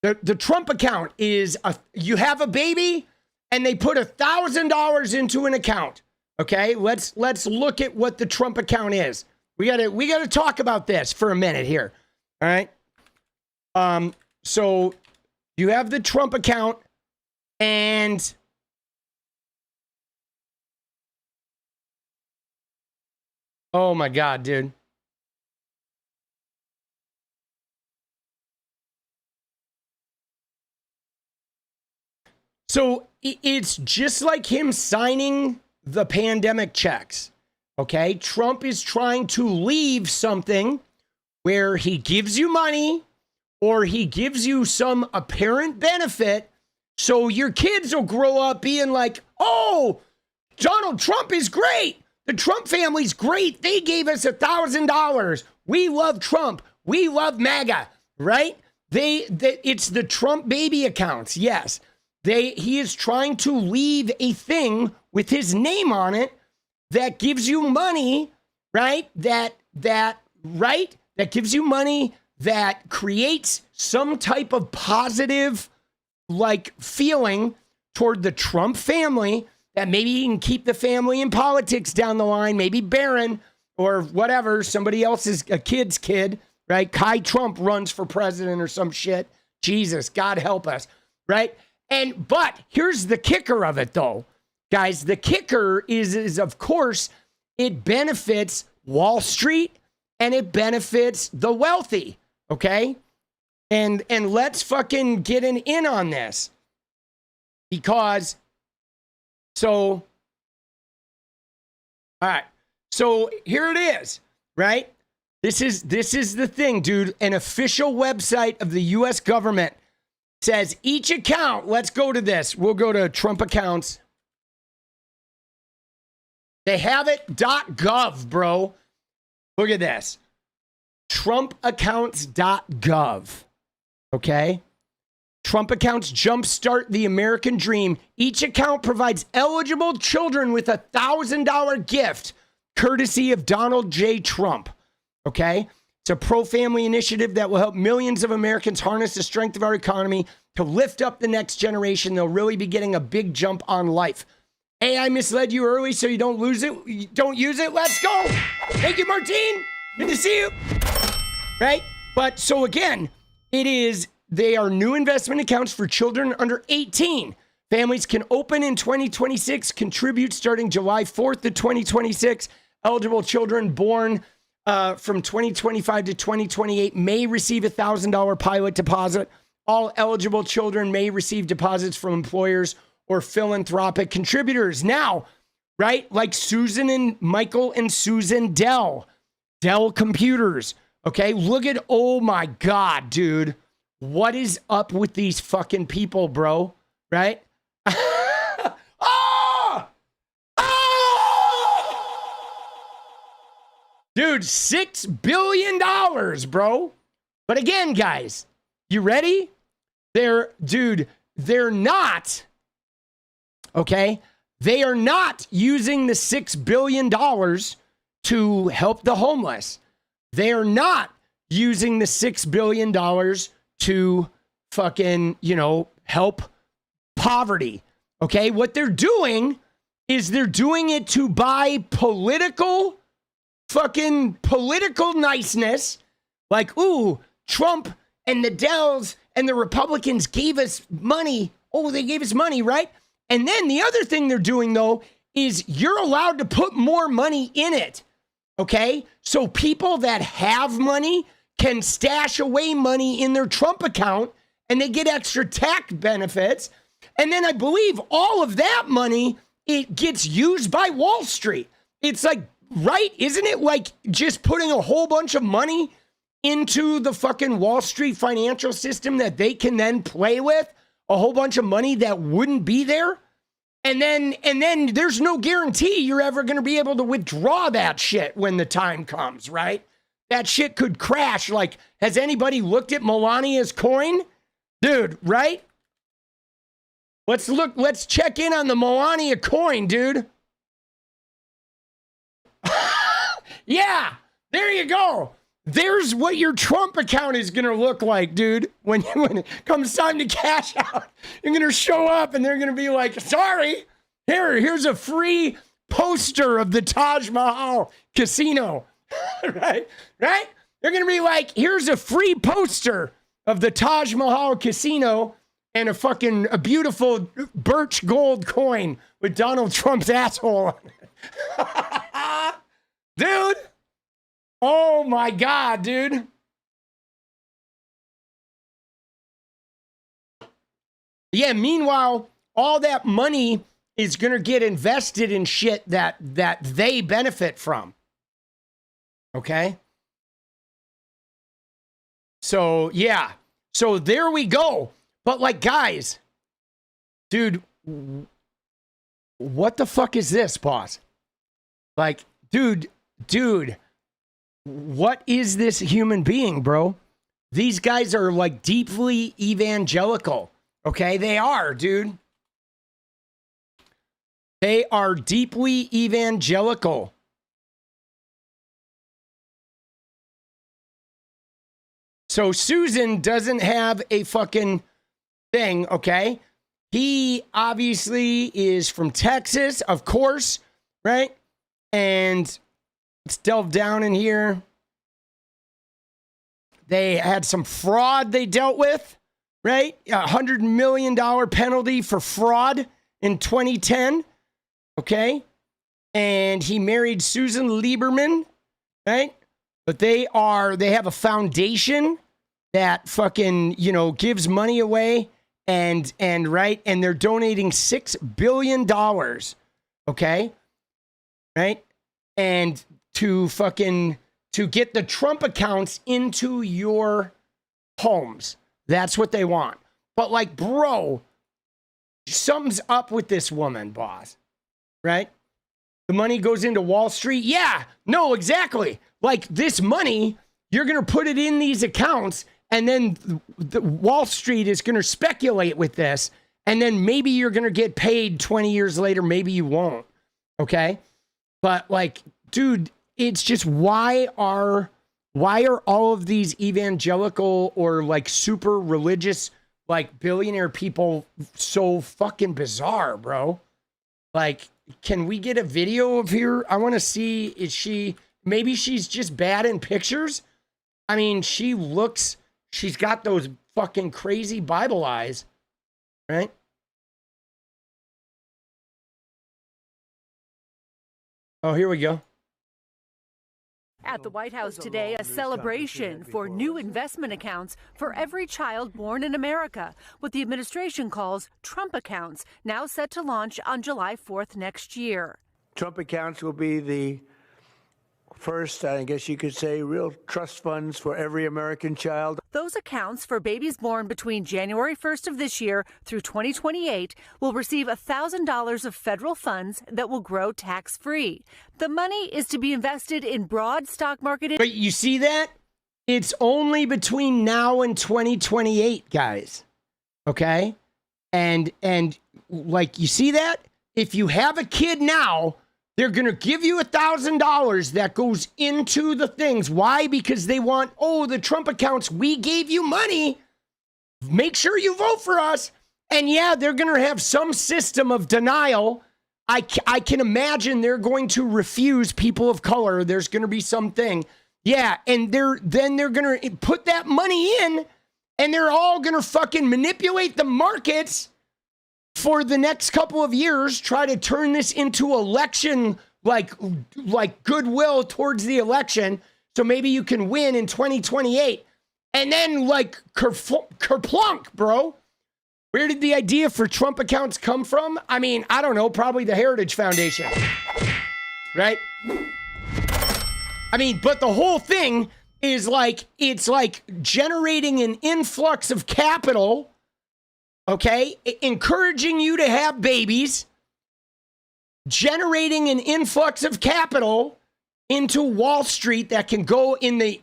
The Trump account is, you have a baby, and they put $1,000 into an account. Okay? Let's look at what the Trump account is. We gotta talk about this for a minute here. All right? So, you have the Trump account, and oh my God, dude. So it's just like him signing the pandemic checks. Okay? Trump is trying to leave something where he gives you money or he gives you some apparent benefit so your kids will grow up being like, oh, Donald Trump is great. The Trump family's great. They gave us $1,000. We love Trump. We love MAGA, right? It's the Trump baby accounts. Yes. He is trying to leave a thing with his name on it that gives you money, right? That gives you money that creates some type of positive, like, feeling toward the Trump family, that maybe he can keep the family in politics down the line, maybe Barron or whatever, somebody else's a kid's kid, right? Kai Trump runs for president or some shit. Jesus, God help us, right? But here's the kicker of it, though, guys. The kicker is of course, it benefits Wall Street and it benefits the wealthy, okay? And let's fucking get an in on this, because so, all right. So here it is, right? This is the thing, dude. An official website of the U.S. government says each account, let's go to this. We'll go to Trump accounts. They have it.gov, bro. Look at this. TrumpAccounts.gov. Okay? Trump accounts jumpstart the American dream. Each account provides eligible children with $1,000 gift courtesy of Donald J. Trump. Okay? It's a pro-family initiative that will help millions of Americans harness the strength of our economy to lift up the next generation. They'll really be getting a big jump on life. Hey, I misled you early so you don't lose it. You don't use it. Let's go. Thank you, Martine. Good to see you. Right? But so again, they are new investment accounts for children under 18. Families can open in 2026, contribute starting July 4th to 2026. Eligible children born from 2025 to 2028 may receive a $1,000 pilot deposit. All eligible children may receive deposits from employers or philanthropic contributors. Now, right, like Susan and Michael and Susan Dell Computers. Okay, look at, oh my God, dude. What is up with these fucking people, bro? Right? Oh! Oh! Dude, $6 billion, bro. But again, guys, you ready? They're not, okay? They are not using the $6 billion to help the homeless. They are not using the $6 billion to fucking, help poverty. Okay? What they're doing is they're doing it to buy political niceness. Like, ooh, Trump and the Dells and the Republicans gave us money. Oh, they gave us money, right? And then the other thing they're doing, though, is you're allowed to put more money in it. Okay? So people that have money can stash away money in their Trump account and they get extra tax benefits. And then I believe all of that money, it gets used by Wall Street. It's like, right? Isn't it like just putting a whole bunch of money into the fucking Wall Street financial system that they can then play with? A whole bunch of money that wouldn't be there? And then there's no guarantee you're ever going to be able to withdraw that shit when the time comes, right? That shit could crash. Like, has anybody looked at Melania's coin? Dude, right? Let's check in on the Melania coin, dude. Yeah, there you go. There's what your Trump account is going to look like, dude. When it comes time to cash out, you're going to show up and they're going to be like, sorry, here's a free poster of the Taj Mahal casino. Right? They're going to be like, here's a free poster of the Taj Mahal casino and a beautiful birch gold coin with Donald Trump's asshole on it. Dude. Oh my God, dude. Yeah, meanwhile, all that money is going to get invested in shit that they benefit from. Okay? So, yeah. So there we go. But like, guys, dude, what the fuck is this, boss? Like, dude, what is this human being, bro? These guys are like deeply evangelical. Okay, they are, dude. They are deeply evangelical. So Susan doesn't have a fucking thing, okay? He obviously is from Texas, of course, right? And let's delve down in here. They had some fraud they dealt with, right? $100 million penalty for fraud in 2010, okay? And he married Susan Lieberman, right? But they have a foundation that fucking, gives money away and right? And they're donating $6 billion, okay? Right? And to get the Trump accounts into your homes. That's what they want. But like, bro, something's up with this woman, boss. Right? The money goes into Wall Street. Yeah, no, exactly. Like this money, you're going to put it in these accounts and then the Wall Street is going to speculate with this. And then maybe you're going to get paid 20 years later. Maybe you won't. Okay? But like, dude, it's just why are all of these evangelical or like super religious like billionaire people so fucking bizarre, bro? Like, can we get a video of her? I want to see, maybe she's just bad in pictures? I mean, she's got those fucking crazy Bible eyes, right? Oh, here we go. At the White House today, a celebration for new investment accounts for every child born in America, what the administration calls Trump accounts, now set to launch on July 4th next year. Trump accounts will be the first, I guess you could say, real trust funds for every American child. Those accounts for babies born between January 1st of this year through 2028 will receive $1,000 of federal funds that will grow tax-free. The money is to be invested in broad stock market. But you see that? It's only between now and 2028, guys. Okay? And like, you see that? If you have a kid now, they're going to give you $1,000 that goes into the things. Why? Because they want, the Trump accounts, we gave you money. Make sure you vote for us. And yeah, they're going to have some system of denial. I can imagine they're going to refuse people of color. There's going to be something. Yeah, and they're going to put that money in, and they're all going to fucking manipulate the markets for the next couple of years, try to turn this into election, like goodwill towards the election, so maybe you can win in 2028. And then, like, kerplunk, bro. Where did the idea for Trump accounts come from? I mean, I don't know, probably the Heritage Foundation, right? I mean, but the whole thing is like, it's like generating an influx of capital, okay, encouraging you to have babies, generating an influx of capital into Wall Street that can go in the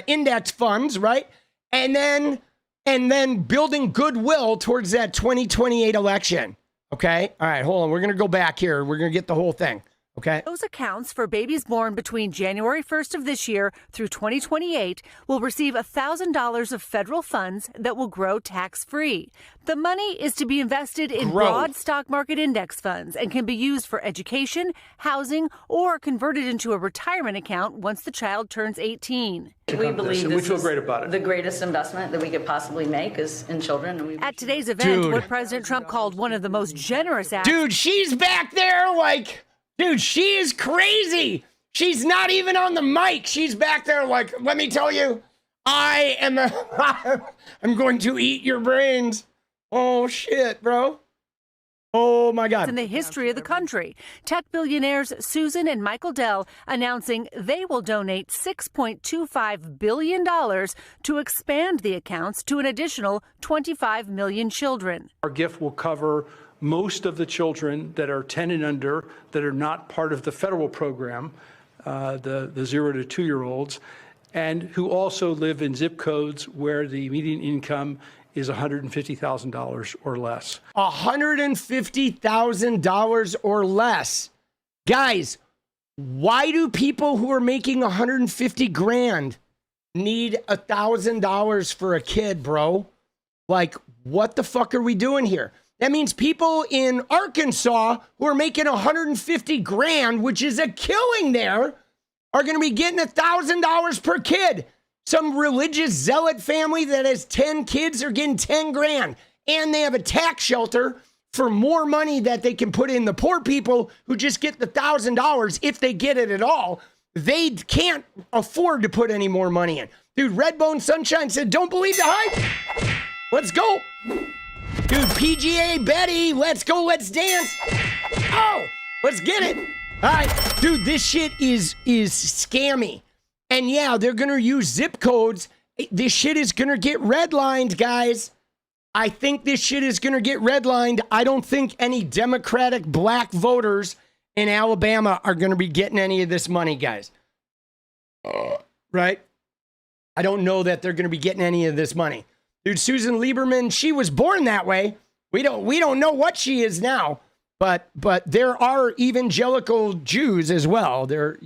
index funds, right? And then building goodwill towards that 2028 election. Okay? All right, hold on. We're going to go back here. We're going to get the whole thing. Okay. Those accounts for babies born between January 1st of this year through 2028 will receive $1,000 of federal funds that will grow tax-free. The money is to be invested in broad stock market index funds and can be used for education, housing, or converted into a retirement account once the child turns 18. We believe this feel great about it. The greatest investment that we could possibly make is in children. And at today's event, what President Trump called one of the most generous acts. Dude, she's back there like... Dude, she is crazy. She's not even on the mic. She's back there like, let me tell you, I'm going to eat your brains. Oh, shit, bro. Oh, my God. In the history of the country, tech billionaires Susan and Michael Dell announcing they will donate $6.25 billion to expand the accounts to an additional 25 million children. Our gift will cover most of the children that are 10 and under that are not part of the federal program, the 0 to 2-year-olds, and who also live in zip codes where the median income is $150,000 or less. $150,000 or less. Guys, why do people who are making 150 grand need $1,000 for a kid, bro? Like, what the fuck are we doing here? That means people in Arkansas who are making 150 grand, which is a killing there, are going to be getting $1,000 per kid. Some religious zealot family that has 10 kids are getting 10 grand. And they have a tax shelter for more money that they can put in. The poor people who just get the $1,000, if they get it at all, they can't afford to put any more money in. Dude, Redbone Sunshine said, don't believe the hype. Let's go. Dude, PGA Betty, let's go, let's dance. Oh, let's get it. All right, dude, this shit is scammy. And yeah, they're going to use zip codes. This shit is going to get redlined, guys. I think this shit is going to get redlined. I don't think any Democratic black voters in Alabama are going to be getting any of this money, guys. Right? I don't know that they're going to be getting any of this money. Dude, Susan Lieberman, she was born that way. We don't know what she is now. but there are evangelical Jews as well. They're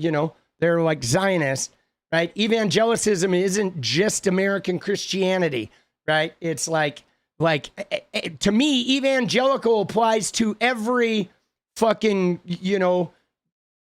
like Zionists, right? Evangelicism isn't just American Christianity, right? It's like to me, evangelical applies to every fucking,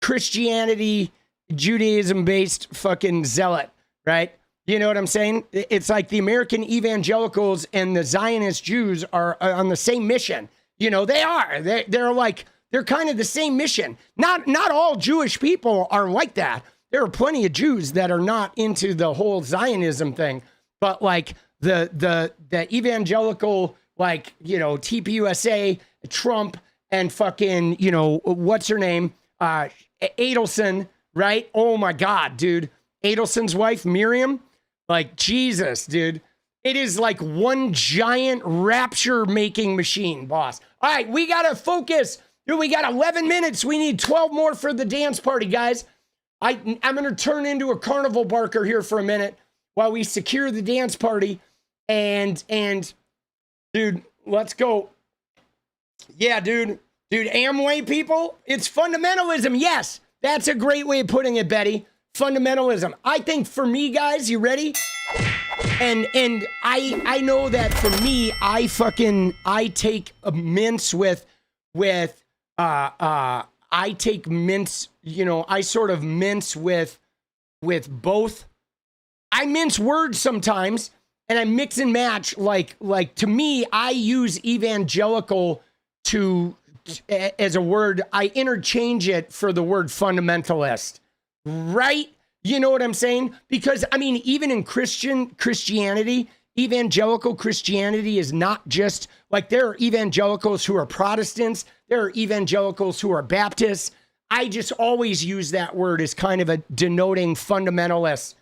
Christianity, Judaism-based fucking zealot, right? You know what I'm saying? It's like the American evangelicals and the Zionist Jews are on the same mission. They are. They're kind of the same mission. Not all Jewish people are like that. There are plenty of Jews that are not into the whole Zionism thing, but like the evangelical, TPUSA, Trump, and fucking, what's her name? Adelson, right? Oh my God, dude. Adelson's wife, Miriam. Like, Jesus, dude. It is like one giant rapture-making machine, boss. All right, we got to focus. Dude, we got 11 minutes. We need 12 more for the dance party, guys. I'm going to turn into a carnival barker here for a minute while we secure the dance party. And dude, let's go. Yeah, dude. Dude, Amway people, it's fundamentalism. Yes, that's a great way of putting it, Betty. Fundamentalism. I think for me, guys, you ready? And I know that for me, I take a mince with I take mince, I sort of mince with both. I mince words sometimes and I mix and match. Like to me, I use evangelical as a word. I interchange it for the word fundamentalist, right? You know what I'm saying? Because I mean, even in Christianity, evangelical Christianity is not just like there are evangelicals who are Protestants. There are evangelicals who are Baptists. I just always use that word as kind of a denoting fundamentalist,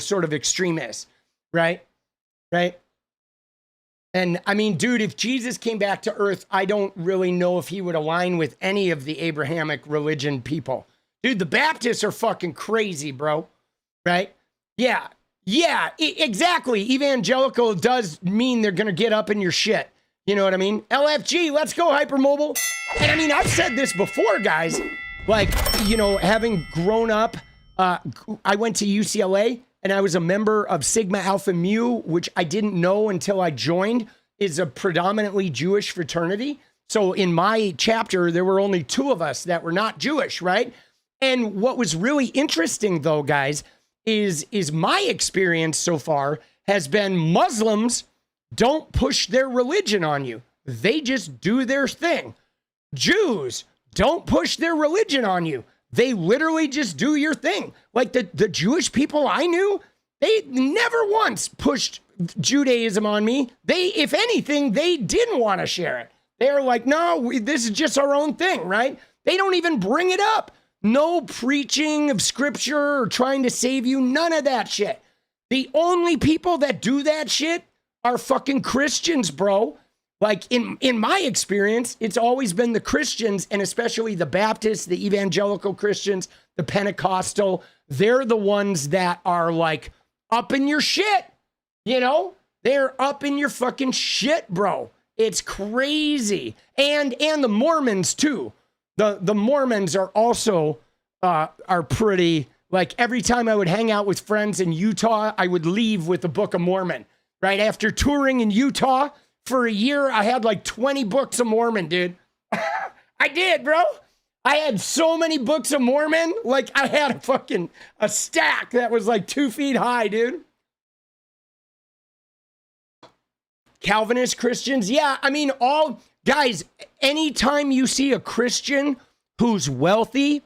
sort of extremist, right? Right. And I mean, dude, if Jesus came back to earth, I don't really know if he would align with any of the Abrahamic religion people. Dude, the Baptists are fucking crazy, bro. Right? Yeah. Yeah, exactly. Evangelical does mean they're going to get up in your shit. You know what I mean? LFG, let's go, hypermobile. And I mean, I've said this before, guys. Like, having grown up, I went to UCLA and I was a member of Sigma Alpha Mu, which I didn't know until I joined, is a predominantly Jewish fraternity. So in my chapter, there were only 2 of us that were not Jewish, right? And what was really interesting, though, guys, is my experience so far has been Muslims don't push their religion on you. They just do their thing. Jews don't push their religion on you. They literally just do your thing. Like the Jewish people I knew, they never once pushed Judaism on me. If anything, they didn't want to share it. They're like, no, this is just our own thing, right? They don't even bring it up. No preaching of scripture or trying to save you. None of that shit. The only people that do that shit are fucking Christians, bro. Like in my experience, it's always been the Christians, and especially the Baptists, the evangelical Christians, the Pentecostal. They're the ones that are like up in your shit. They're up in your fucking shit, bro. It's crazy. And the Mormons too. The Mormons are also are pretty, like every time I would hang out with friends in Utah, I would leave with the Book of Mormon. Right after touring in Utah for a year, I had like 20 books of Mormon, dude. I did, bro. I had so many books of Mormon. Like I had a stack that was like 2 feet high, dude. Calvinist Christians. Yeah, I mean, guys, anytime you see a Christian who's wealthy,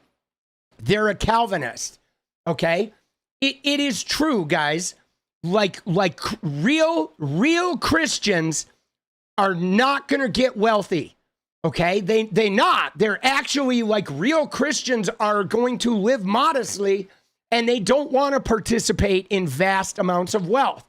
they're a Calvinist. Okay? It is true, guys. Like real Christians are not going to get wealthy. Okay? They not. They're actually like real Christians are going to live modestly and they don't want to participate in vast amounts of wealth.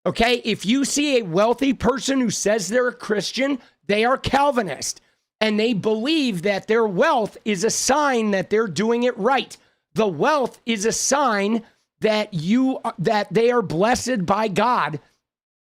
Okay? If you see a wealthy person who says they're a Christian, they are Calvinist, and they believe that their wealth is a sign that they're doing it right. The wealth is a sign that they are blessed by God,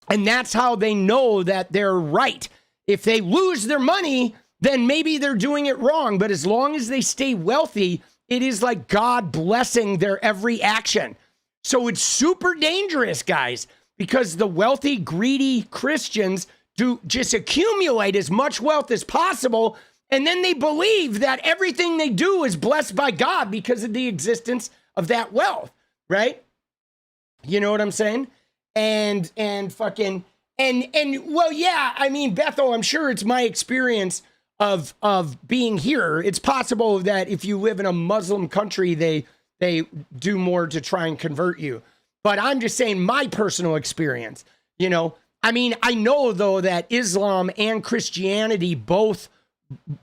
and that's how they know that they're right. If they lose their money, then maybe they're doing it wrong. But as long as they stay wealthy, it is like God blessing their every action. So it's super dangerous, guys, because the wealthy, greedy Christians do just accumulate as much wealth as possible. And then they believe that everything they do is blessed by God because of the existence of that wealth, right? You know what I'm saying? And well, yeah, I mean, Bethel, I'm sure it's my experience of being here. It's possible that if you live in a Muslim country, they do more to try and convert you. But I'm just saying my personal experience, you know, I mean, I know though that Islam and Christianity both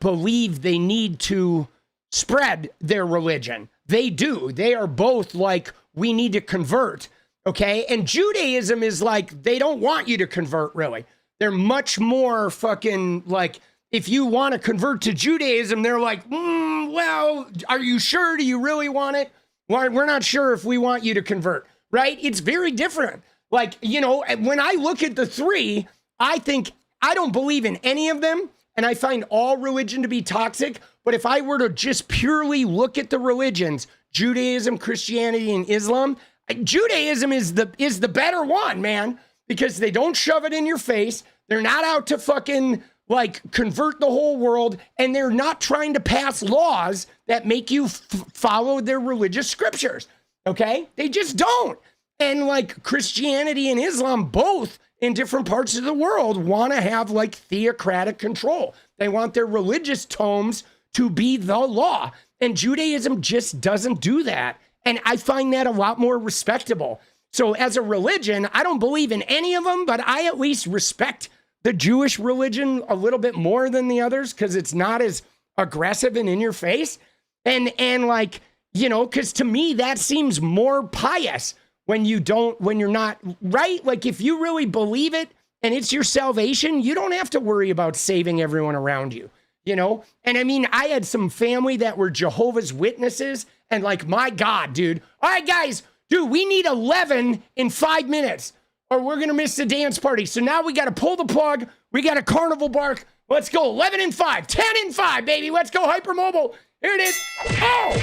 believe they need to spread their religion. They do. They are both like, we need to convert. Okay. And Judaism is like, they don't want you to convert, really. They're much more fucking like, if you want to convert to Judaism, they're like, well, are you sure? Do you really want it? Well, we're not sure if we want you to convert, right? It's very different. Like, you know, when I look at the three, I think I don't believe in any of them. And I find all religion to be toxic. But if I were to just purely look at the religions, Judaism, Christianity, and Islam, Judaism is the better one, man, because they don't shove it in your face. They're not out to fucking like convert the whole world, and they're not trying to pass laws that make you follow their religious scriptures. Okay? They just don't. And like Christianity and Islam, both in different parts of the world, want to have like theocratic control. They want their religious tomes to be the law. And Judaism just doesn't do that. And I find that a lot more respectable. So as a religion, I don't believe in any of them, but I at least respect the Jewish religion a little bit more than the others because it's not as aggressive and in your face. And like, you know, because to me, that seems more pious when you're not, right? Like if you really believe it and it's your salvation, you don't have to worry about saving everyone around you, you know? And I mean, I had some family that were Jehovah's Witnesses and like, my God, dude. All right, guys, dude, we need 11 in 5 minutes or we're going to miss the dance party. So now we got to pull the plug. We got a carnival bark. Let's go 11 and 5, 10 and 5, baby. Let's go hypermobile. Here it is. Oh,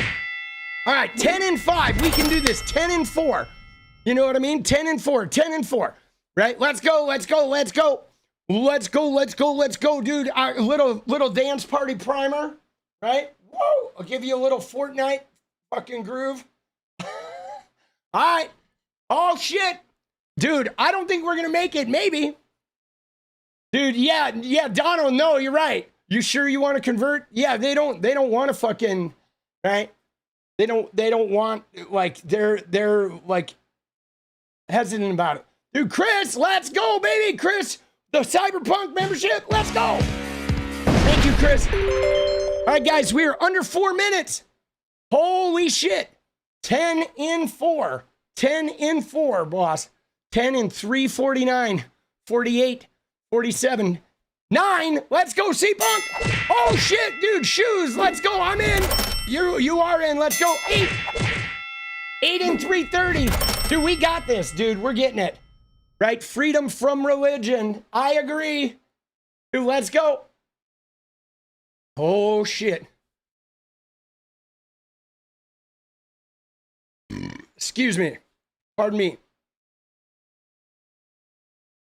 all right. 10 and 5. We can do this. 10 and 4. You know what I mean? 10 and 4, 10 and 4, right? Let's go, let's go, let's go. Let's go, let's go, let's go, dude. Our little dance party primer, right? Whoa, I'll give you a little Fortnite fucking groove. All right. Oh, shit. Dude, I don't think we're going to make it. Maybe. Dude, yeah, Donald, no, you're right. You sure you want to convert? Yeah, they don't want to fucking, right? They don't want, like, they're like, hesitant about it. Dude, Chris, let's go, baby. Chris, the Cyberpunk membership, let's go. Thank you, Chris. All right, guys, we are under 4 minutes. Holy shit. 10 in 4. 10 in 4, boss. 10 in 3, 49, 48, 47, 9. Let's go, C-Punk. Oh, shit, dude, shoes. Let's go. I'm in. You are in. Let's go. 8. 8 in 330. Dude, we got this, dude. We're getting it. Right? Freedom from religion. I agree. Dude, let's go. Oh, shit. Excuse me. Pardon me.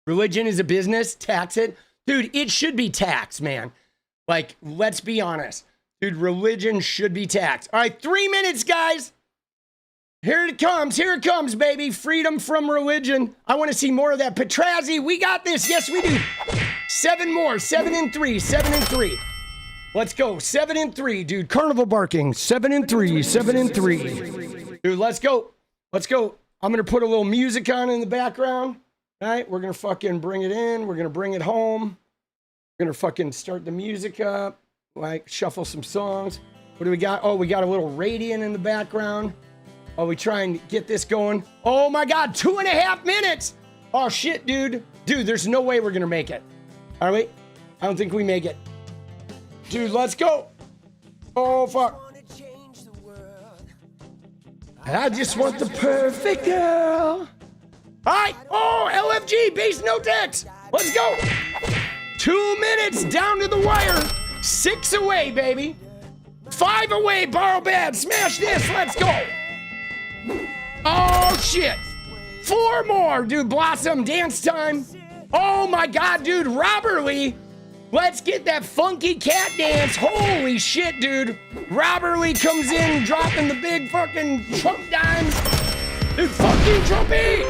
Religion is a business. Tax it. Dude, it should be taxed, man. Like, let's be honest. Dude, religion should be taxed. All right, 3 minutes, guys. Here it comes, baby. Freedom from religion. I want to see more of that. Petrazzi, we got this. Yes, we do. 7 more. 7 and 3. 7 and 3. Let's go. 7 and 3, dude. Carnival barking. 7 and 3. 7 and 3. Dude, let's go. Let's go. I'm going to put a little music on in the background. All right, we're going to fucking bring it in. We're going to bring it home. We're going to fucking start the music up. Like, shuffle some songs. What do we got? Oh, we got a little radiant in the background. Oh, we try and get this going. Oh my God, 2.5 minutes. Oh shit, dude. Dude, there's no way we're gonna make it. Are we? I don't think we make it. Dude, let's go. Oh, fuck. I just want the perfect girl. All right. Oh, LFG, base no text. Let's go. 2 minutes down to the wire. 6 away, baby. 5 away, borrow bad. Smash this. Let's go. Oh, shit. 4 more, dude. Blossom, dance time. Oh, my God, dude. Robert Lee. Let's get that funky cat dance. Holy shit, dude. Robert Lee comes in, dropping the big fucking Trump dimes. Dude, fucking Trumpy.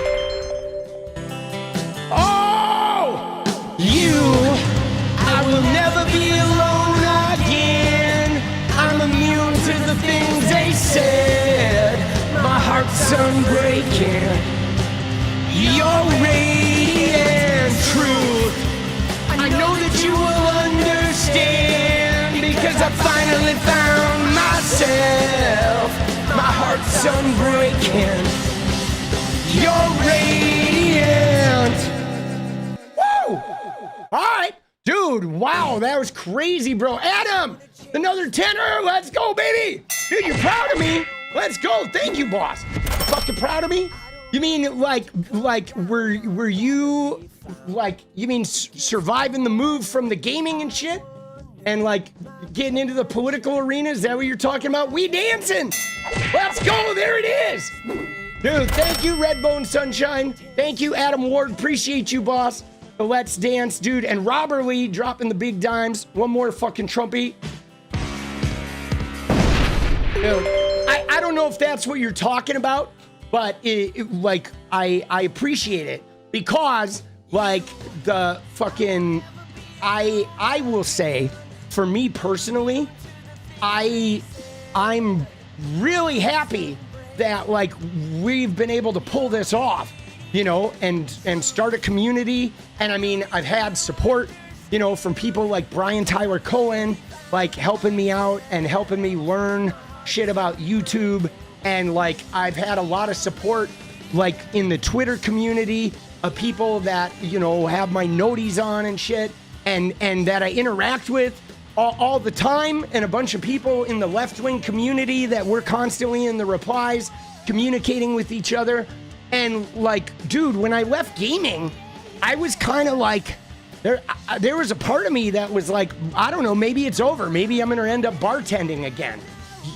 Oh! I will never be alone again. I'm immune to the things they said. My heart's unbreaking. You're radiant truth. I know that you will understand because I finally found myself. My heart's unbreaking. You're radiant. Woo! All right. Dude, wow, that was crazy, bro. Adam, another tenor. Let's go, baby. Dude, you're proud of me. Let's go. Thank you, boss. Fucking proud of me? You mean like were you like, you mean surviving the move from the gaming and shit? And like getting into the political arena? Is that what you're talking about? We dancing. Let's go. There it is. Dude, thank you, Redbone Sunshine. Thank you, Adam Ward. Appreciate you, boss. So let's dance, dude. And Robert Lee dropping the big dimes. One more fucking Trumpy. Dude, I don't know if that's what you're talking about, but like I appreciate it because like the fucking I will say for me personally, I'm really happy that like we've been able to pull this off, you know, and start a community. And I mean, I've had support, you know, from people like Brian Tyler Cohen, like helping me out and helping me learn shit about YouTube. And like, I've had a lot of support, like in the Twitter community of people that, you know, have my noties on and shit and that I interact with all the time. And a bunch of people in the left-wing community that we're constantly in the replies, communicating with each other. And like, dude, when I left gaming, I was kind of like, there was a part of me that was like, I don't know, maybe it's over. Maybe I'm going to end up bartending again.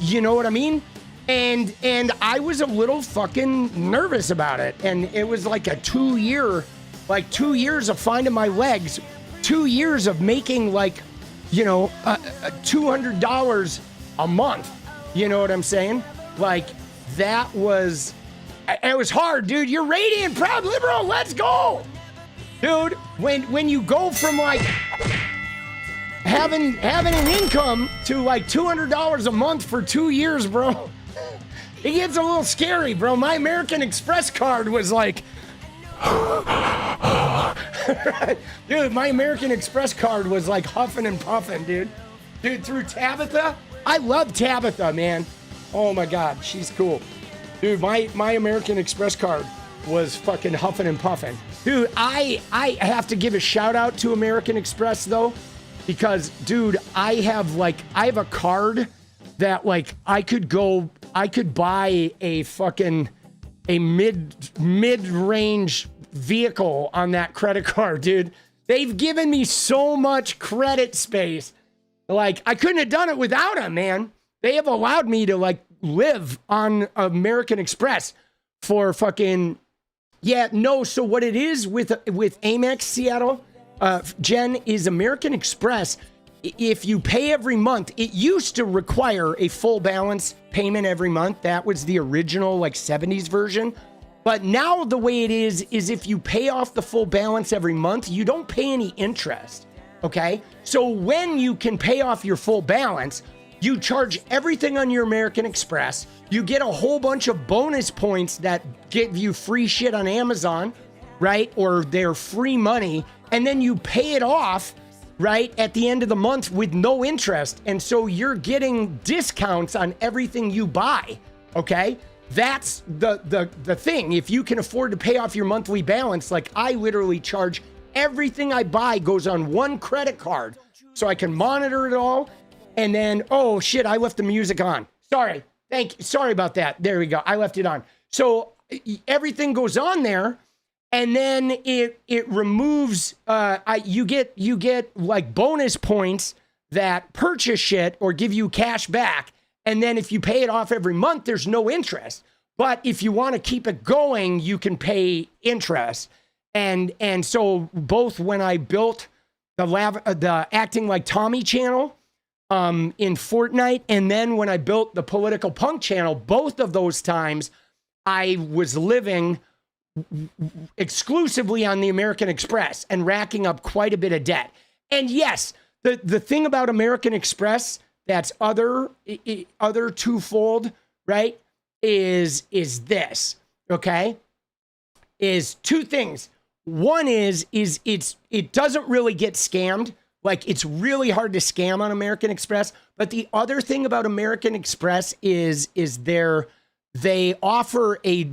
You know what I mean? And I was a little fucking nervous about it. And it was like a 2 years of finding my legs, 2 years of making like, you know, $200 a month. You know what I'm saying? Like that was, it was hard, dude. You're radiant, proud liberal. Let's go. Dude, when you go from like having an income to like $200 a month for 2 years, bro, it gets a little scary, bro. My American Express card was like, dude, my American Express card was like huffing and puffing, dude. Dude, through Tabitha, I love Tabitha, man. Oh my God, she's cool. Dude, my American Express card was fucking huffing and puffing. Dude, I have to give a shout out to American Express though, because dude, I have a card that like I could buy a fucking mid-range vehicle on that credit card, dude. They've given me so much credit space. Like I couldn't have done it without them, man. They have allowed me to like live on American Express for fucking, yeah, no. So what it is with Amex Seattle, Jen, is American Express. If you pay every month, it used to require a full balance payment every month. That was the original like 70s version. But now the way it is if you pay off the full balance every month, you don't pay any interest. Okay. So when you can pay off your full balance, you charge everything on your American Express. You get a whole bunch of bonus points that give you free shit on Amazon, right? Or they're free money. And then you pay it off, right, at the end of the month with no interest. And so you're getting discounts on everything you buy, okay? That's the thing. If you can afford to pay off your monthly balance, like I literally charge everything I buy goes on one credit card so I can monitor it all. And then, oh shit, I left the music on. Sorry. Sorry about that. There we go. I left it on. So everything goes on there. And then it removes, you get like bonus points that purchase shit or give you cash back. And then if you pay it off every month, there's no interest. But if you want to keep it going, you can pay interest. And so both when I built the Acting Like Tommy channel in Fortnite, and then when I built the Political Punk channel, both of those times I was living exclusively on the American Express and racking up quite a bit of debt. And yes, the thing about American Express that's other twofold, right, is this, okay? Is two things. One is it doesn't really get scammed. Like, it's really hard to scam on American Express. But the other thing about American Express is they offer a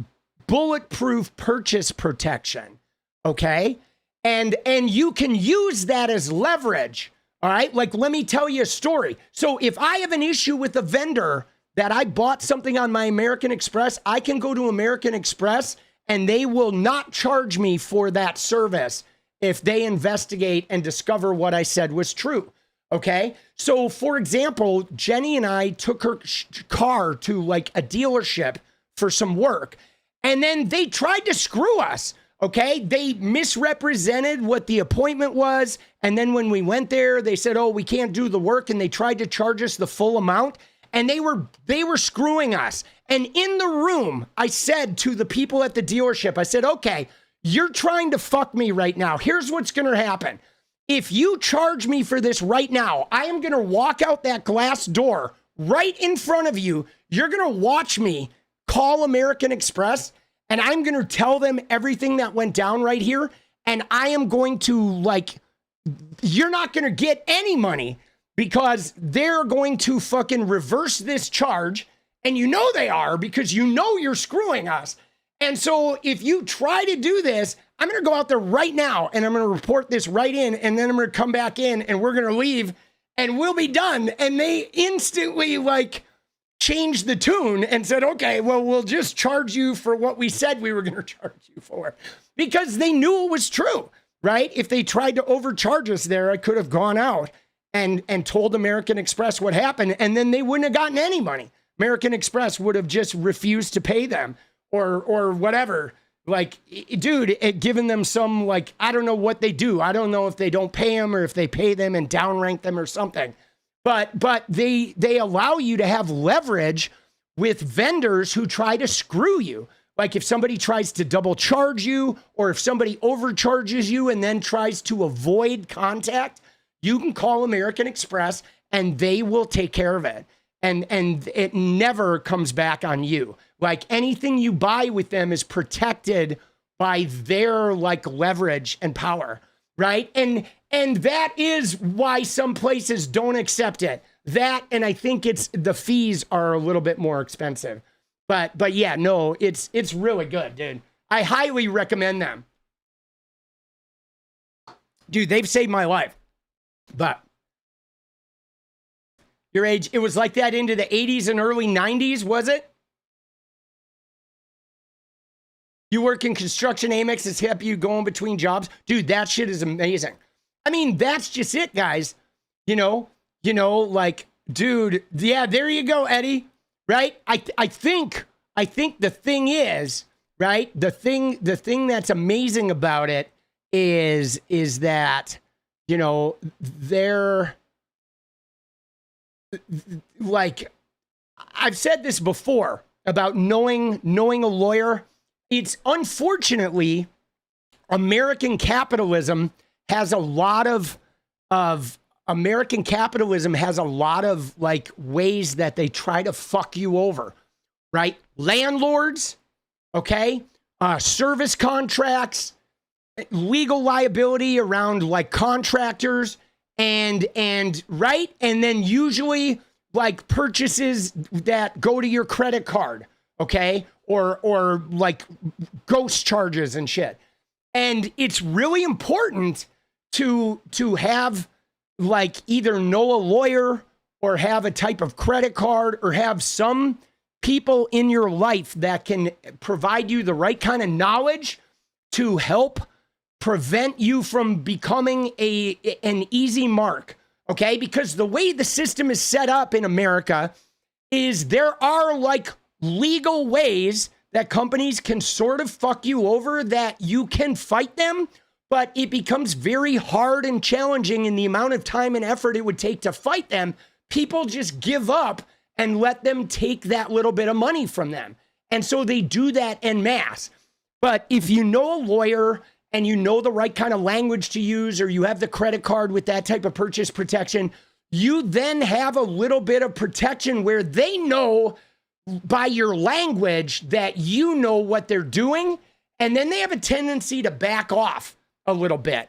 bulletproof purchase protection, okay? And you can use that as leverage, all right? Like, let me tell you a story. So if I have an issue with a vendor that I bought something on my American Express, I can go to American Express and they will not charge me for that service if they investigate and discover what I said was true, okay? So, for example, Jenny and I took her car to like a dealership for some work, and then they tried to screw us, okay? They misrepresented what the appointment was, and then when we went there, they said, oh, we can't do the work, and they tried to charge us the full amount, and they were screwing us. And in the room, I said to the people at the dealership, I said, okay, you're trying to fuck me right now. Here's what's going to happen. If you charge me for this right now, I am going to walk out that glass door right in front of you. You're going to watch me call American Express, and I'm going to tell them everything that went down right here. And I am going to, like, you're not going to get any money because they're going to fucking reverse this charge. And you know they are, because you know you're screwing us. And so if you try to do this, I'm going to go out there right now and I'm going to report this right in, and then I'm going to come back in and we're going to leave and we'll be done. And they instantly like changed the tune and said, okay, well, we'll just charge you for what we said we were going to charge you for, because they knew it was true, right? If they tried to overcharge us there, I could have gone out and told American Express what happened, and then they wouldn't have gotten any money. American Express would have just refused to pay them or whatever. Like, dude, given them some, like, I don't know what they do. I don't know if they don't pay them or if they pay them and downrank them or something. But they allow you to have leverage with vendors who try to screw you. Like if somebody tries to double charge you, or if somebody overcharges you and then tries to avoid contact, you can call American Express and they will take care of it. And it never comes back on you. Like anything you buy with them is protected by their like leverage and power, right? And that is why some places don't accept it. That, and I think it's the fees are a little bit more expensive. But yeah, no, it's really good, dude. I highly recommend them. Dude, they've saved my life. But your age, it was like that into the 80s and early 90s, was it? You work in construction, Amex has helped you going between jobs. Dude, that shit is amazing. I mean, that's just it, guys. You know, like, dude, yeah, there you go, Eddie. Right? I think the thing is, right? The thing that's amazing about it is that, you know, they're like, I've said this before about knowing a lawyer. It's unfortunately American capitalism has a lot of like ways that they try to fuck you over, right? Landlords, okay? Service contracts, legal liability around like contractors and right? And then usually like purchases that go to your credit card, okay? Or like ghost charges and shit. And it's really important to have like either know a lawyer or have a type of credit card or have some people in your life that can provide you the right kind of knowledge to help prevent you from becoming an easy mark. okay? Because the way the system is set up in America is there are like legal ways that companies can sort of fuck you over, that you can fight them, but it becomes very hard and challenging in the amount of time and effort it would take to fight them. People just give up and let them take that little bit of money from them. And so they do that en masse. But if you know a lawyer and you know the right kind of language to use, or you have the credit card with that type of purchase protection, you then have a little bit of protection where they know by your language that you know what they're doing. And then they have a tendency to back off a little bit.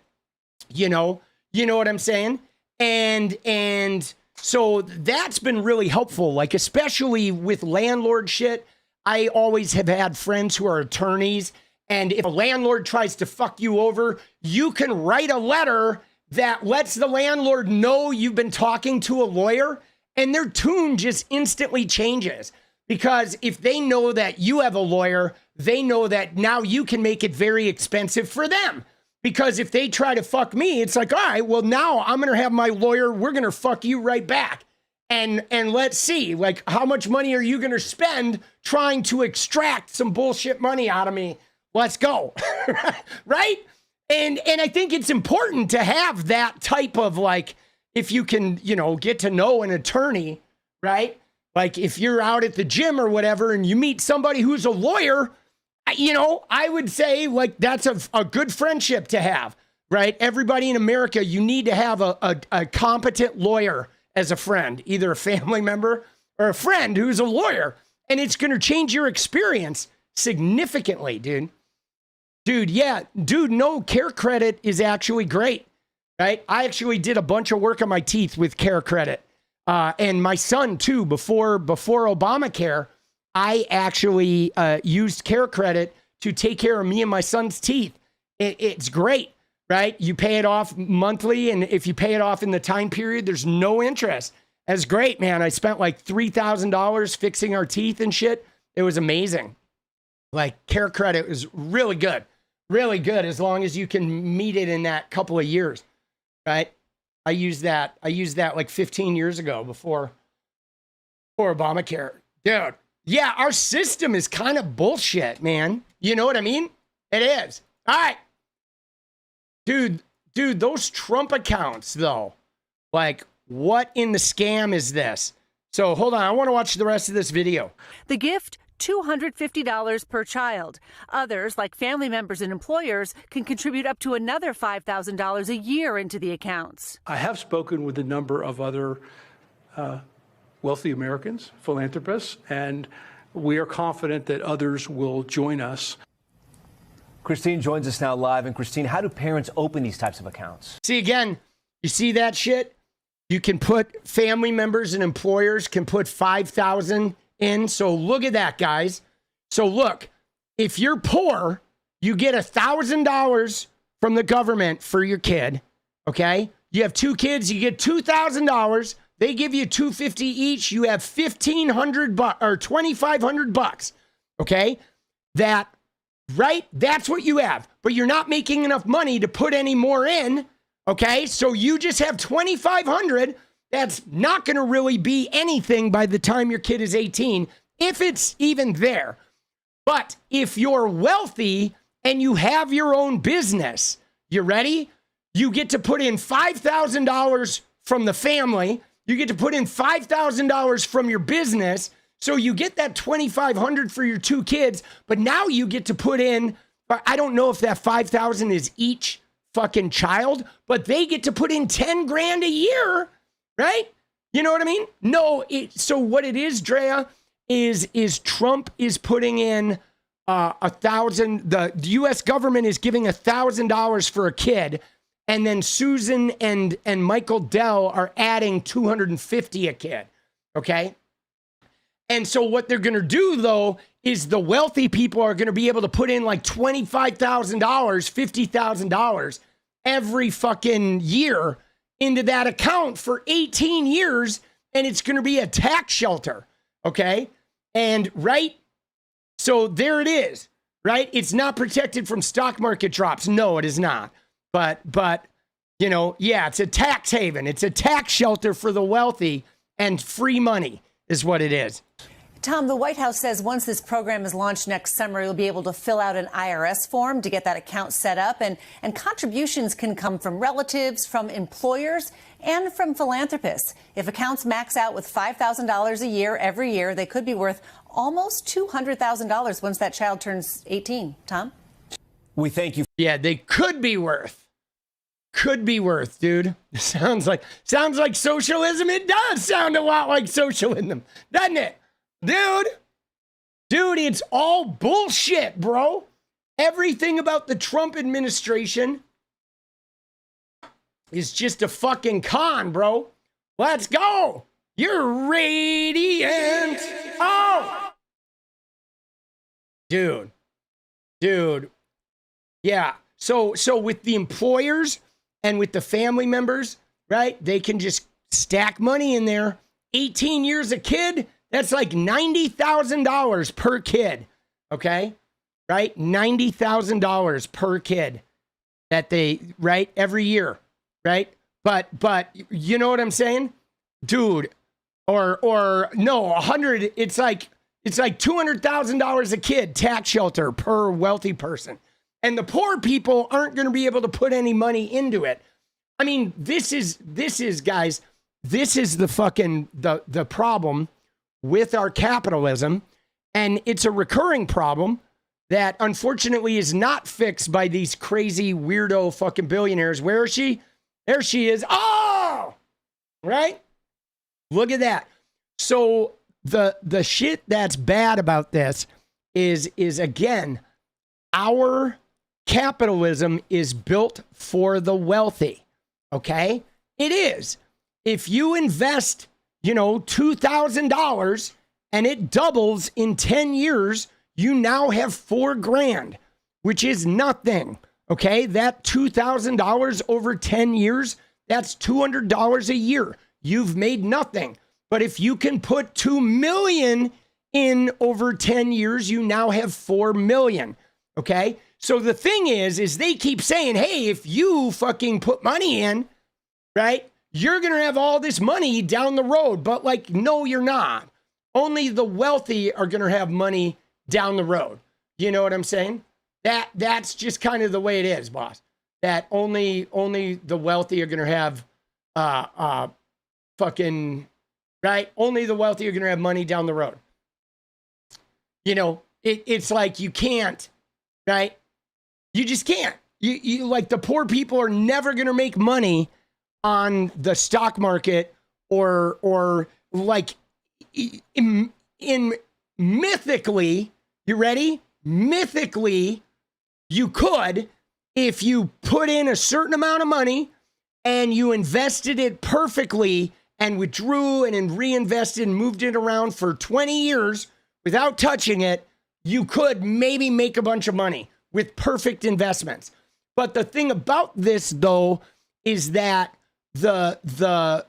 You know what I'm saying? And so that's been really helpful, like especially with landlord shit. I always have had friends who are attorneys, and if a landlord tries to fuck you over, you can write a letter that lets the landlord know you've been talking to a lawyer, and their tune just instantly changes. Because if they know that you have a lawyer, they know that now you can make it very expensive for them. Because if they try to fuck me, it's like, all right, well, now I'm going to have my lawyer. We're going to fuck you right back. And let's see, like, how much money are you going to spend trying to extract some bullshit money out of me? Let's go. Right? And I think it's important to have that type of, like, if you can, get to know an attorney, right? Like if you're out at the gym or whatever and you meet somebody who's a lawyer, I would say like that's a good friendship to have, right? Everybody in America, you need to have a competent lawyer as a friend, either a family member or a friend who's a lawyer, and it's going to change your experience significantly, dude. No, Care Credit is actually great, right? I actually did a bunch of work on my teeth with Care Credit. And my son too, before Obamacare, I actually used Care Credit to take care of me and my son's teeth. It's great, right? You pay it off monthly, and if you pay it off in the time period, there's no interest. That's great, man. I spent like $3,000 fixing our teeth and shit. It was amazing. Like Care Credit is really good as long as you can meet it in that couple of years, right? I used that like 15 years ago before Obamacare. Dude, yeah, our system is kind of bullshit, man. You know what I mean? It is. All right. Dude, those Trump accounts, though, like, what in the scam is this? So hold on. I want to watch the rest of this video. The gift, $250 per child. Others, like family members and employers, can contribute up to another $5,000 a year into the accounts. I have spoken with a number of other wealthy Americans, philanthropists, and we are confident that others will join us. Christine joins us now live. And Christine, how do parents open these types of accounts? See, again, you see that shit? You can put family members and employers can put $5,000 in. So look at that, guys. So look, if you're poor, you get $1,000 from the government for your kid. Okay. You have 2 kids, you get $2,000. They give you $250 each. You have $1,500 or $2,500. Okay. Right? That's what you have, but you're not making enough money to put any more in. Okay. So you just have $2,500. That's not going to really be anything by the time your kid is 18, if it's even there. But if you're wealthy and you have your own business, you ready? You get to put in $5,000 from the family. You get to put in $5,000 from your business. So you get that $2,500 for your 2 kids, but now you get to put in, I don't know if that $5,000 is each fucking child, but they get to put in 10 grand a year, right? You know what I mean? No, so what it is, Drea, is Trump is putting in $1,000. The U.S. government is giving $1,000 for a kid, and then Susan and Michael Dell are adding $250 a kid. Okay. And so what they're going to do, though, is the wealthy people are going to be able to put in like $25,000, $50,000 every fucking year into that account for 18 years. And it's going to be a tax shelter. Okay. And right. So there it is, right? It's not protected from stock market drops. No, it is not. But, You know, yeah, it's a tax haven. It's a tax shelter for the wealthy, and free money is what it is. Tom, the White House says once this program is launched next summer, you'll be able to fill out an IRS form to get that account set up. And contributions can come from relatives, from employers, and from philanthropists. If accounts max out with $5,000 a year every year, they could be worth almost $200,000 once that child turns 18. Tom? We thank you. Yeah, they could be worth. Could be worth, dude. Sounds like socialism. It does sound a lot like socialism, doesn't it? Dude, it's all bullshit, bro. Everything about the Trump administration is just a fucking con, bro. Let's go. You're radiant. Oh, dude. Yeah. So with the employers and with the family members, right? They can just stack money in there. 18 years a kid, that's like $90,000 per kid. Okay? Right? $90,000 per kid that they, right? Every year. Right? But you know what I'm saying? Dude, or no, 100, it's like $200,000 a kid tax shelter per wealthy person. And the poor people aren't going to be able to put any money into it. I mean, this is guys, this is the fucking, the problem with our capitalism. And it's a recurring problem that unfortunately is not fixed by these crazy weirdo fucking billionaires. Where is she? There she is. Oh, right. Look at that. So the shit that's bad about this is again, our capitalism is built for the wealthy. Okay? It is. If you invest, $2,000 and it doubles in 10 years, you now have $4,000, which is nothing. Okay? That $2,000 over 10 years, that's $200 a year. You've made nothing. But if you can put $2 million in over 10 years, you now have $4 million. Okay? So the thing is they keep saying, hey, if you fucking put money in, right, you're going to have all this money down the road. But like, no, you're not. Only the wealthy are going to have money down the road. You know what I'm saying? That's just kind of the way it is, boss. That only the wealthy are going to have fucking, right? Only the wealthy are going to have money down the road. It's like you can't, right? You just can't. You like the poor people are never going to make money on the stock market or like in mythically, you ready? Mythically, you could if you put in a certain amount of money and you invested it perfectly and withdrew and then reinvested and moved it around for 20 years without touching it, you could maybe make a bunch of money with perfect investments. But the thing about this, though, is that the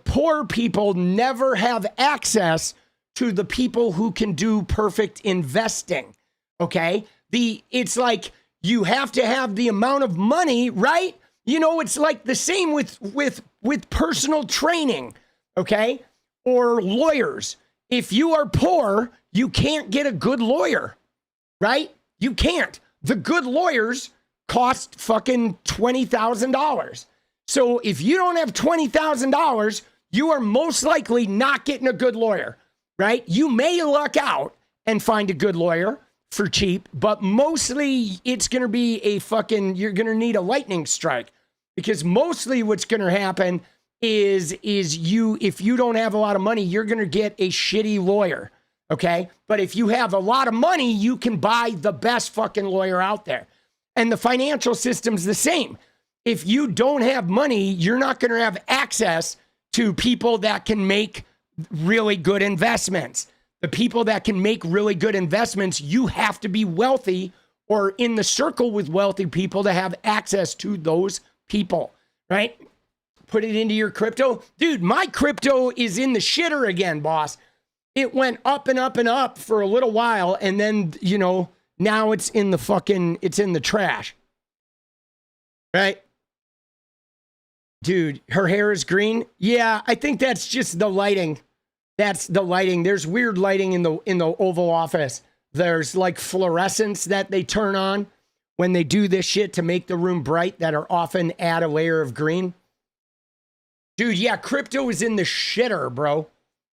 poor people never have access to the people who can do perfect investing. Okay? It's like you have to have the amount of money, right? It's like the same with personal training, okay? Or lawyers. If you are poor, you can't get a good lawyer, right? You can't. The good lawyers cost fucking $20,000. So if you don't have $20,000, you are most likely not getting a good lawyer, right? You may luck out and find a good lawyer for cheap, but mostly it's going to be you're going to need a lightning strike, because mostly what's going to happen is if you don't have a lot of money, you're going to get a shitty lawyer. Okay. But if you have a lot of money, you can buy the best fucking lawyer out there. And the financial system's the same. If you don't have money, you're not going to have access to people that can make really good investments. The people that can make really good investments, you have to be wealthy or in the circle with wealthy people to have access to those people, right? Put it into your crypto. Dude, my crypto is in the shitter again, boss. It went up and up and up for a little while, and then, now it's in the trash. Right? Dude, her hair is green. Yeah, I think that's just the lighting. That's the lighting. There's weird lighting in the Oval Office. There's like fluorescents that they turn on when they do this shit to make the room bright that are often add a layer of green. Dude, yeah, crypto is in the shitter, bro.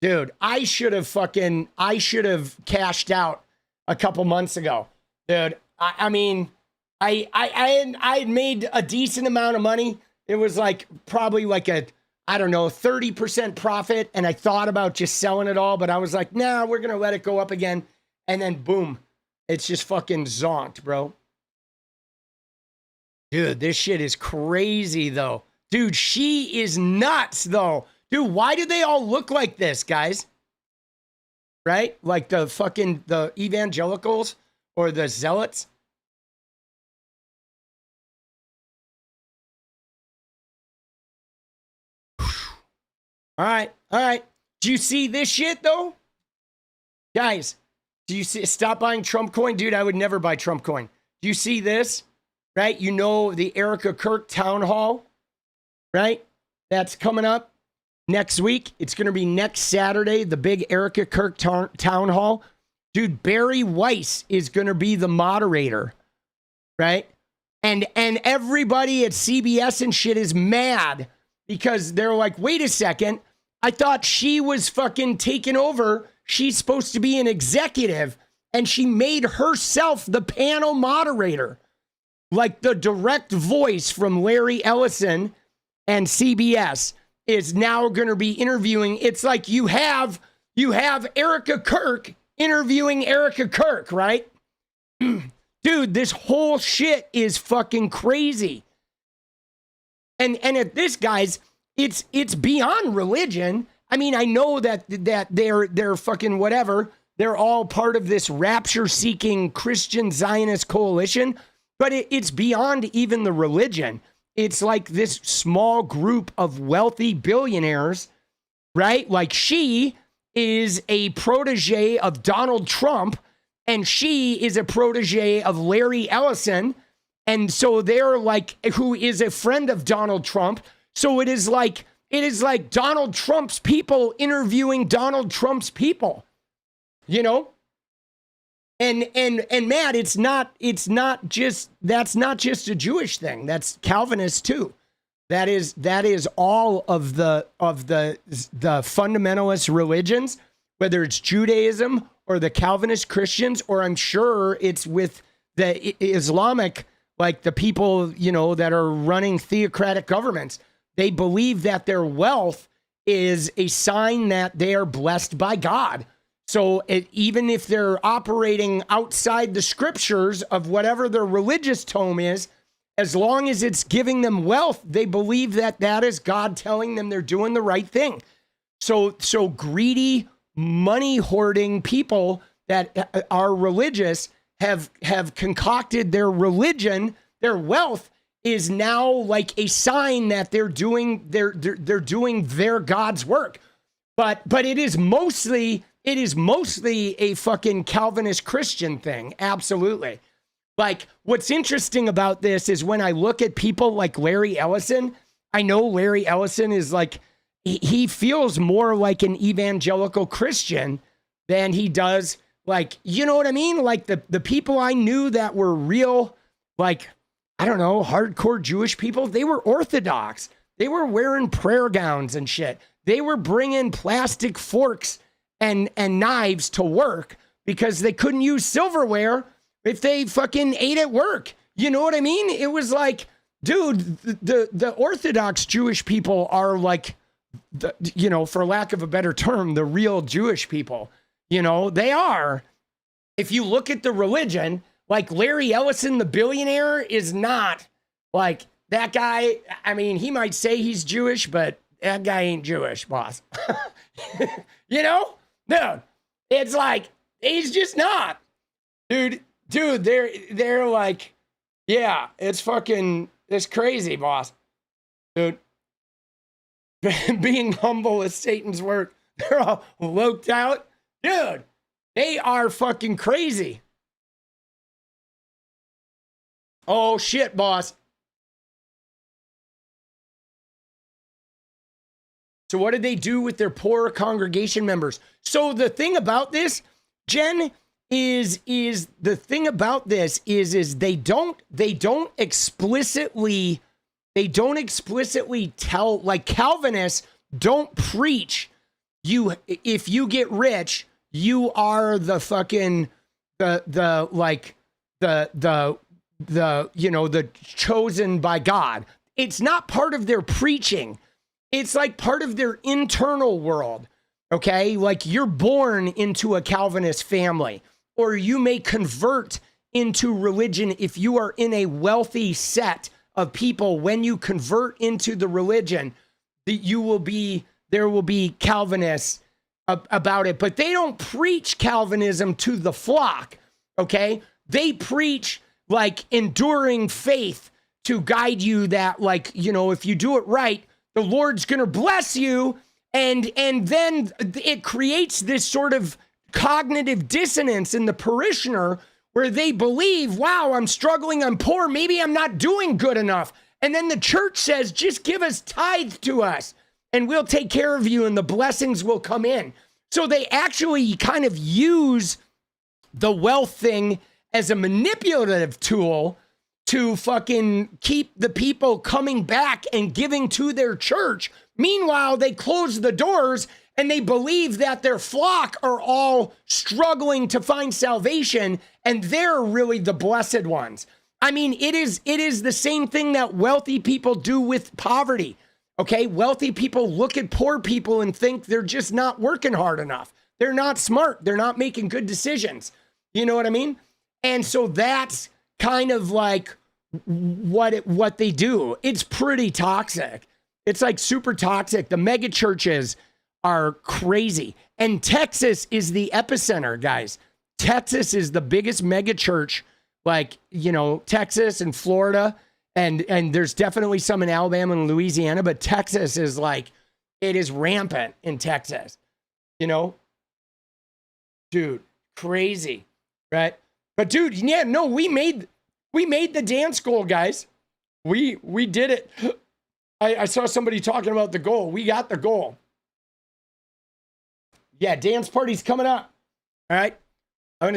Dude, I should have cashed out a couple months ago. Dude, I mean, I had made a decent amount of money. It was like probably like a, I don't know, 30% profit. And I thought about just selling it all, but I was like, nah, we're going to let it go up again. And then boom, it's just fucking zonked, bro. Dude, this shit is crazy though. Dude, she is nuts though. Dude, why do they all look like this, guys? Right? Like the evangelicals or the zealots. All right. Do you see this shit though? Guys, do you see, stop buying Trump coin? Dude, I would never buy Trump coin. Do you see this? Right? You know, the Erica Kirk town hall, right? That's coming up next week. It's going to be next Saturday, the big Erica Kirk town hall. Dude, Barry Weiss is going to be the moderator, right? And everybody at CBS and shit is mad because they're like, wait a second. I thought she was fucking taken over. She's supposed to be an executive, and she made herself the panel moderator. Like the direct voice from Larry Ellison and CBS is now going to be interviewing. It's like you have Erica Kirk interviewing Erica Kirk, right? Dude, this whole shit is fucking crazy. And at this, guys, it's beyond religion. I mean, I know that they're fucking whatever. They're all part of this rapture-seeking Christian Zionist coalition, but it's beyond even the religion. It's like this small group of wealthy billionaires, right? Like she is a protege of Donald Trump, and she is a protege of Larry Ellison. And so they're like, who is a friend of Donald Trump. So it is like Donald Trump's people interviewing Donald Trump's people, you know? And Matt, that's not just a Jewish thing. That's Calvinist too. That is all of the fundamentalist religions, whether it's Judaism or the Calvinist Christians, or I'm sure it's with the Islamic, like the people, you know, that are running theocratic governments. They believe that their wealth is a sign that they are blessed by God. So even if they're operating outside the scriptures of whatever their religious tome is, as long as it's giving them wealth, they believe that that is God telling them they're doing the right thing. So greedy, money hoarding people that are religious have concocted their religion, their wealth is now like a sign that they're doing their God's work. But it is mostly a fucking Calvinist Christian thing. Absolutely. Like, what's interesting about this is when I look at people like Larry Ellison, I know Larry Ellison is like, he feels more like an evangelical Christian than he does, like, you know what I mean? Like the people I knew that were real, like, I don't know, hardcore Jewish people, they were Orthodox. They were wearing prayer gowns and shit. They were bringing plastic forks and knives to work because they couldn't use silverware if they fucking ate at work. You know what I mean? It was like, dude, the Orthodox Jewish people are like, you know, for lack of a better term, the real Jewish people. You know, they are. If you look at the religion, like Larry Ellison, the billionaire, is not like that guy. I mean, he might say he's Jewish, but that guy ain't Jewish, boss. You know? Dude, it's like, he's just not. Dude, they're like, yeah, it's crazy, boss. Dude, being humble is Satan's work. They're all loped out. Dude, they are fucking crazy. Oh, shit, boss. So what did they do with their poor congregation members? So the thing about this, Jen, is the thing about this is they don't explicitly tell, like Calvinists don't preach if you get rich, you are the fucking the chosen by God. It's not part of their preaching. It's like part of their internal world. Okay, like you're born into a Calvinist family, or you may convert into religion if you are in a wealthy set of people. When you convert into the religion, there will be Calvinists about it, but they don't preach Calvinism to the flock. Okay, they preach like enduring faith to guide you that, like, you know, if you do it right, the Lord's gonna bless you. And then it creates this sort of cognitive dissonance in the parishioner where they believe, wow, I'm struggling, I'm poor, maybe I'm not doing good enough. And then the church says, just give us tithe to us and we'll take care of you and the blessings will come in. So they actually kind of use the wealth thing as a manipulative tool to fucking keep the people coming back and giving to their church. Meanwhile, they close the doors and they believe that their flock are all struggling to find salvation and they're really the blessed ones. I mean, it is the same thing that wealthy people do with poverty. Okay, wealthy people look at poor people and think they're just not working hard enough. They're not smart. They're not making good decisions. You know what I mean? And so that's kind of like what they do. It's pretty toxic. It's like super toxic. The mega churches are crazy. And Texas is the epicenter, guys. Texas is the biggest mega church, like, you know, Texas and Florida. And there's definitely some in Alabama and Louisiana, but Texas is like, it is rampant in Texas, you know? Dude, crazy, right? But dude, yeah, no, we made the dance goal, guys. We did it. I saw somebody talking about the goal. We got the goal. Yeah, dance party's coming up. All right. I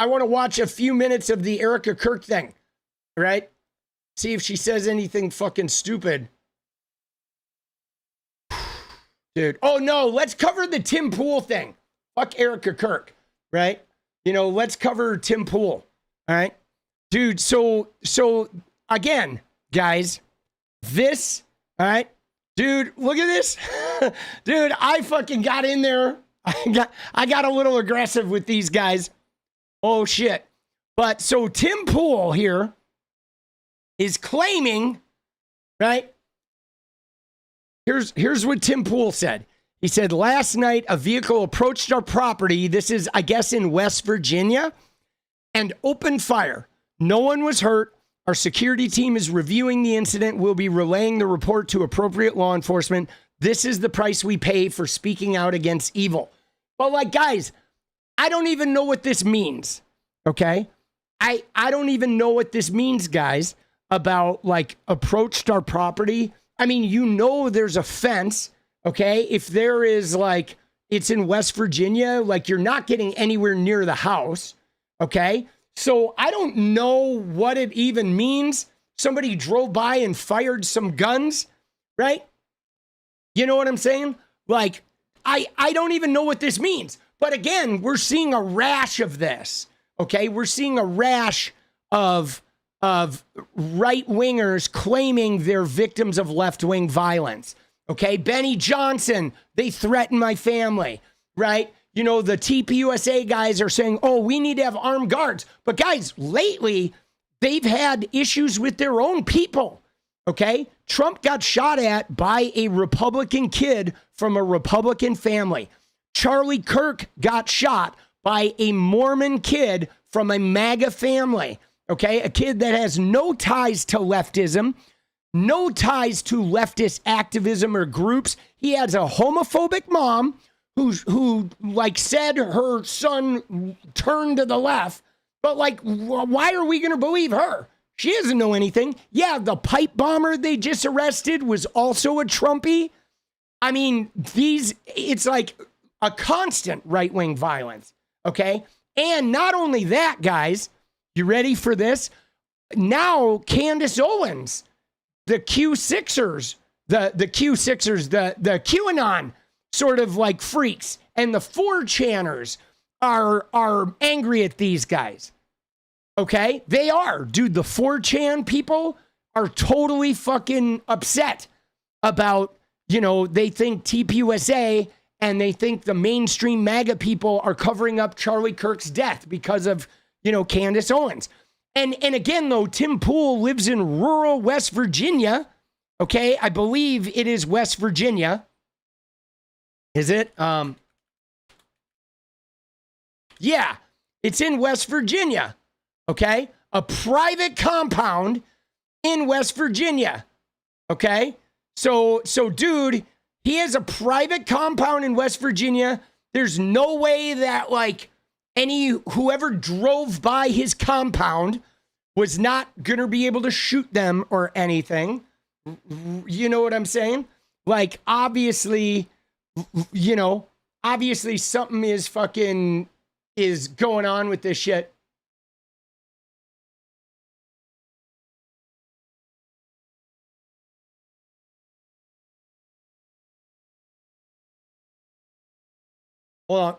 want to watch a few minutes of the Erica Kirk thing. All right. See if she says anything fucking stupid. Dude. Oh no, let's cover the Tim Pool thing. Fuck Erica Kirk. Right? You know, let's cover Tim Pool. All right. Dude, so again, guys, this, all right, dude, look at this. Dude, I fucking got in there. I got a little aggressive with these guys. Oh shit. But so Tim Pool here is claiming, right? Here's what Tim Pool said. He said, last night a vehicle approached our property. This is, I guess, in West Virginia, and opened fire. No one was hurt. Our security team is reviewing the incident. We'll be relaying the report to appropriate law enforcement. This is the price we pay for speaking out against evil. But like, guys, I don't even know what this means. Okay. I don't even know what this means, guys, about like approached our property. I mean, you know, there's a fence. Okay. If there is like, it's in West Virginia, like you're not getting anywhere near the house. Okay. So I don't know what it even means. Somebody drove by and fired some guns, right? You know what I'm saying? Like, I don't even know what this means. But again, we're seeing a rash of this, okay? We're seeing a rash of right-wingers claiming they're victims of left-wing violence, okay? Benny Johnson, they threaten my family, right? You know, the TPUSA guys are saying, oh, we need to have armed guards. But guys, lately, they've had issues with their own people, okay? Trump got shot at by a Republican kid from a Republican family. Charlie Kirk got shot by a Mormon kid from a MAGA family, okay? A kid that has no ties to leftism, no ties to leftist activism or groups. He has a homophobic mom who like said her son turned to the left, but like, why are we going to believe her? She doesn't know anything. Yeah, the pipe bomber they just arrested was also a Trumpy. I mean, it's like a constant right-wing violence, okay? And not only that, guys, you ready for this? Now, Candace Owens, the Q6ers, the QAnon sort of like freaks, and the 4chaners are angry at these guys, okay? They are. Dude, the 4chan people are totally fucking upset about, you know, they think TPUSA and they think the mainstream MAGA people are covering up Charlie Kirk's death because of, you know, Candace Owens. And again, though, Tim Pool lives in rural West Virginia. Okay, I believe it is West Virginia. Is it? Yeah, it's in West Virginia. Okay, a private compound in West Virginia. Okay, so dude, he has a private compound in West Virginia. There's no way that like whoever drove by his compound was not gonna be able to shoot them or anything. You know what I'm saying? Like, obviously, you know, obviously something is going on with this shit. Hold on.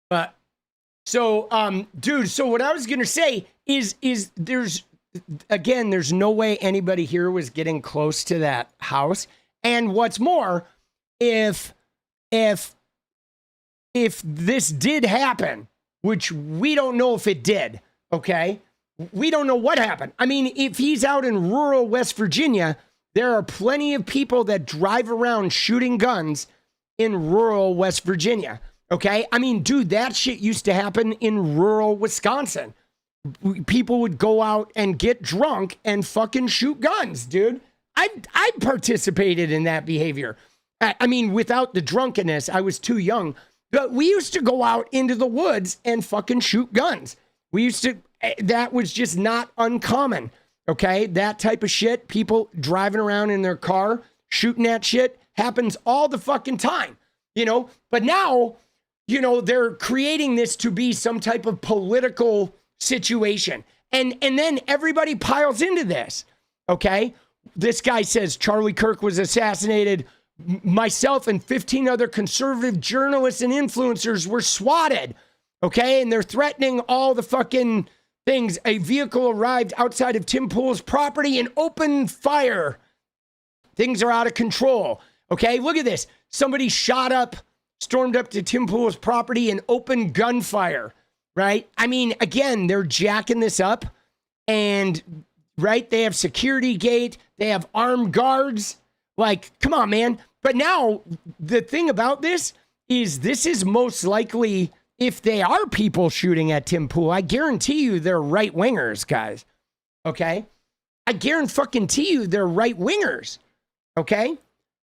But so, dude, so what I was going to say is there's no way anybody here was getting close to that house. And what's more, if this did happen, which we don't know if it did, okay? We don't know what happened. I mean, if he's out in rural West Virginia, there are plenty of people that drive around shooting guns in rural West Virginia. Okay, I mean, dude, that shit used to happen in rural Wisconsin. People would go out and get drunk and fucking shoot guns, dude. I participated in that behavior. I mean, without the drunkenness, I was too young. But we used to go out into the woods and fucking shoot guns. That was just not uncommon. Okay, that type of shit, people driving around in their car, shooting that shit, happens all the fucking time, you know? But now, you know, they're creating this to be some type of political situation. And then everybody piles into this, okay? This guy says Charlie Kirk was assassinated. Myself and 15 other conservative journalists and influencers were swatted, okay? And they're threatening all the fucking things. A vehicle arrived outside of Tim Pool's property and opened fire. Things are out of control, okay? Look at this. Somebody stormed up to Tim Pool's property and opened gunfire, right? I mean, again, they're jacking this up and, right, they have security gate, they have armed guards. Like, come on, man. But now, the thing about this is most likely, if they are people shooting at Tim Pool, I guarantee you they're right-wingers, guys, okay? I guarantee you they're right-wingers, okay?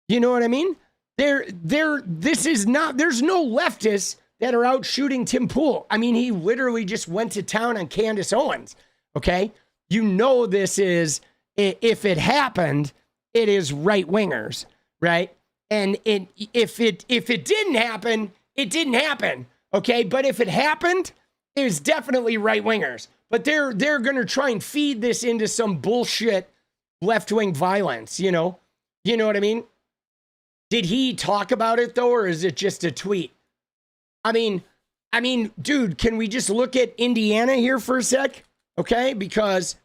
You know what I mean? There's no leftists that are out shooting Tim Pool. I mean, he literally just went to town on Candace Owens, okay? You know this is, if it happened, it is right-wingers, right? And if it didn't happen, it didn't happen, okay? But if it happened, it was definitely right-wingers. But they're going to try and feed this into some bullshit left-wing violence, you know? You know what I mean? Did he talk about it, though, or is it just a tweet? I mean, dude, can we just look at Indiana here for a sec? Okay, because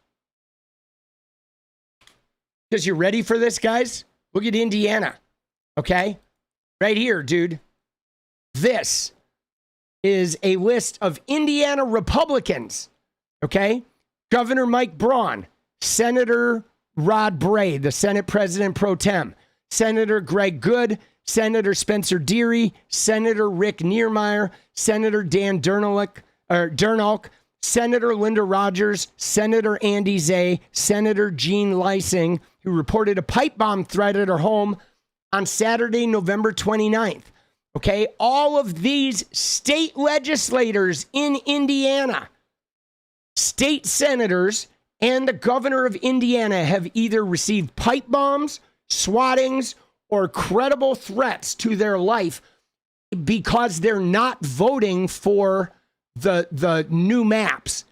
you ready for this, guys? Look at Indiana, okay? Right here, dude. This is a list of Indiana Republicans, okay? Governor Mike Braun, Senator Rod Bray, the Senate President Pro Tem, Senator Greg Good, Senator Spencer Deary, Senator Rick Niermeyer, Senator Dan Dernalk, Senator Linda Rogers, Senator Andy Zay, Senator Jean Lysing, who reported a pipe bomb threat at her home on Saturday, November 29th. Okay, all of these state legislators in Indiana, state senators, and the governor of Indiana have either received pipe bombs, swattings, or credible threats to their life because they're not voting for the new maps.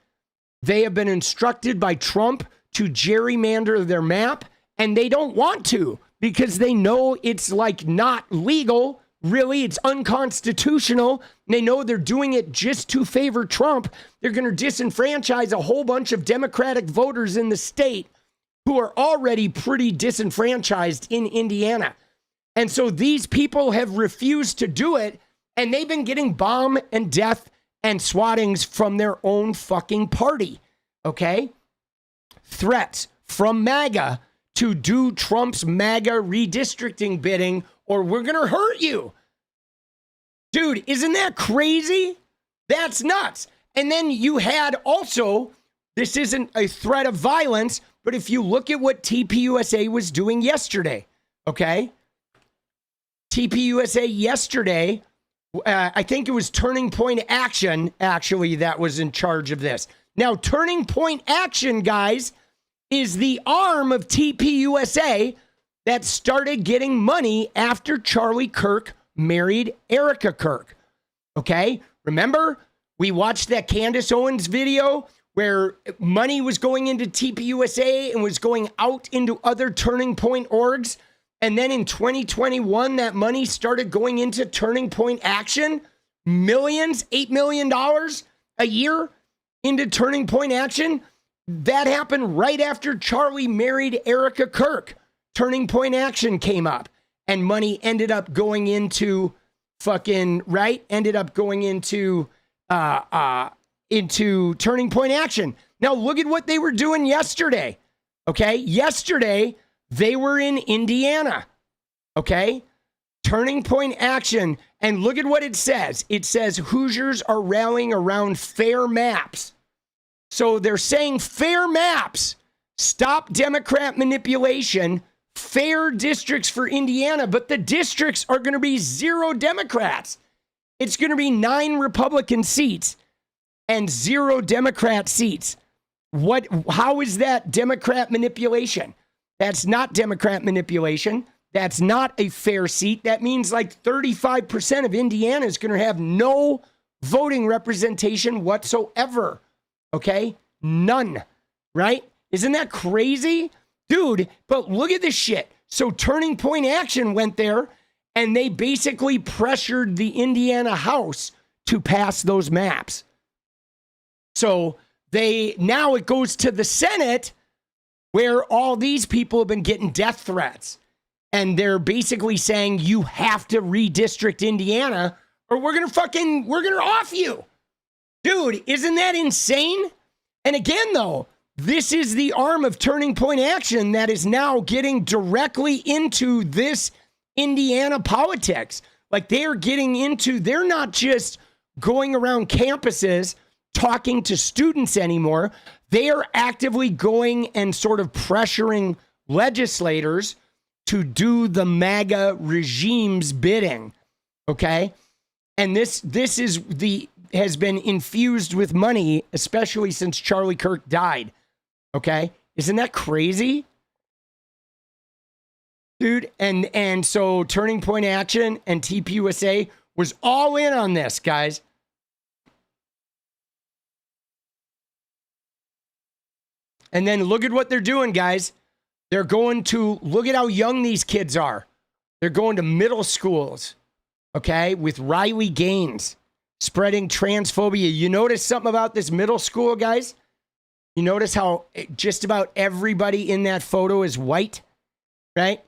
They have been instructed by Trump to gerrymander their map, and they don't want to because they know it's like not legal. Really, it's unconstitutional. They know they're doing it just to favor Trump. They're going to disenfranchise a whole bunch of Democratic voters in the state who are already pretty disenfranchised in Indiana. And so these people have refused to do it, and they've been getting bomb and death and swattings from their own fucking party, okay? Threats from MAGA to do Trump's MAGA redistricting bidding, or we're going to hurt you. Dude, isn't that crazy? That's nuts. And then you had also, this isn't a threat of violence, but if you look at what TPUSA was doing yesterday, okay? TPUSA yesterday, I think it was Turning Point Action, actually, that was in charge of this. Now, Turning Point Action, guys, is the arm of TPUSA that started getting money after Charlie Kirk married Erica Kirk. Okay? Remember, we watched that Candace Owens video where money was going into TPUSA and was going out into other Turning Point orgs. And then in 2021, that money started going into Turning Point Action. Millions, $8 million a year into Turning Point Action. That happened right after Charlie married Erica Kirk. Turning Point Action came up and money ended up going into fucking, right? Ended up going into Turning Point Action. Now look at what they were doing yesterday. Okay? Yesterday, they were in Indiana. Okay? Turning Point Action. And look at what it says. It says Hoosiers are rallying around fair maps. So they're saying fair maps. Stop Democrat manipulation. Fair districts for Indiana. But the districts are going to be 0 Democrats. It's going to be 9 Republican seats and 0 Democrat seats. How is that Democrat manipulation? That's not Democrat manipulation. That's not a fair seat. That means like 35% of Indiana is going to have no voting representation whatsoever. Okay? None. Right? Isn't that crazy? Dude, but look at this shit. So Turning Point Action went there and they basically pressured the Indiana House to pass those maps. So now it goes to the Senate where all these people have been getting death threats. And they're basically saying you have to redistrict Indiana or we're going to off you. Dude, isn't that insane? And again, though, this is the arm of Turning Point Action that is now getting directly into this Indiana politics. Like they're not just going around campuses talking to students anymore. They are actively going and sort of pressuring legislators to do the MAGA regime's bidding. Okay? And this has been infused with money, especially since Charlie Kirk died. Okay? Isn't that crazy? Dude, and so Turning Point Action and TPUSA was all in on this, guys. And then look at what they're doing, guys. They're going to, look at how young these kids are. They're going to middle schools, okay, with Riley Gaines spreading transphobia. You notice something about this middle school, guys? You notice how just about everybody in that photo is white, right?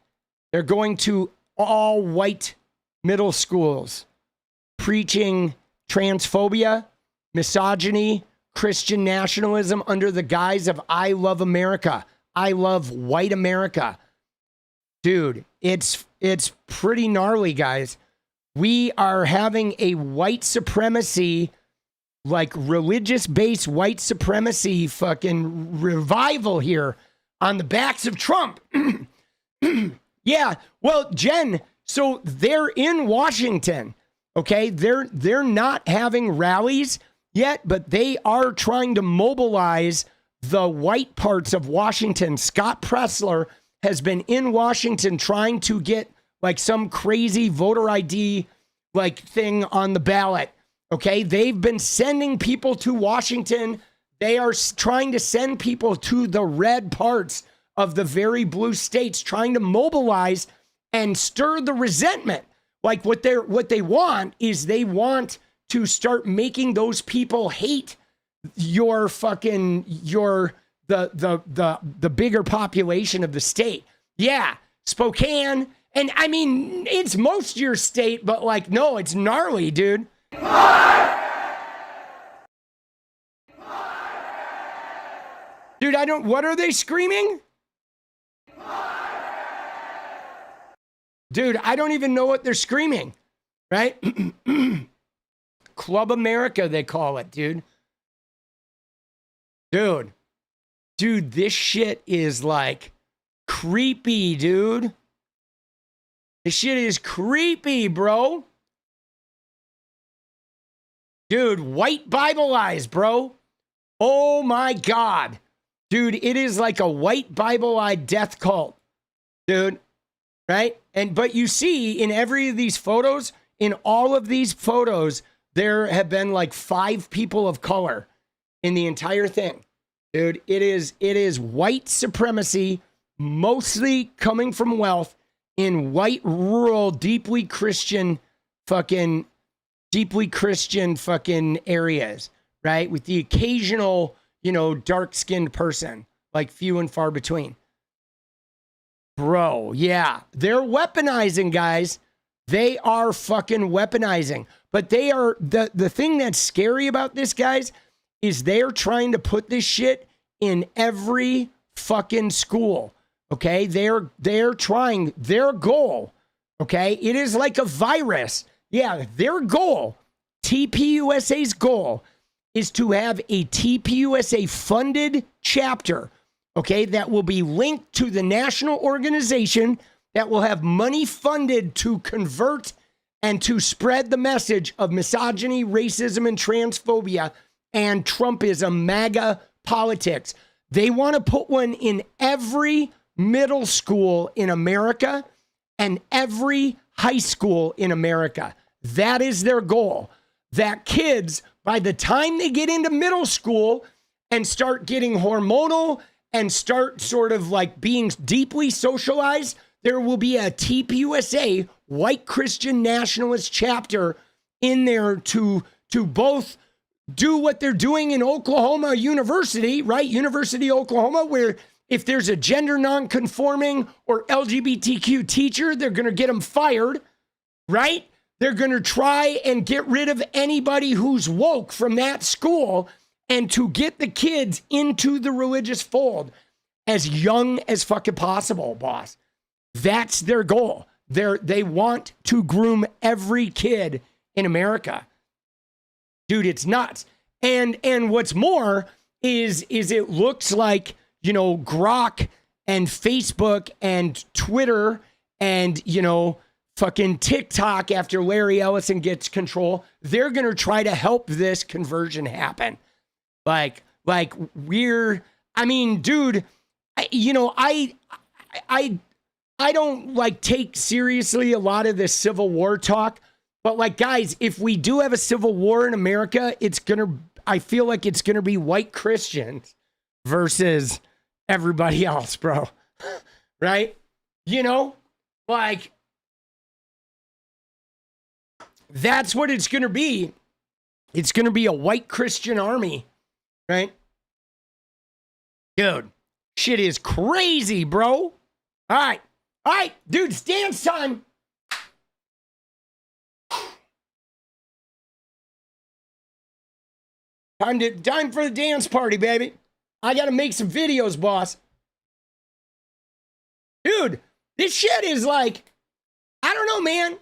They're going to all white middle schools, preaching transphobia, misogyny, Christian nationalism under the guise of I love America. I love white America. Dude, it's pretty gnarly, guys. We are having a white supremacy like religious-based white supremacy fucking revival here on the backs of Trump. Yeah, well, Jen, so they're in Washington, okay? They're not having rallies yet, but they are trying to mobilize the white parts of Washington. Scott Presler has been in Washington trying to get like some crazy voter ID like thing on the ballot. Okay, they've been sending people to Washington. They are trying to send people to the red parts of the very blue states, trying to mobilize and stir the resentment. Like what they want is they want to start making those people hate the bigger population of the state. Yeah, Spokane, and I mean it's most of your state, but like no, it's gnarly, dude. Dude, what are they screaming? Dude, I don't even know what they're screaming, right? Club America, they call it, dude. Dude, this shit is like creepy, dude. This shit is creepy, bro. Dude, white Bible eyes, bro. Oh my God. Dude, it is like a white Bible eye death cult, dude. Right? But you see in every of these photos, in all of these photos, there have been like 5 people of color in the entire thing. Dude, it is white supremacy, mostly coming from wealth in white, rural, deeply Christian fucking areas, right? With the occasional, dark-skinned person, like few and far between. Bro, yeah, they're weaponizing, guys. They are fucking weaponizing. But they are, the thing that's scary about this, guys, is they're trying to put this shit in every fucking school, okay? They're trying, their goal, okay? It is like a virus. Yeah, their goal, TPUSA's goal, is to have a TPUSA-funded chapter, okay, that will be linked to the national organization that will have money funded to convert and to spread the message of misogyny, racism, and transphobia and Trumpism, MAGA politics. They want to put one in every middle school in America and every high school in America. That is their goal. That kids, by the time they get into middle school and start getting hormonal and start sort of like being deeply socialized, there will be a TPUSA, white Christian nationalist chapter in there to both do what they're doing in Oklahoma University, right? University of Oklahoma, where if there's a gender non-conforming or LGBTQ teacher, they're going to get them fired, right? They're going to try and get rid of anybody who's woke from that school and to get the kids into the religious fold as young as fucking possible, boss. That's their goal. They want to groom every kid in America. Dude, it's nuts. And what's more is it looks like, Grok and Facebook and Twitter and, fucking TikTok after Larry Ellison gets control, they're going to try to help this conversion happen. Dude, I don't take seriously a lot of this Civil War talk, but guys, if we do have a civil war in America, I feel like it's going to be white Christians versus everybody else, bro. Right? That's what it's going to be. It's going to be a white Christian army, right? Dude, shit is crazy, bro. All right, dude, it's dance time. Time for the dance party, baby. I got to make some videos, boss. Dude, this shit is I don't know, man.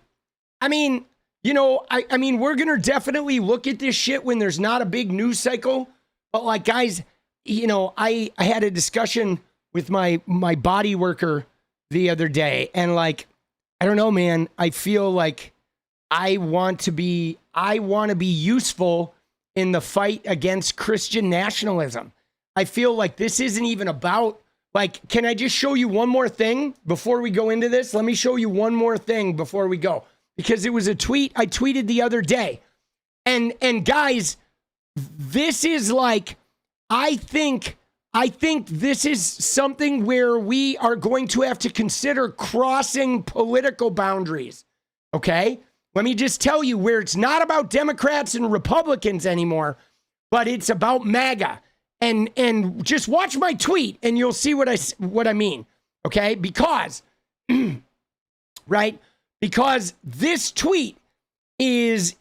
I mean, you know, I mean, we're going to definitely look at this shit when there's not a big news cycle. But like, guys, you know, I had a discussion with my body worker the other day, and like, I don't know, man, I feel like I want to be useful in the fight against Christian nationalism. I feel like this isn't even about, like, can I just show you one more thing before we go into this? Let me show you one more thing before we go, because it was a tweet I tweeted the other day. And guys, this is like, I think this is something where we are going to have to consider crossing political boundaries. Okay? Let me just tell you where it's not about Democrats and Republicans anymore, but it's about MAGA. And just watch my tweet and you'll see what I mean. Okay? Because, right? Because this tweet is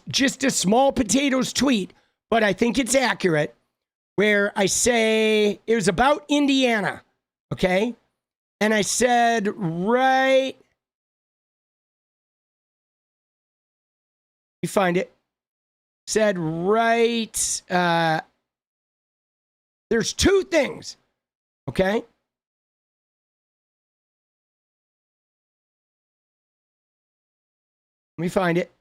just a small potatoes tweet, but I think it's accurate, where I say it was about Indiana. Okay? And I said, right, you find it, said, right, there's two things, okay? Let me find it.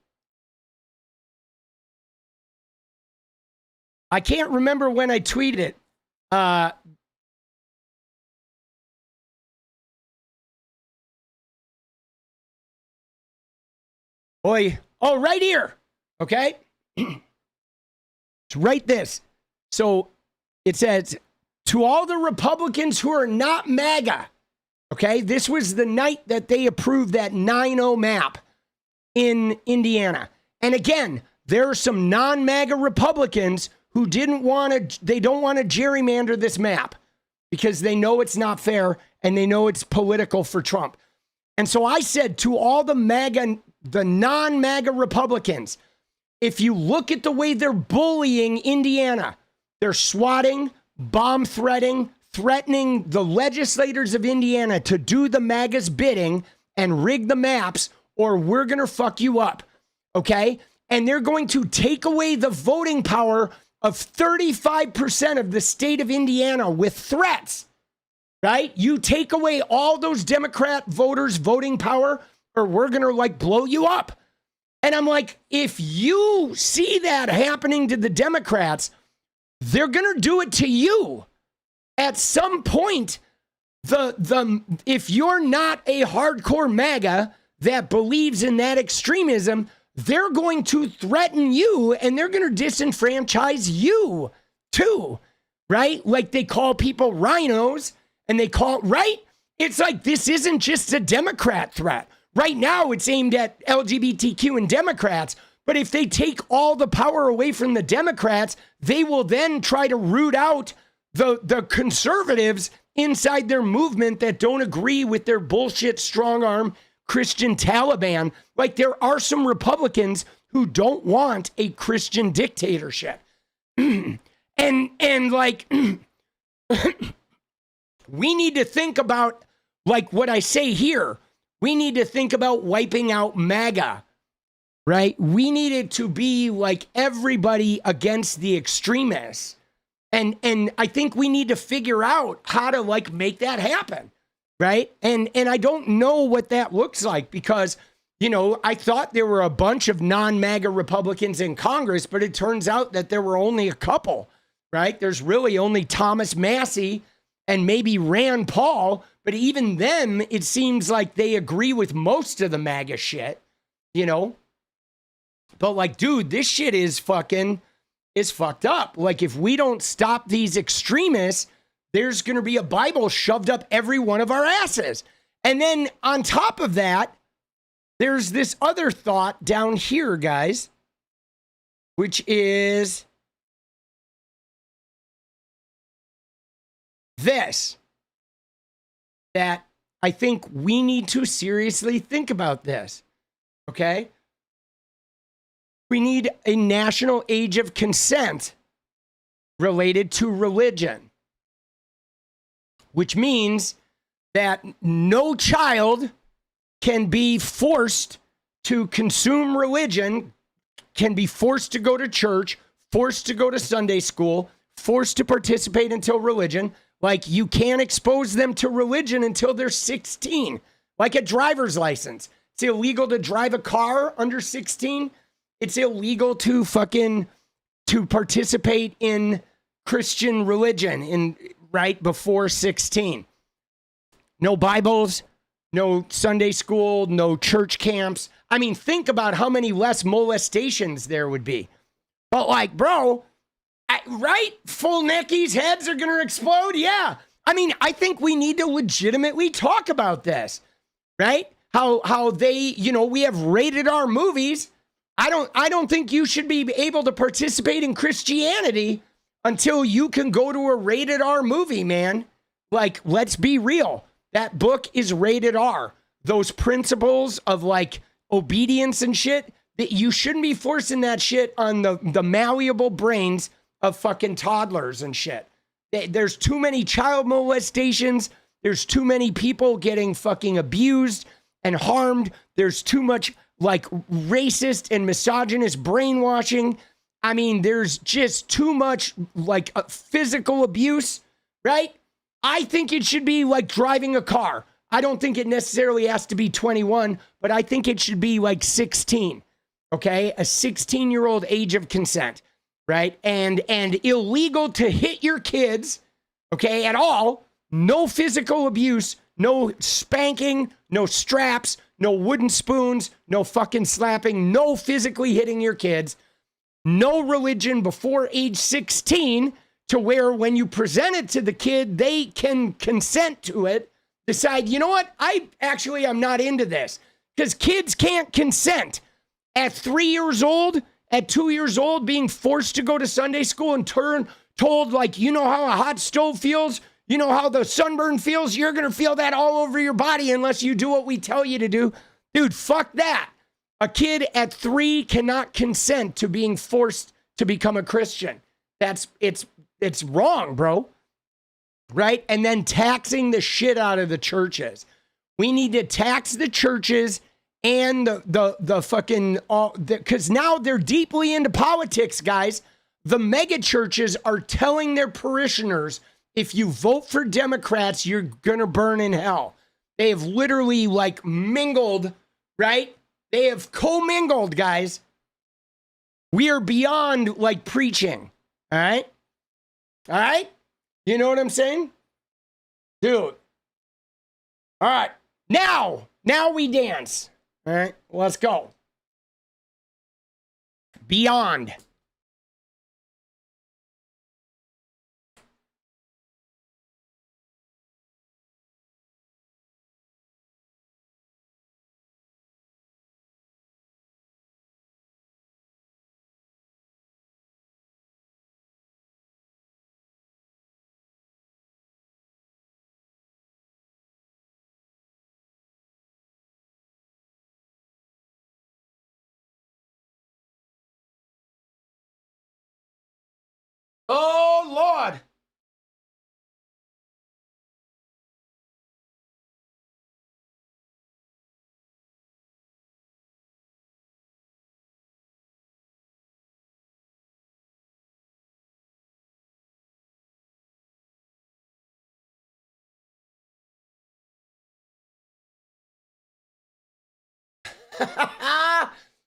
I can't remember when I tweeted it. Oh, right here. Okay. It's right this. So it says, to all the Republicans who are not MAGA. Okay. This was the night that they approved that 9-0 map in Indiana. And again, there are some non-MAGA Republicans who they don't want to gerrymander this map because they know it's not fair and they know it's political for Trump. And so I said to all the non-MAGA Republicans, if you look at the way they're bullying Indiana, they're swatting, bomb threatening the legislators of Indiana to do the MAGA's bidding and rig the maps, or we're going to fuck you up. Okay? And they're going to take away the voting power of 35% of the state of Indiana with threats, right? You take away all those Democrat voters' voting power, or we're going to like blow you up. And I'm like, if you see that happening to the Democrats, they're going to do it to you. At some point, if you're not a hardcore MAGA that believes in that extremism, they're going to threaten you and they're going to disenfranchise you too, right? Like they call people rhinos and they call, right? It's like, this isn't just a Democrat threat. Right now it's aimed at LGBTQ and Democrats, but if they take all the power away from the Democrats, they will then try to root out the conservatives inside their movement that don't agree with their bullshit strong arm Christian Taliban. Like there are some Republicans who don't want a Christian dictatorship. and like we need to think about like what I say here. We need to think about wiping out MAGA, right? We need it to be like everybody against the extremists. And I think we need to figure out how to like make that happen. Right. And I don't know what that looks like because, you know, I thought there were a bunch of non-MAGA Republicans in Congress, but it turns out that there were only a couple. Right. There's really only Thomas Massey and maybe Rand Paul. But even them, it seems like they agree with most of the MAGA shit, you know. But like, dude, this shit is fucked up. Like if we don't stop these extremists, there's going to be a Bible shoved up every one of our asses. And then on top of that, there's this other thought down here, guys, which is this, that I think we need to seriously think about this. Okay? We need a national age of consent related to religion, which means that no child can be forced to consume religion can be forced to go to church, forced to go to Sunday school, forced to participate until religion. Like, you can't expose them to religion until they're 16, like a driver's license. It's illegal to drive a car under 16. It's illegal to participate in Christian religion right before 16. No Bibles, no Sunday school, no church camps. I mean, think about how many less molestations there would be. But like, bro, right? Full neckies, heads are going to explode. Yeah. I mean, I think we need to legitimately talk about this, right? How they, we have rated R movies. I don't think you should be able to participate in Christianity until you can go to a rated R movie, man. Like, let's be real. That book is rated R. Those principles of like obedience and shit, that you shouldn't be forcing that shit on the malleable brains of fucking toddlers and shit. There's too many child molestations. There's too many people getting fucking abused and harmed. There's too much like racist and misogynist brainwashing. I mean, there's just too much like physical abuse, right? I think it should be like driving a car. I don't think it necessarily has to be 21, but I think it should be like 16, okay? A 16-year-old age of consent, right? And illegal to hit your kids, okay, at all. No physical abuse, no spanking, no straps, no wooden spoons, no fucking slapping, no physically hitting your kids. No religion before age 16, to where when you present it to the kid, they can consent to it, decide, you know what, I'm not into this. Because kids can't consent. At 3 years old, at 2 years old, being forced to go to Sunday school and told, like, you know how a hot stove feels? You know how the sunburn feels? You're going to feel that all over your body unless you do what we tell you to do. Dude, fuck that. A kid at 3 cannot consent to being forced to become a Christian. It's wrong, bro. Right? And then taxing the shit out of the churches. We need to tax the churches and the fucking, because now they're deeply into politics, guys. The mega churches are telling their parishioners, if you vote for Democrats, you're going to burn in hell. They have literally like mingled, right? They have commingled, guys. We are beyond like preaching. All right? All right? You know what I'm saying? Dude. All right. Now we dance. All right? Let's go. Beyond. Oh, Lord.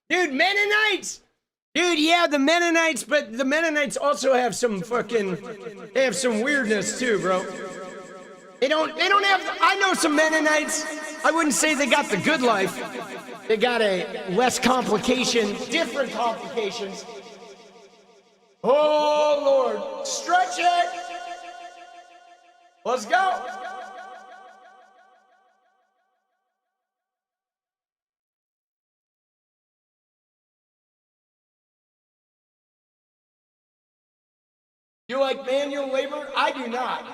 Dude, Mennonites. Dude, yeah, the Mennonites, but the Mennonites also have some they have some weirdness too, bro. They don't have, I know some Mennonites. I wouldn't say they got the good life. They got a less different complications. Oh, Lord. Stretch it. Let's go. You like manual labor? I do not.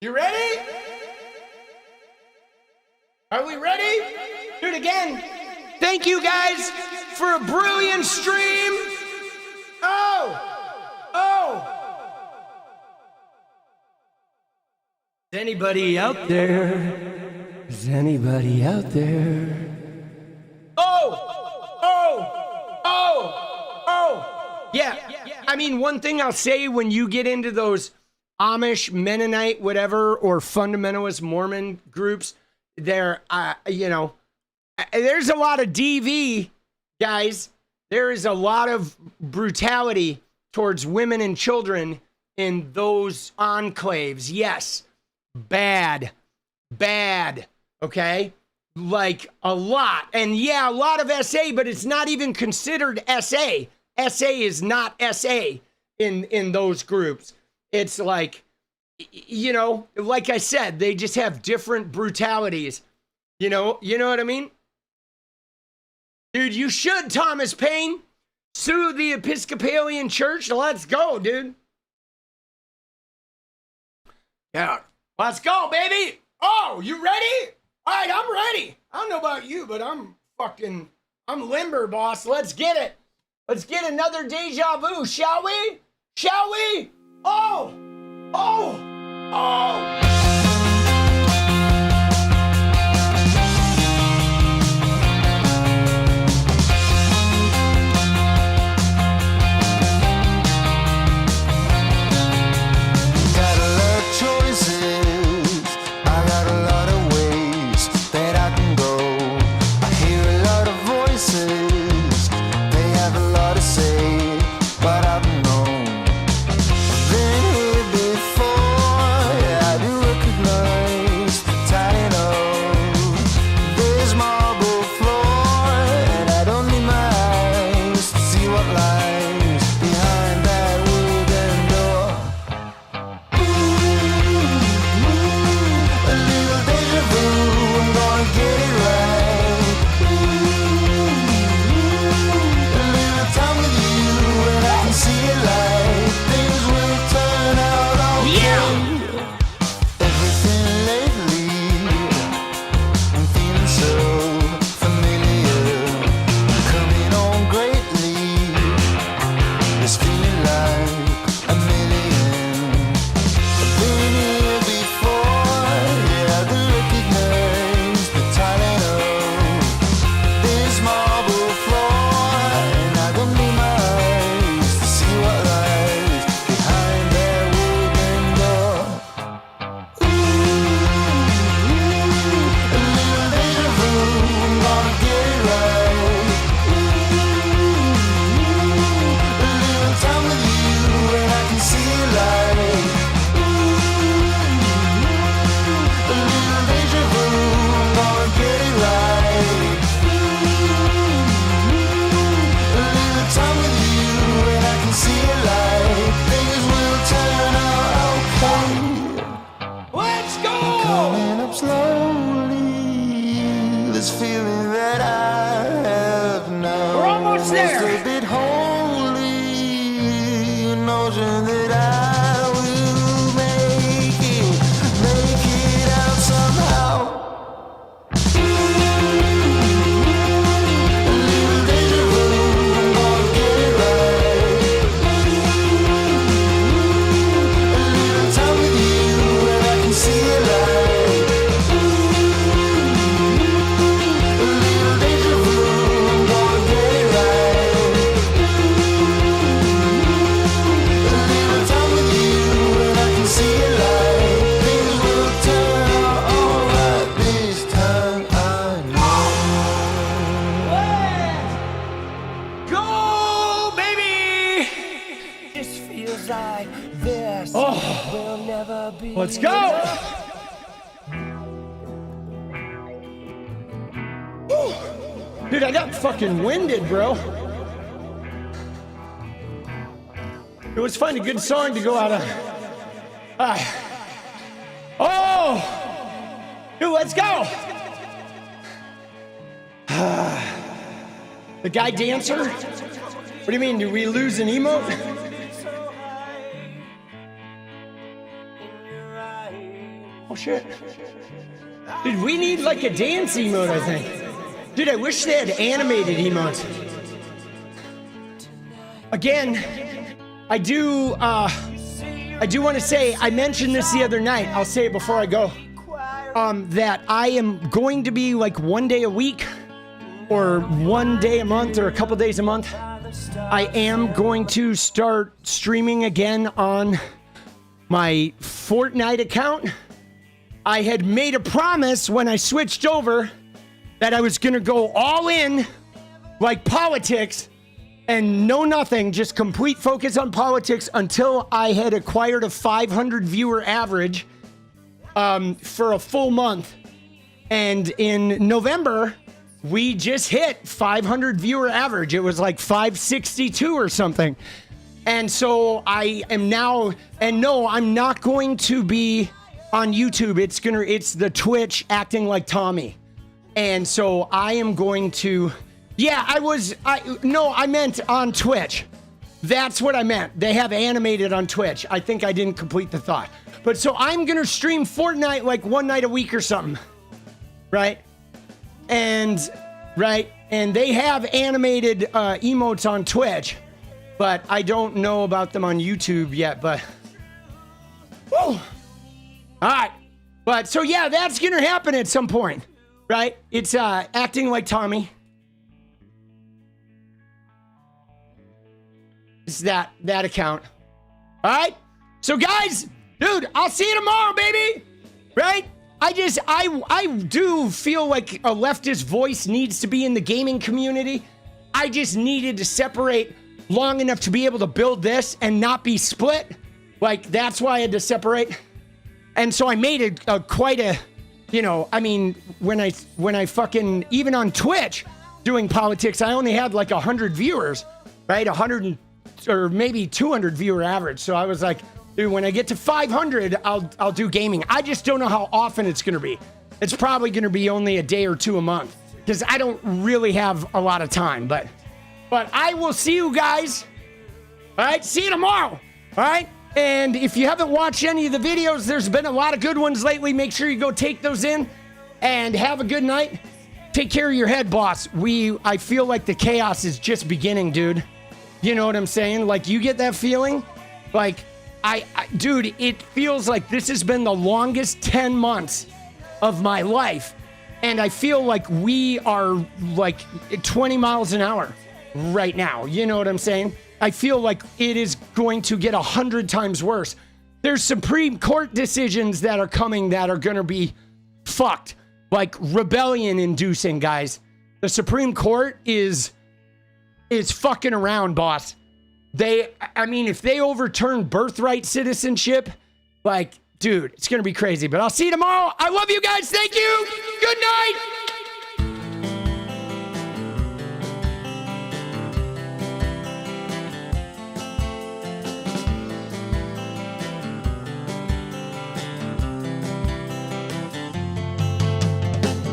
You ready? Are we ready? Do it again. Thank you guys for a brilliant stream. Is anybody out there? Is anybody out there? Yeah. I mean, one thing I'll say when you get into those Amish, Mennonite, whatever, or fundamentalist Mormon groups, there, you know, there's a lot of DV, guys. There is a lot of brutality towards women and children in those enclaves. Yes. Bad. Okay? Like a lot. And yeah, a lot of SA, but it's not even considered SA. SA is not SA in those groups. It's like, you know, like I said, they just have different brutalities. You know what I mean? Dude, you should, Thomas Paine, sue the Episcopalian Church. Let's go, dude. Yeah, let's go, baby. Oh, you ready? All right, I'm ready. I don't know about you, but I'm limber, boss. Let's get it. Let's get another deja vu, shall we? Shall we? Oh! Let's go! Dude, I got fucking winded, bro. It was find a good song to go out of. Dude, let's go! The guy dancer? What do you mean, did we lose an emote? Oh shit. Dude, we need like a dance emote, I think. Dude, I wish they had animated emotes. Again, I do want to say, I mentioned this the other night. I'll say it before I go. that I am going to be like 1 day a week or 1 day a month or a couple days a month. I am going to start streaming again on my Fortnite account. I had made a promise when I switched over that I was going to go all in like politics and no nothing, just complete focus on politics until I had acquired a 500 viewer average for a full month. And in November, we just hit 500 viewer average. It was like 562 or something. And so I am now, and no, I'm not going to be on YouTube. It's the Twitch acting like Tommy. And so I am going to, I meant on Twitch. That's what I meant. They have animated on Twitch. I think I didn't complete the thought. But so I'm going to stream Fortnite like 1 night a week or something. Right? And they have animated emotes on Twitch, but I don't know about them on YouTube yet, but whew. All right. But so yeah, that's going to happen at some point, right? It's acting like Tommy. It's that account. All right? So guys, dude, I'll see you tomorrow, baby. Right? I do feel like a leftist voice needs to be in the gaming community. I just needed to separate long enough to be able to build this and not be split. Like, that's why I had to separate. And so I made it quite a, I mean, when I fucking, even on Twitch doing politics, I only had like 100 viewers, right? 100 or maybe 200 viewer average. So I was like, dude, when I get to 500, I'll do gaming. I just don't know how often it's going to be. It's probably going to be only a day or two a month because I don't really have a lot of time. But I will see you guys. All right, see you tomorrow. All right, and if you haven't watched any of the videos, there's been a lot of good ones lately. Make sure you go take those in and have a good night. Take care of your head, boss. I feel like the chaos is just beginning, dude. You know what I'm saying? Like, you get that feeling? Like, dude, it feels like this has been the longest 10 months of my life. And I feel like we are like 20 miles an hour right now. You know what I'm saying? I feel like it is going to get 100 times worse. There's Supreme Court decisions that are coming that are going to be fucked. Like rebellion inducing, guys. The Supreme Court is fucking around, boss. If they overturn birthright citizenship, like, dude, it's going to be crazy. But I'll see you tomorrow. I love you guys. Thank you. Good night.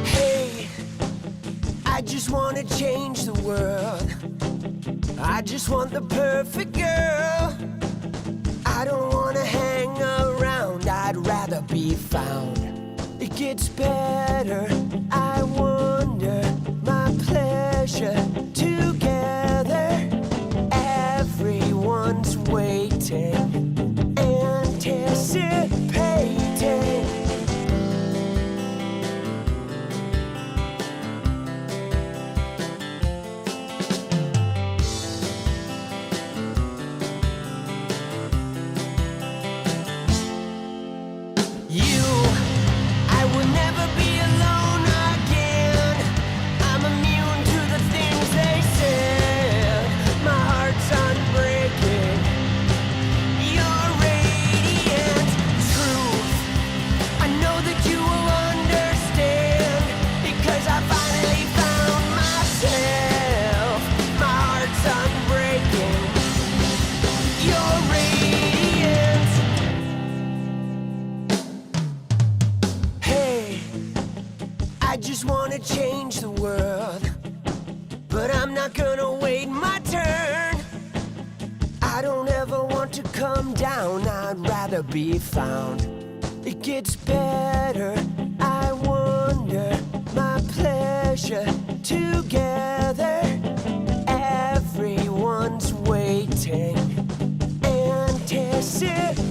Hey, I just want to change the world. I just want the perfect girl. I don't want to hang around, I'd rather be found. It gets better, I wonder, my pleasure together. Everyone's waiting, anticipating. Change the world, but I'm not gonna wait my turn. I don't ever want to come down, I'd rather be found. It gets better, I wonder, my pleasure together. Everyone's waiting, anticipating.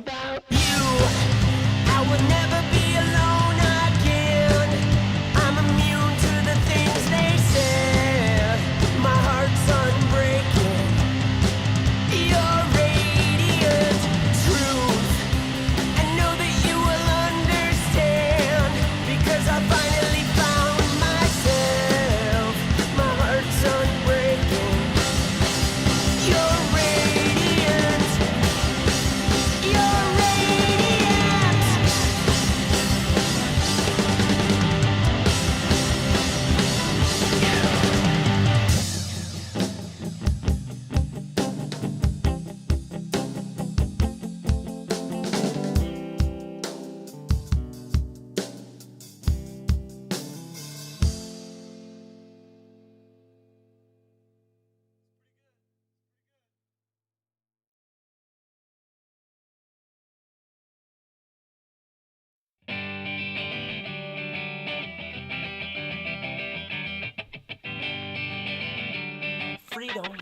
about you. I will never be alone again. I'm immune to the things they say. My heart's unbreaking. Your radiant truth. I know that you will understand, because I finally found myself. My heart's unbreaking. You're radiant. You're radiant. Freedom.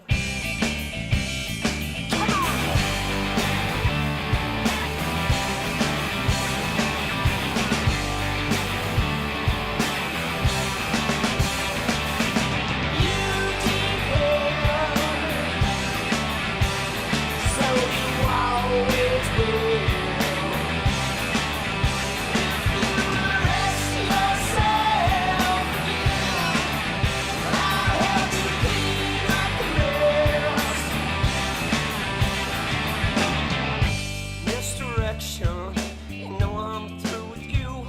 Misdirection, you know I'm through with you.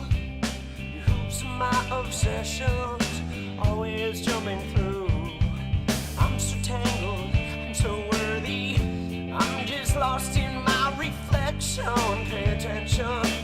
Your hoops are my obsessions, always jumping through. I'm so tangled, I'm so worthy. I'm just lost in my reflection. Pay attention.